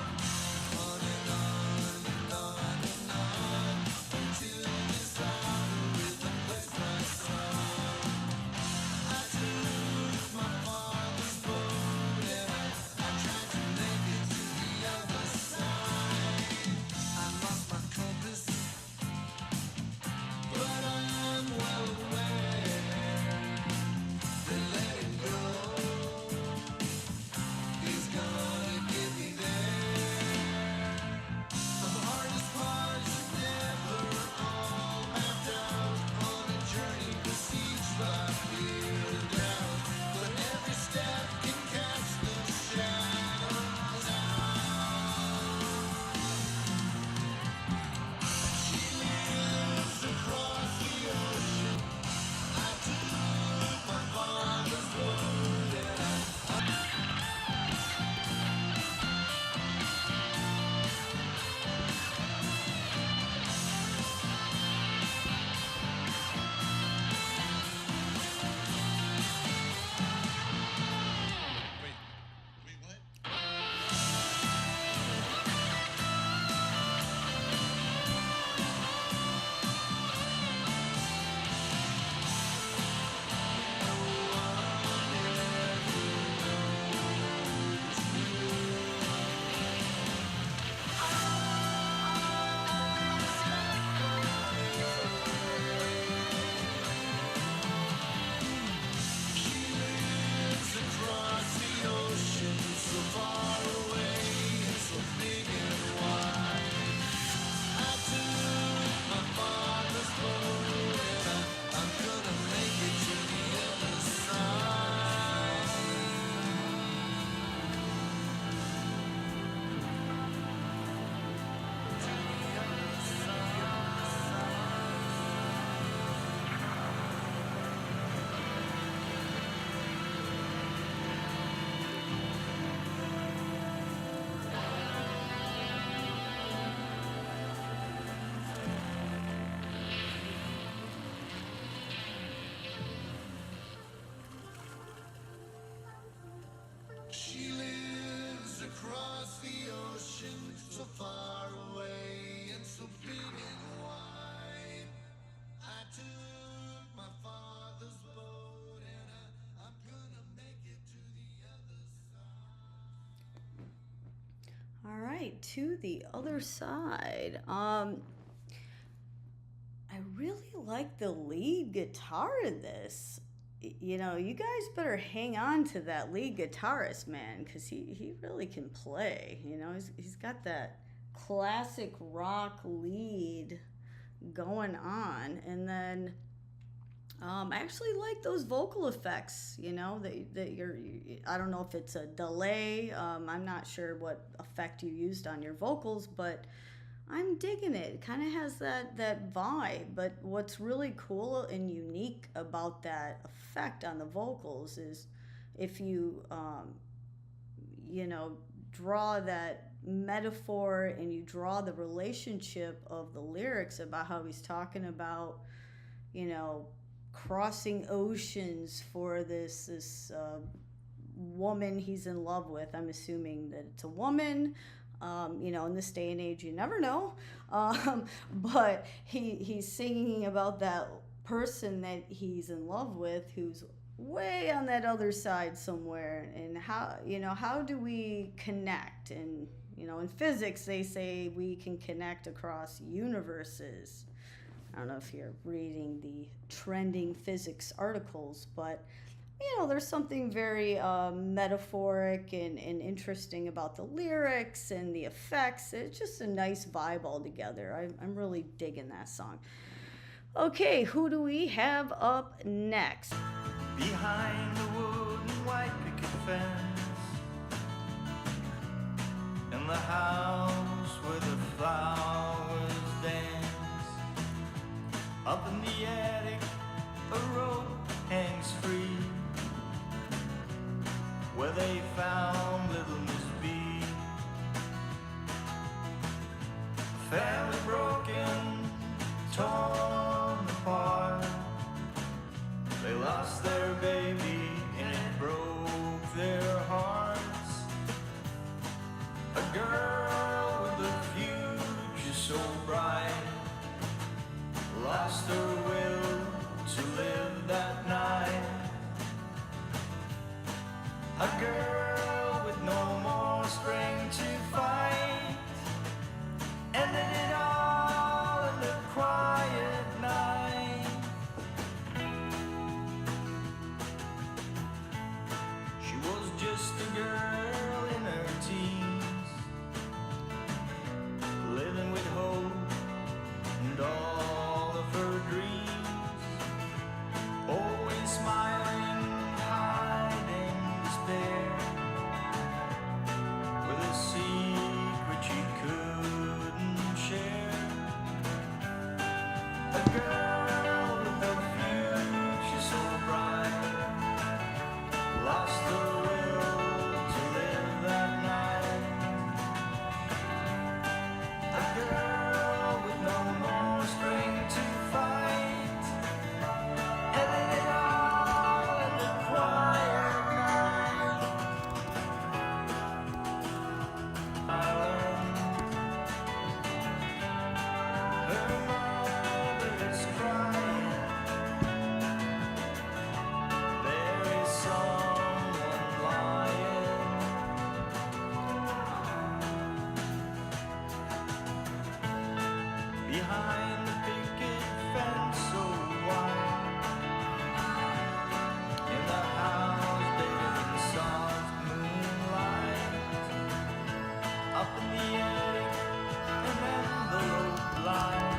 right, to the other side. I really like the lead guitar in this. You know, you guys better hang on to that lead guitarist, man, because he really can play. You know, he's got that classic rock lead going on. And then I actually like those vocal effects, you know, I don't know if it's a delay. I'm not sure what effect you used on your vocals, but I'm digging it. It kind of has that vibe. But what's really cool and unique about that effect on the vocals is if you, you know, draw that metaphor and you draw the relationship of the lyrics about how he's talking about, you know, crossing oceans for this woman he's in love with. I'm assuming that it's a woman. You know, in this day and age, you never know. But he's singing about that person that he's in love with who's way on that other side somewhere. And how do we connect? And, you know, in physics, they say we can connect across universes. I don't know if you're reading the trending physics articles, but you know, there's something very metaphoric and interesting about the lyrics and the effects. It's just a nice vibe altogether. I'm really digging that song. Okay, who do we have up next? Behind the wooden white picket fence, in the house where the flowers dance, up in the attic a rope hangs free, where they found little Miss B. Family broken, torn apart. They lost their baby and it broke their hearts. A girl with a future so bright lost her will to live that night. A girl with no more strength to fight, ended it all in the quiet night. She was just a girl in her teens, living with hope and all of her dreams, always smiling, hiding despair, with a secret she couldn't share. A girl with a future so bright lost her will to live that night. A girl with no more strength to fight, and then it all in the quiet night. Her mother is crying. There is someone lying behind the picket fence so wide, in the house bathed in soft moonlight, up in the attic and then the rope line.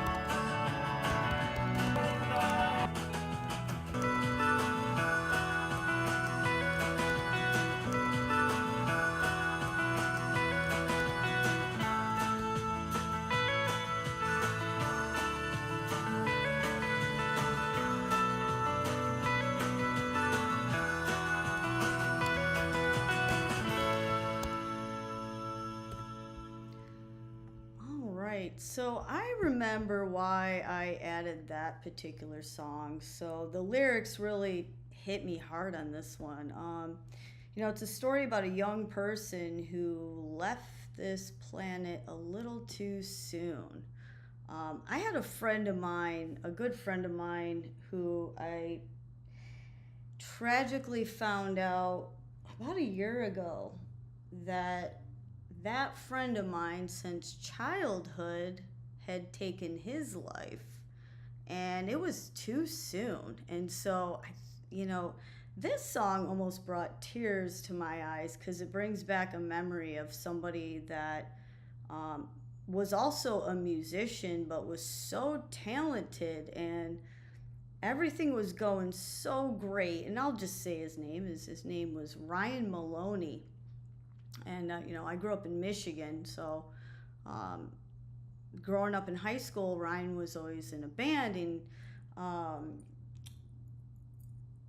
All right, so I remember why I added that particular song. So the lyrics really hit me hard on this one. You know, it's a story about a young person who left this planet a little too soon. I had a friend of mine, a good friend of mine, who I tragically found out about a year ago that that friend of mine since childhood had taken his life, and it was too soon. And so, this song almost brought tears to my eyes because it brings back a memory of somebody that was also a musician but was so talented, and everything was going so great. And I'll just say his name was Ryan Maloney. And I grew up in Michigan, so growing up in high school, Ryan was always in a band, and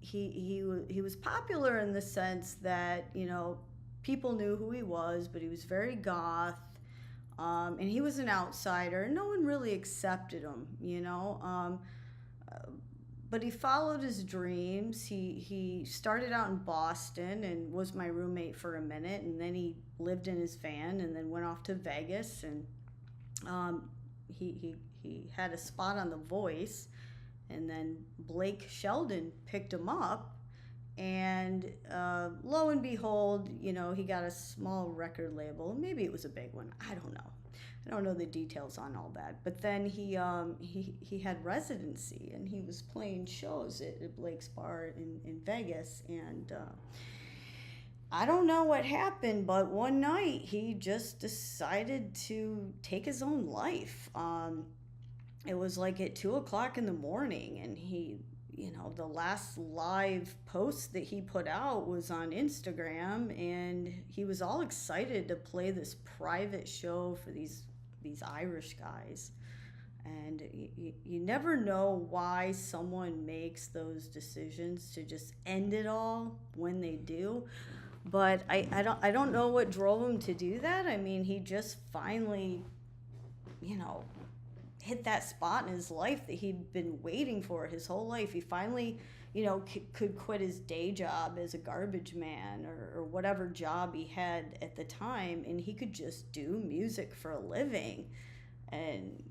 he was popular in the sense that people knew who he was, but he was very goth, and he was an outsider, and no one really accepted him, but he followed his dreams. He started out in Boston and was my roommate for a minute, and then he lived in his van and then went off to Vegas, and he had a spot on The Voice, and then Blake Sheldon picked him up, and lo and behold, he got a small record label. Maybe it was a big one. I don't know. I don't know the details on all that. But then he had residency, and he was playing shows at Blake's Bar in Vegas, and I don't know what happened, but one night he just decided to take his own life. It was like at 2:00 in the morning, and he, the last live post that he put out was on Instagram, and he was all excited to play this private show for these Irish guys. And you never know why someone makes those decisions to just end it all when they do. But I don't know what drove him to do that. I mean, he just finally, hit that spot in his life that he'd been waiting for his whole life. He finally, could quit his day job as a garbage man or whatever job he had at the time, and he could just do music for a living. And,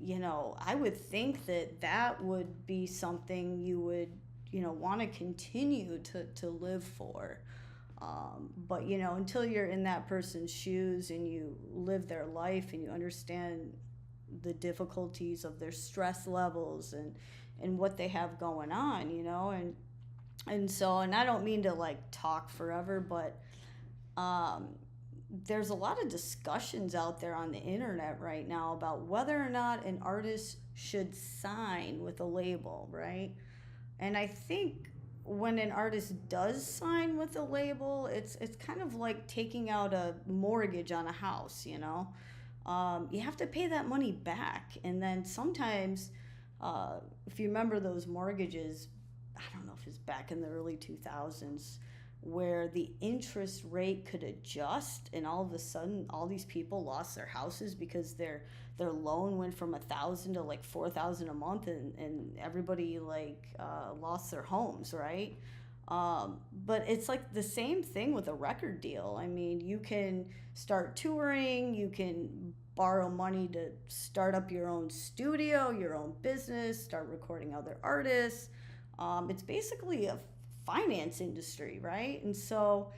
I would think that would be something you would, want to continue to live for. But, until you're in that person's shoes and you live their life and you understand the difficulties of their stress levels and what they have going on, and so, and I don't mean to talk forever, but there's a lot of discussions out there on the internet right now about whether or not an artist should sign with a label, right? And I think when an artist does sign with a label, it's kind of like taking out a mortgage on a house, you have to pay that money back. And then sometimes, if you remember those mortgages, I don't know if it's back in the early 2000s, where the interest rate could adjust, and all of a sudden all these people lost their houses because their loan went from $1,000 to $4,000 a month, and everybody lost their homes, right? But it's like the same thing with a record deal. I mean, you can start touring, you can borrow money to start up your own studio, your own business, start recording other artists. It's basically a finance industry, right? And so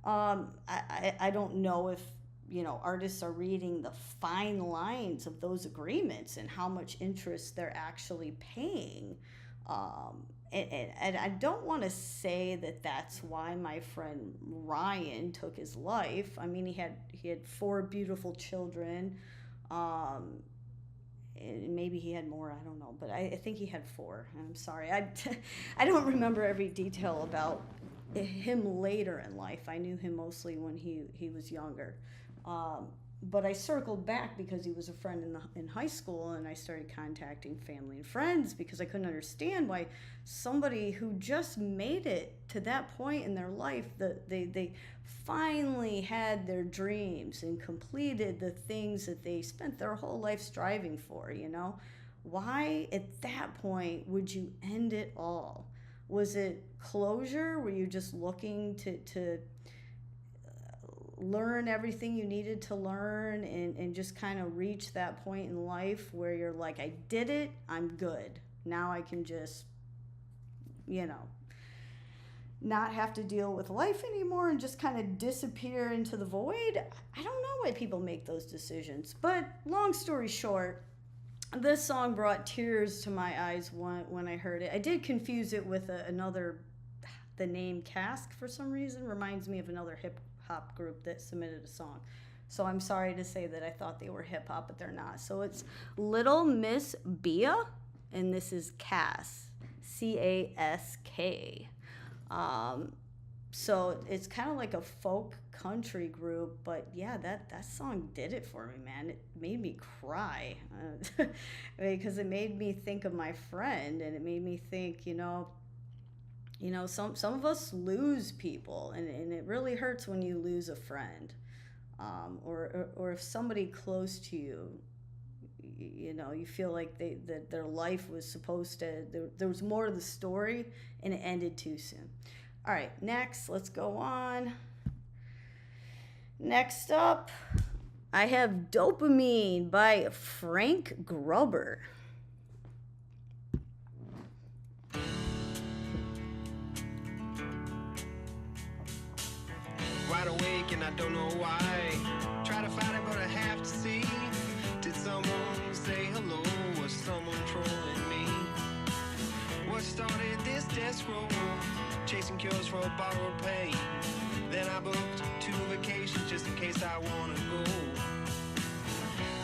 I don't know if artists are reading the fine lines of those agreements and how much interest they're actually paying. And I don't want to say that that's why my friend Ryan took his life. I mean, he had 4 beautiful children. And maybe he had more, I don't know, but I think he had 4. I'm sorry, I don't remember every detail about him later in life. I knew him mostly when he was younger. But I circled back because he was a friend in high school, and I started contacting family and friends because I couldn't understand why somebody who just made it to that point in their life, they finally had their dreams and completed the things that they spent their whole life striving for, Why at that point would you end it all? Was it closure? Were you just looking to learn everything you needed to learn and just kind of reach that point in life where you're like, I did it, I'm good. Now I can just, not have to deal with life anymore and just kind of disappear into the void. I don't know why people make those decisions. But long story short, this song brought tears to my eyes when I heard it. I did confuse it with another, the name Cask for some reason reminds me of another hip hop group that submitted a song. So I'm sorry to say that I thought they were hip hop, but they're not. So it's Little Miss Bia, and this is Cask, Cask. So it's kind of like a folk country group, but yeah, that song did it for me, man. It made me cry because it made me think of my friend, and it made me think, some of us lose people, and it really hurts when you lose a friend, or if somebody close to you, you feel like that their life was supposed to, there was more to the story, and it ended too soon. All right, next, let's go on. Next up, I have Dopamine by Frank Gruber. Wide awake and I don't know why. Try to fight it, but I have to see. Did someone say hello? Was someone trolling me? What started this death roll? Chasing cures for a bottle of pain. Then I booked 2 vacations just in case I wanna go.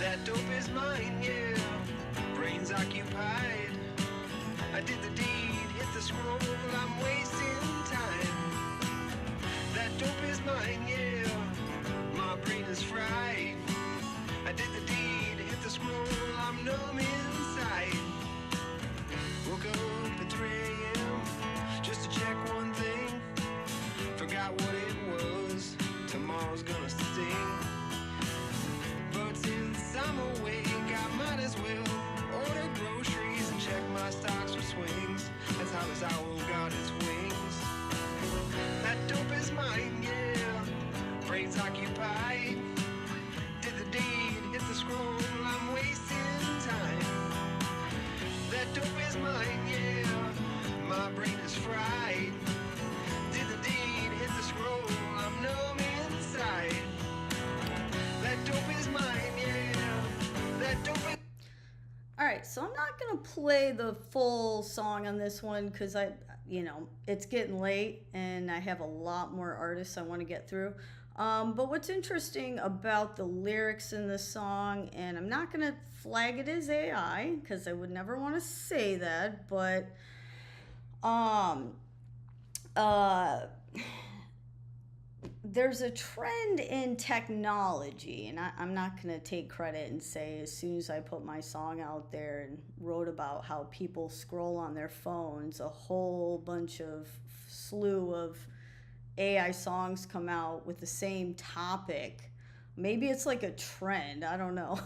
That dope is mine, yeah. Brains occupied. I did the deed, hit the scroll, I'm wasting time. That dope is mine, yeah. My brain is fried. I did the deed, hit the scroll, I'm numb inside. Woke up at 3 a.m. just to check one thing. Forgot what it was. Tomorrow's gonna sting. But since I'm awake, I might as well order groceries and check my stocks for swings. That's how this owl got its wings. That dope is mine, yeah. Brains occupied. Did the deed, hit the scroll, I'm wasting time. That dope is mine, yeah. My brain is fried. Did the deed, hit the scroll, I'm numb inside. That dope is mine, yeah. That dope is... All right, so I'm not gonna play the full song on this one because it's getting late and I have a lot more artists I want to get through. But what's interesting about the lyrics in this song, and I'm not gonna flag it as AI because I would never want to say that, but there's a trend in technology, and I'm not going to take credit and say as soon as I put my song out there and wrote about how people scroll on their phones, a whole bunch of slew of AI songs come out with the same topic. Maybe it's like a trend. I don't know.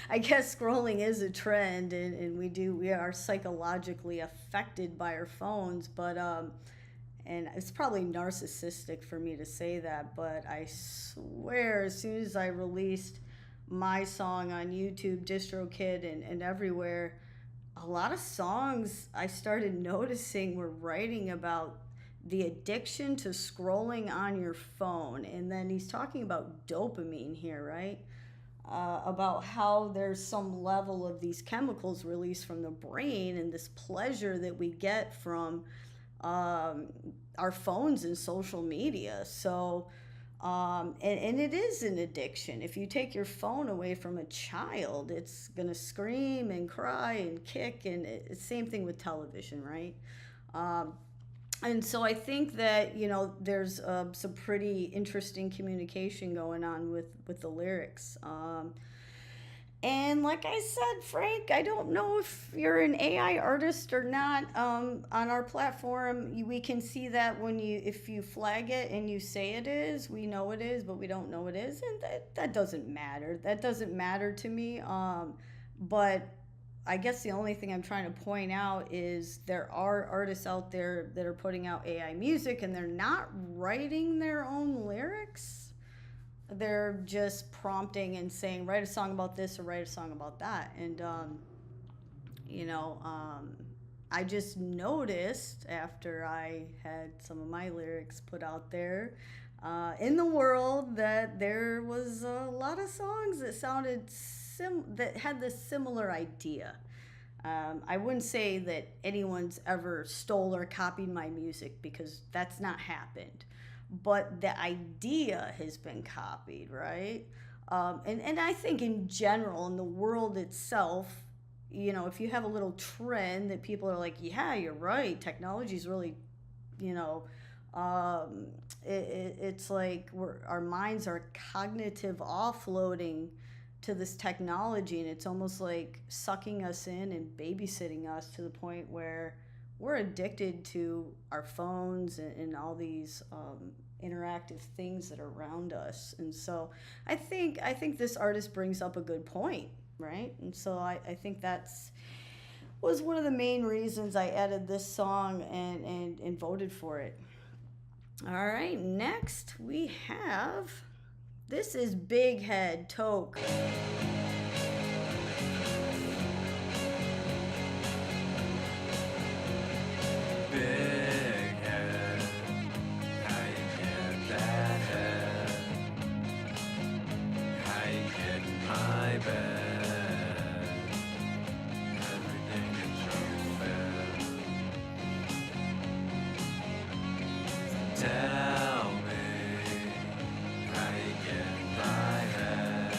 I guess scrolling is a trend, and we are psychologically affected by our phones, but and it's probably narcissistic for me to say that, but I swear as soon as I released my song on YouTube, DistroKid, and everywhere, a lot of songs I started noticing were writing about the addiction to scrolling on your phone. And then he's talking about dopamine here, right? About how there's some level of these chemicals released from the brain and this pleasure that we get from our phones and social media. So, and it is an addiction. If you take your phone away from a child, it's gonna scream and cry and kick, and it's same thing with television, right? And so I think that, there's some pretty interesting communication going on with the lyrics. And like I said, Frank, I don't know if you're an AI artist or not. On our platform, we can see that if you flag it and you say it is, we know it is, but we don't know it is, and that doesn't matter. That doesn't matter to me. But I guess the only thing I'm trying to point out is there are artists out there that are putting out AI music and they're not writing their own lyrics. They're just prompting and saying, write a song about this or write a song about that. And, I just noticed after I had some of my lyrics put out there in the world that there was a lot of songs that sounded that had this similar idea. I wouldn't say that anyone's ever stole or copied my music because that's not happened, but the idea has been copied, right? And I think in general, in the world itself, you know, if you have a little trend that people are like, yeah, you're right, technology's really, you know, it's like our minds are cognitive offloading to this technology, and it's almost like sucking us in and babysitting us to the point where we're addicted to our phones and all these interactive things that are around us. And so I think this artist brings up a good point, right? And so I think that's was one of the main reasons I added this song and voted for it. All right, next we have, this is Big Head Toke. Big head, how you get that head? How you get in my bed? Everything is your bed. Tell me how you get in my head.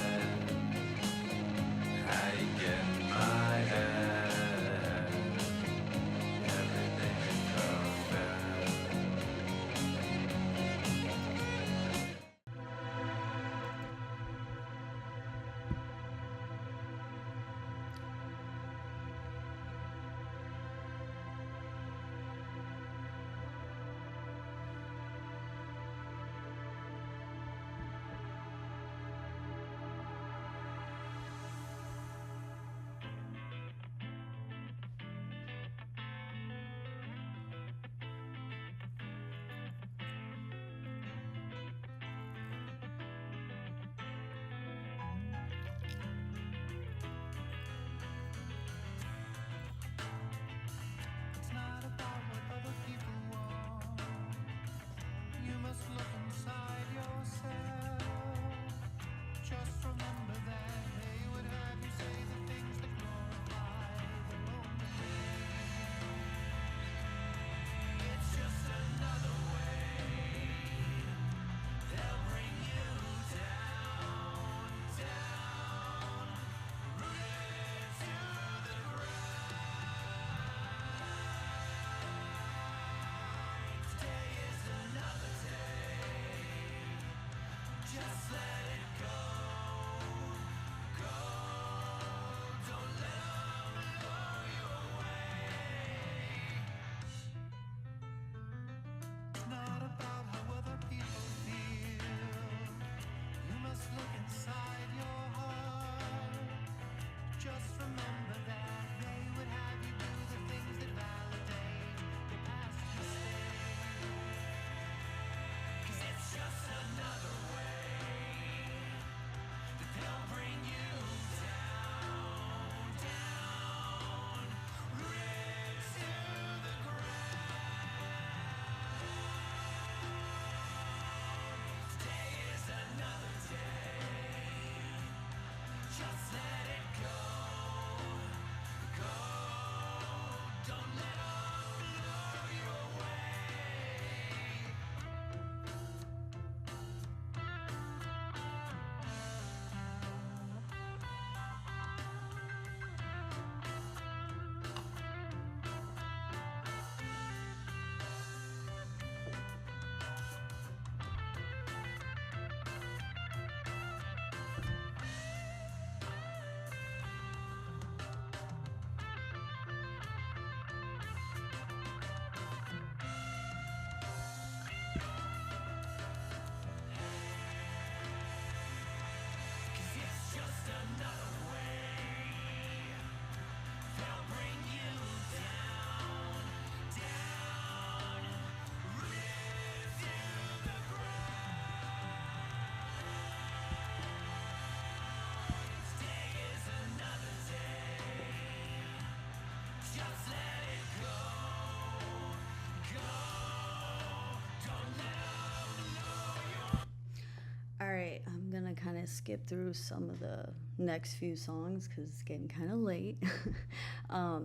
skip through some of the next few songs because it's getting kind of late.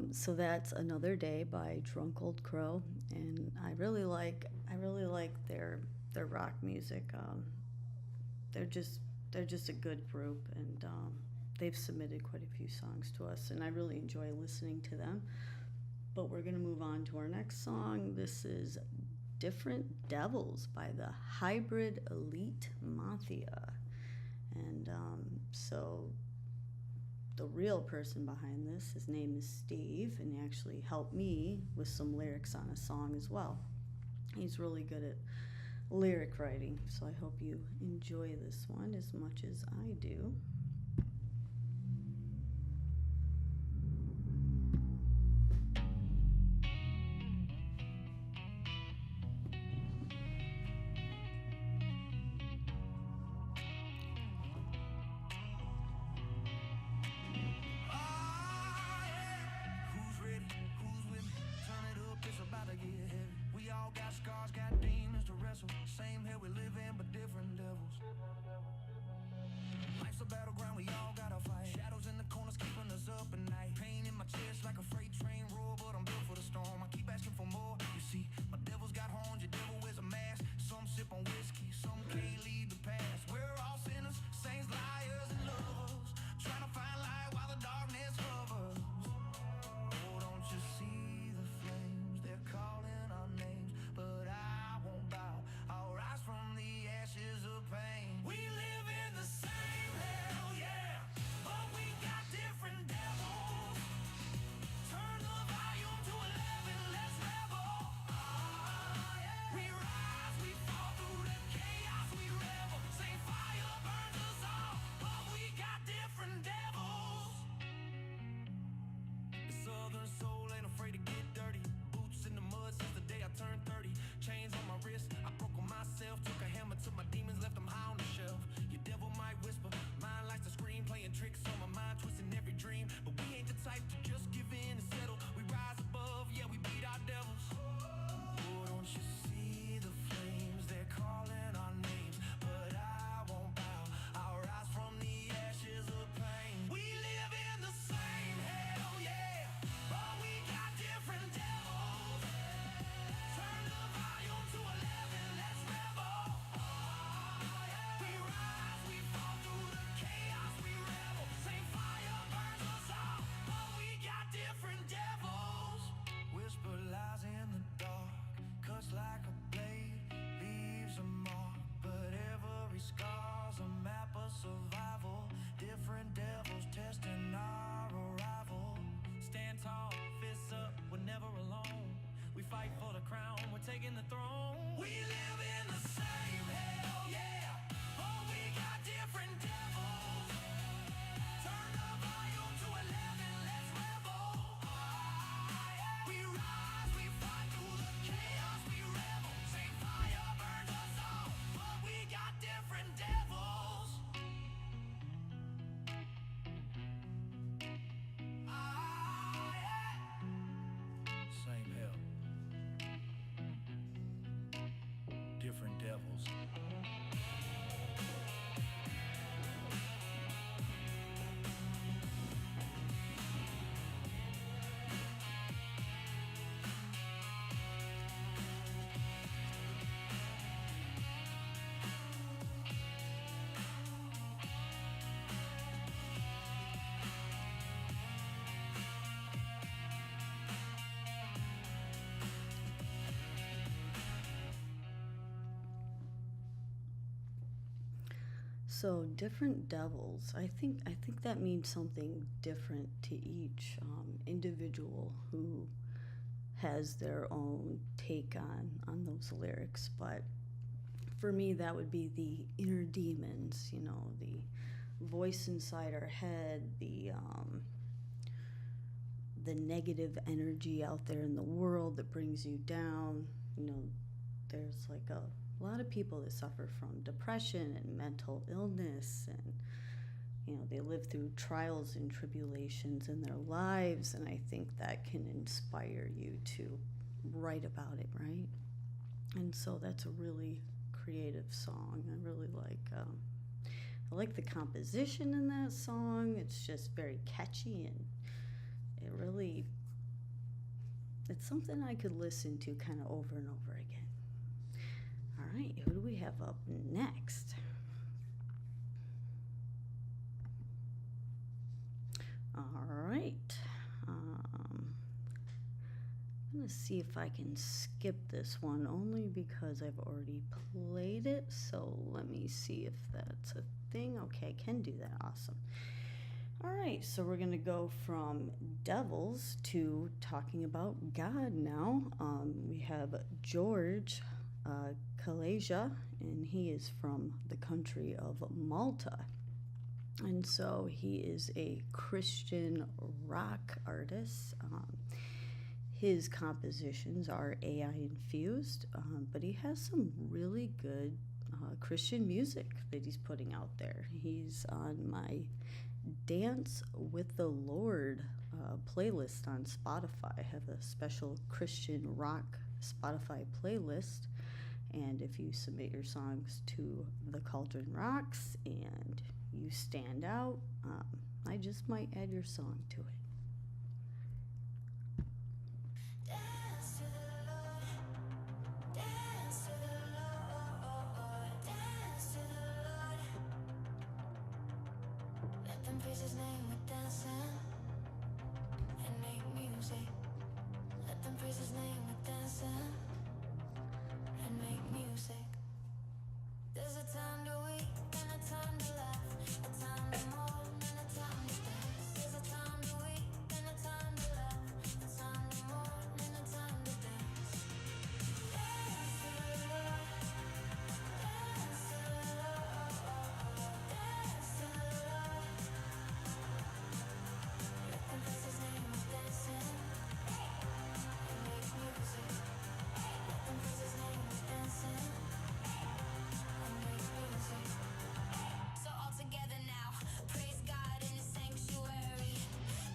So that's Another Day by Drunk Old Crow, and I really like their rock music. They're just a good group, and they've submitted quite a few songs to us, and I really enjoy listening to them. But we're gonna move on to our next song. This is Different Devils by the Hybrid Elite Mafia. And so the real person behind this, his name is Steve, and he actually helped me with some lyrics on a song as well. He's really good at lyric writing, so I hope you enjoy this one as much as I do. Who's ready? Who's with me? Turn it up, it's about to get heavy. We all got scars, got demons to wrestle. Same hell we live in, but different devils. Life's a battleground, we all gotta fight. Shadows in the corners keeping us up at night. Pain in my chest like a freight train roar, but I'm built for the storm. I keep asking for more. You see, my devil's got horns, your devil wears a mask. Some sip on whiskey, some can't leave the past. We're all sinners, saints, liars, and lovers. Trying to find light while the darkness hovers. Oh, don't you see the flames? They're calling our names, but I won't bow. I'll rise from the ashes of pain. We live in the same hell, yeah, but we got different devils. Turn the volume to 11, let's rebel. Yeah. We rise, we fall through the chaos, we rebel. Same fire burns us all, but we got different devils. The southern soul ain't afraid to get dirty. Boots in the mud since the day I turned 30. Chains on my wrist, I broke them myself. Took a hammer to my demons, left them high on the shelf. Your devil might whisper, mine likes to scream. Playing tricks on my mind, twisting every dream. But we ain't the type to just give in and settle. We rise above, yeah, we beat our devils. Oh, don't you see the flames? They're calling our names, but I won't bow. I'll rise from the ashes of pain. We live in the same hell, yeah, but we got different devils. Turn the volume to 11, let's rebel. Yeah. We rise, we fall through the chaos, we rebel. Same fire burns us all, but we got different devils. Whisper lies in the dark, cuts like a blade, leaves a mark. But every scar's a map of survival. Different devils testing our arrival. Stand tall, fists up, we're never alone. We fight for the crown, we're taking the throne. We live in the same hell, yeah, but we got different devils. Turn the volume to 11, let's rebel. Yeah. We rise, we fight through the chaos, we rebel. Same fire burns us all, but we got different devils. Yeah. Same hell. Different devils. So different devils. I think that means something different to each individual who has their own take on those lyrics. But for me, that would be the inner demons. You know, the voice inside our head, the negative energy out there in the world that brings you down. You know, there's like a lot of people that suffer from depression and mental illness, and you know, they live through trials and tribulations in their lives, and I think that can inspire you to write about it, right? And so that's a really creative song. I I like the composition in that song. It's just very catchy, and it really, it's something I could listen to kind of over and over again. All right, who do we have up next? All right. I'm going to see if I can skip this one only because I've already played it. So let me see if that's a thing. Okay, I can do that. Awesome. All right, so we're going to go from devils to talking about God now. We have George Kaleja, and he is from the country of Malta. And so he is a Christian rock artist. His compositions are AI infused, but he has some really good Christian music that he's putting out there. He's on my Dance with the Lord playlist on Spotify. I have a special Christian rock Spotify playlist, and if you submit your songs to the Cauldron Rocks and you stand out, I just might add your song to it. Dance to the Lord, dance to the Lord, dance to the Lord. Let them praise His name with dancing and make music. Let them praise His name with dancing and make music. There's a time to weep and a time to laugh, a time to mourn and a time to dance. There's a time to weep and a time to laugh, a time to mourn and a time to dance. Dance to the Lord, dance to the Lord, dance to the Lord. Let them praise His name with dancing and make music. Let them praise His name with dancing. So all together now, praise God in His sanctuary.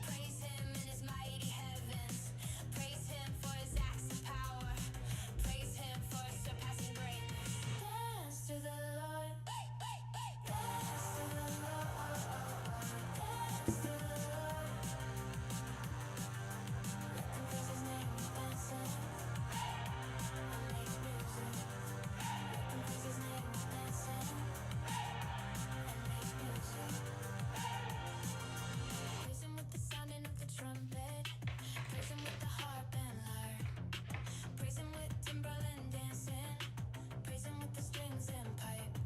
Praise Him in His mighty heavens. Praise Him for His acts of power. Praise Him for His surpassing greatness. Dance to the Lord. Dance to the Lord. Dance to the Lord. Let them praise His name with dancing and make music. Let them praise His name with dancing and make music. Praise Him with the sounding of the trumpet. Praise Him with the harp and lyre. Praise Him with timbrel and dancing. Praise Him with the strings and pipe.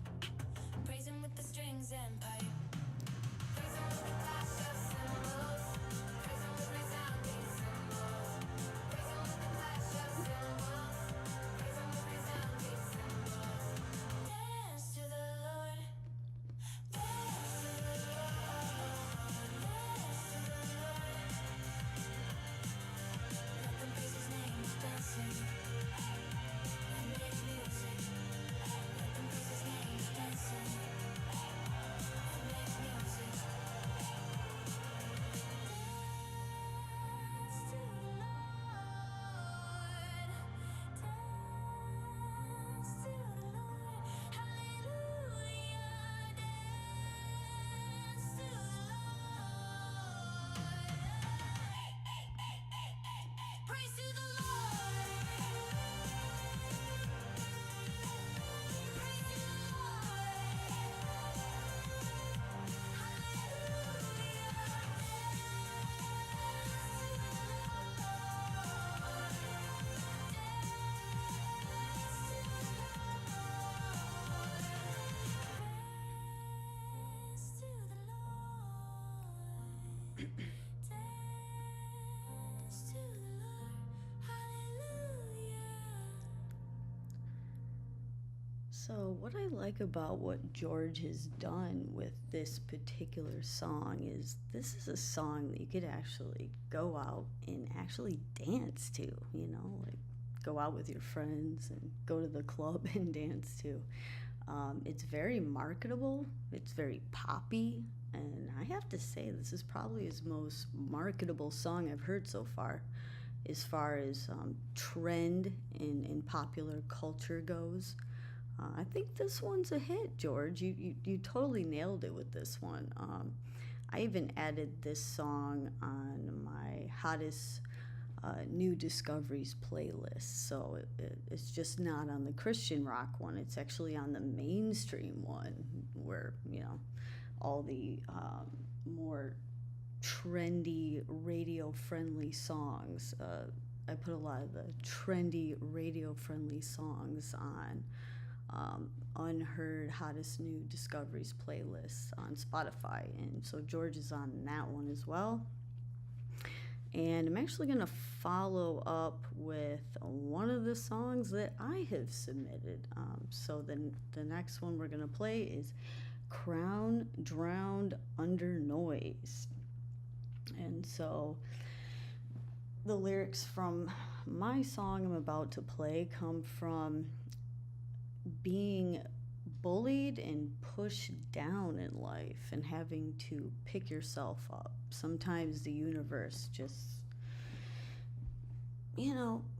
Praise Him with the strings and pipe. Praise Him with the clash of cymbals. Praise Him with resounding cymbals. Praise Him with the clash of cymbals. Praise Him with resounding cymbals. Dance to the Lord. Dance to the Lord. Dance to the Lord. Let them praise His name with dancing and make music. Let them praise His name with dancing and make music. Dance to the Lord. Dance to the Lord. Hallelujah. Dance to the Lord. Praise to the Lord. Praise to the So, what I like about what George has done with this particular song is this is a song that you could actually go out and actually dance to, you know, like go out with your friends and go to the club and dance to. It's very marketable, it's very poppy, and I have to say, this is probably his most marketable song I've heard so far as trend in popular culture goes. I think this one's a hit, George. You totally nailed it with this one. I even added this song on my hottest new discoveries playlist. So it's just not on the Christian rock one. It's actually on the mainstream one where, all the more trendy radio friendly songs. I put a lot of the trendy radio friendly songs on unheard hottest new discoveries playlists on Spotify, and so George is on that one as well. And I'm actually going to follow up with one of the songs that I have submitted. So the next one we're going to play is Crown Drowned Under Noise. And so the lyrics from my song I'm about to play come from being bullied and pushed down in life and having to pick yourself up. Sometimes the universe just,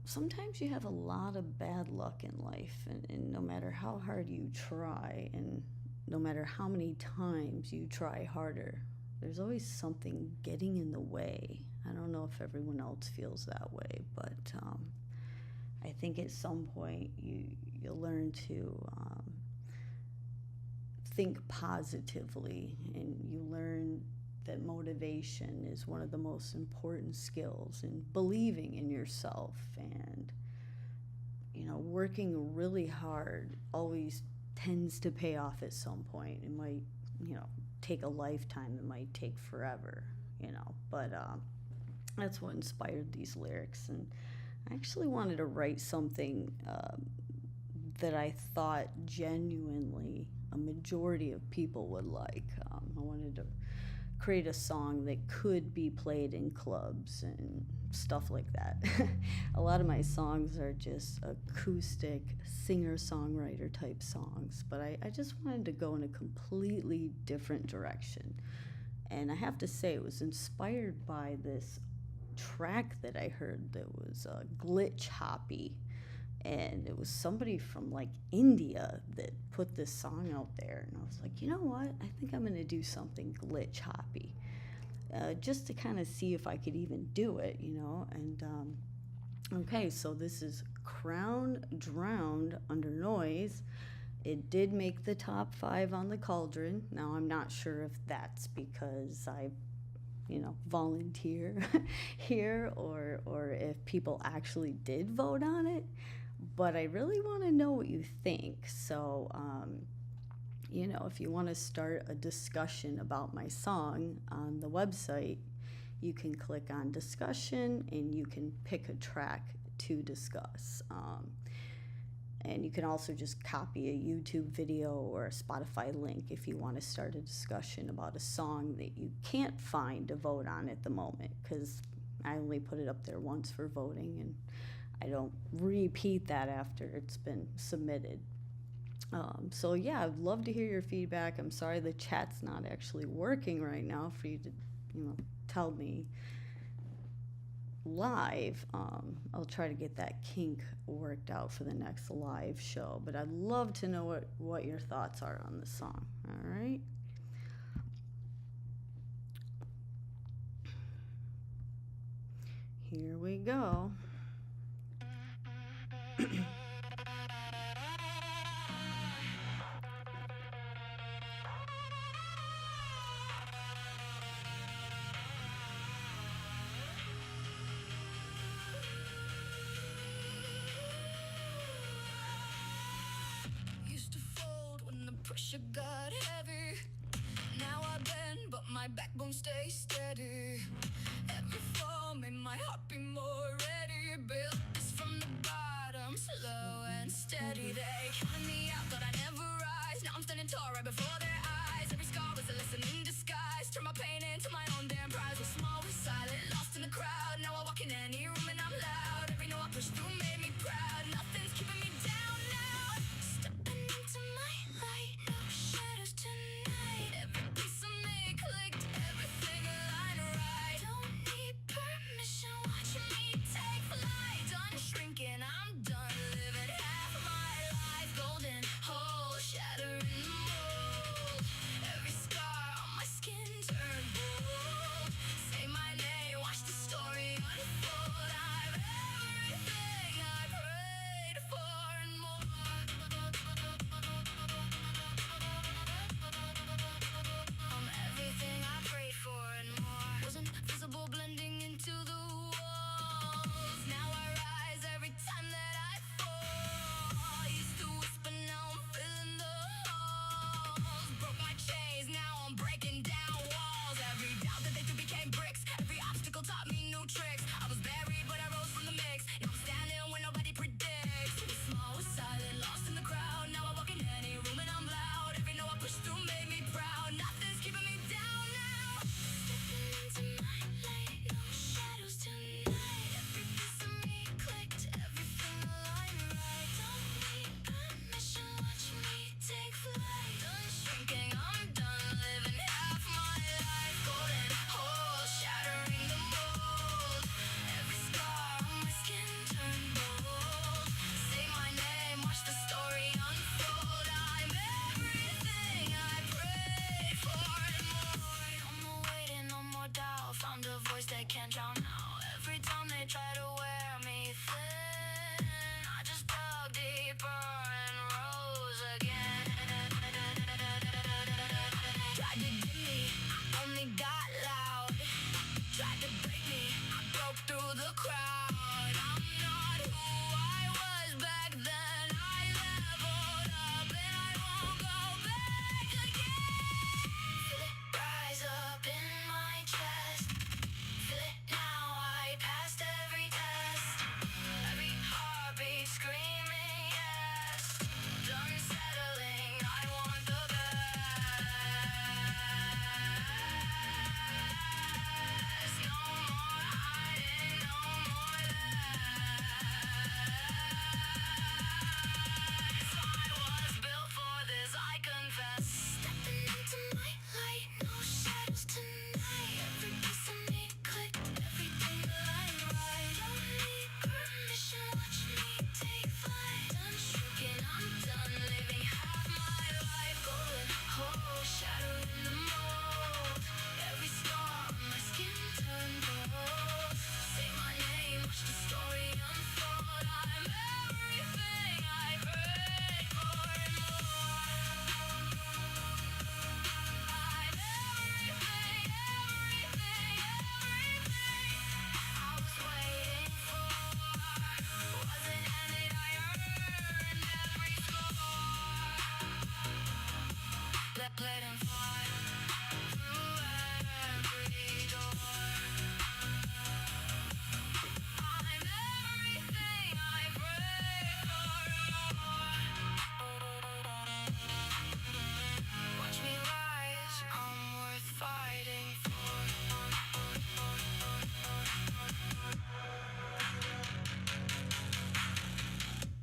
sometimes you have a lot of bad luck in life, and no matter how hard you try and no matter how many times you try harder, there's always something getting in the way. I don't know if everyone else feels that way, but I think at some point you'll learn to think positively, and you learn that motivation is one of the most important skills, and believing in yourself, and working really hard always tends to pay off at some point. It might take a lifetime, it might take forever, but that's what inspired these lyrics. And I actually wanted to write something that I thought genuinely a majority of people would like. I wanted to create a song that could be played in clubs and stuff like that. A lot of my songs are just acoustic singer-songwriter type songs, but I just wanted to go in a completely different direction. And I have to say, it was inspired by this track that I heard that was glitch hoppy, and it was somebody from like India that put this song out there, and I was like, you know what, I think I'm gonna do something glitch hoppy, just to kind of see if I could even do it, and okay, so this is Crown Drowned Under Noise. It did make the top 5 on the Cauldron. Now I'm not sure if that's because I volunteer here, or if people actually did vote on it, but I really want to know what you think. So if you want to start a discussion about my song on the website, you can click on discussion and you can pick a track to discuss. And you can also just copy a YouTube video or a Spotify link if you want to start a discussion about a song that you can't find to vote on at the moment, because I only put it up there once for voting, and I don't repeat that after it's been submitted. So yeah, I'd love to hear your feedback. I'm sorry the chat's not actually working right now for you to tell me live. I'll try to get that kink worked out for the next live show, but I'd love to know what your thoughts are on the song. All right. Here we go. Used to fold when the pressure got heavy. Now I bend, but my backbone stays steady. Every fall made my heart be more ready. Built this from the bottom, slow and steady. They counted me out, thought I'd never rise. Now I'm standing tall right before their eyes. Every scar was a lesson in disguise. Turn my pain into my own damn prize. Was small, was silent, lost in the crowd. Now I walk in any room and I'm loud. Every note I push through made me proud. Nothing's keeping me down now. Stepping into my light, no shadows tonight. Every piece of me clicked, everything aligned right. Don't need permission, watching me take flight. Done shrinking, I'm done living half my life. Golden, can't drown out. Every time they try to wear me thin, I just dug deeper and rose again. Tried to dim me, I only got loud. Tried to break me, I broke through the crowd. I'm not who I was back then. I leveled up and I won't go back again. Feel it rise up in my chest. Feel it now, I passed every test. Every heartbeat screaming yes. Done settling, I want the best. No more hiding, no more less. I was built for this, I confess. Stepping into my light, no shadows tonight. Every piece of me clicked, everything aligned right. Don't need permission, watch me take flight. Done shrinking, I'm done living half my life. Golden hole, shadow in the mold. Every scar on my skin turned gold. Say my name, watch the story unfold. I'm everything I prayed for and more. I'm everything, everything, everything I was waiting for. Wasn't handed, I earned every score. Let him fly.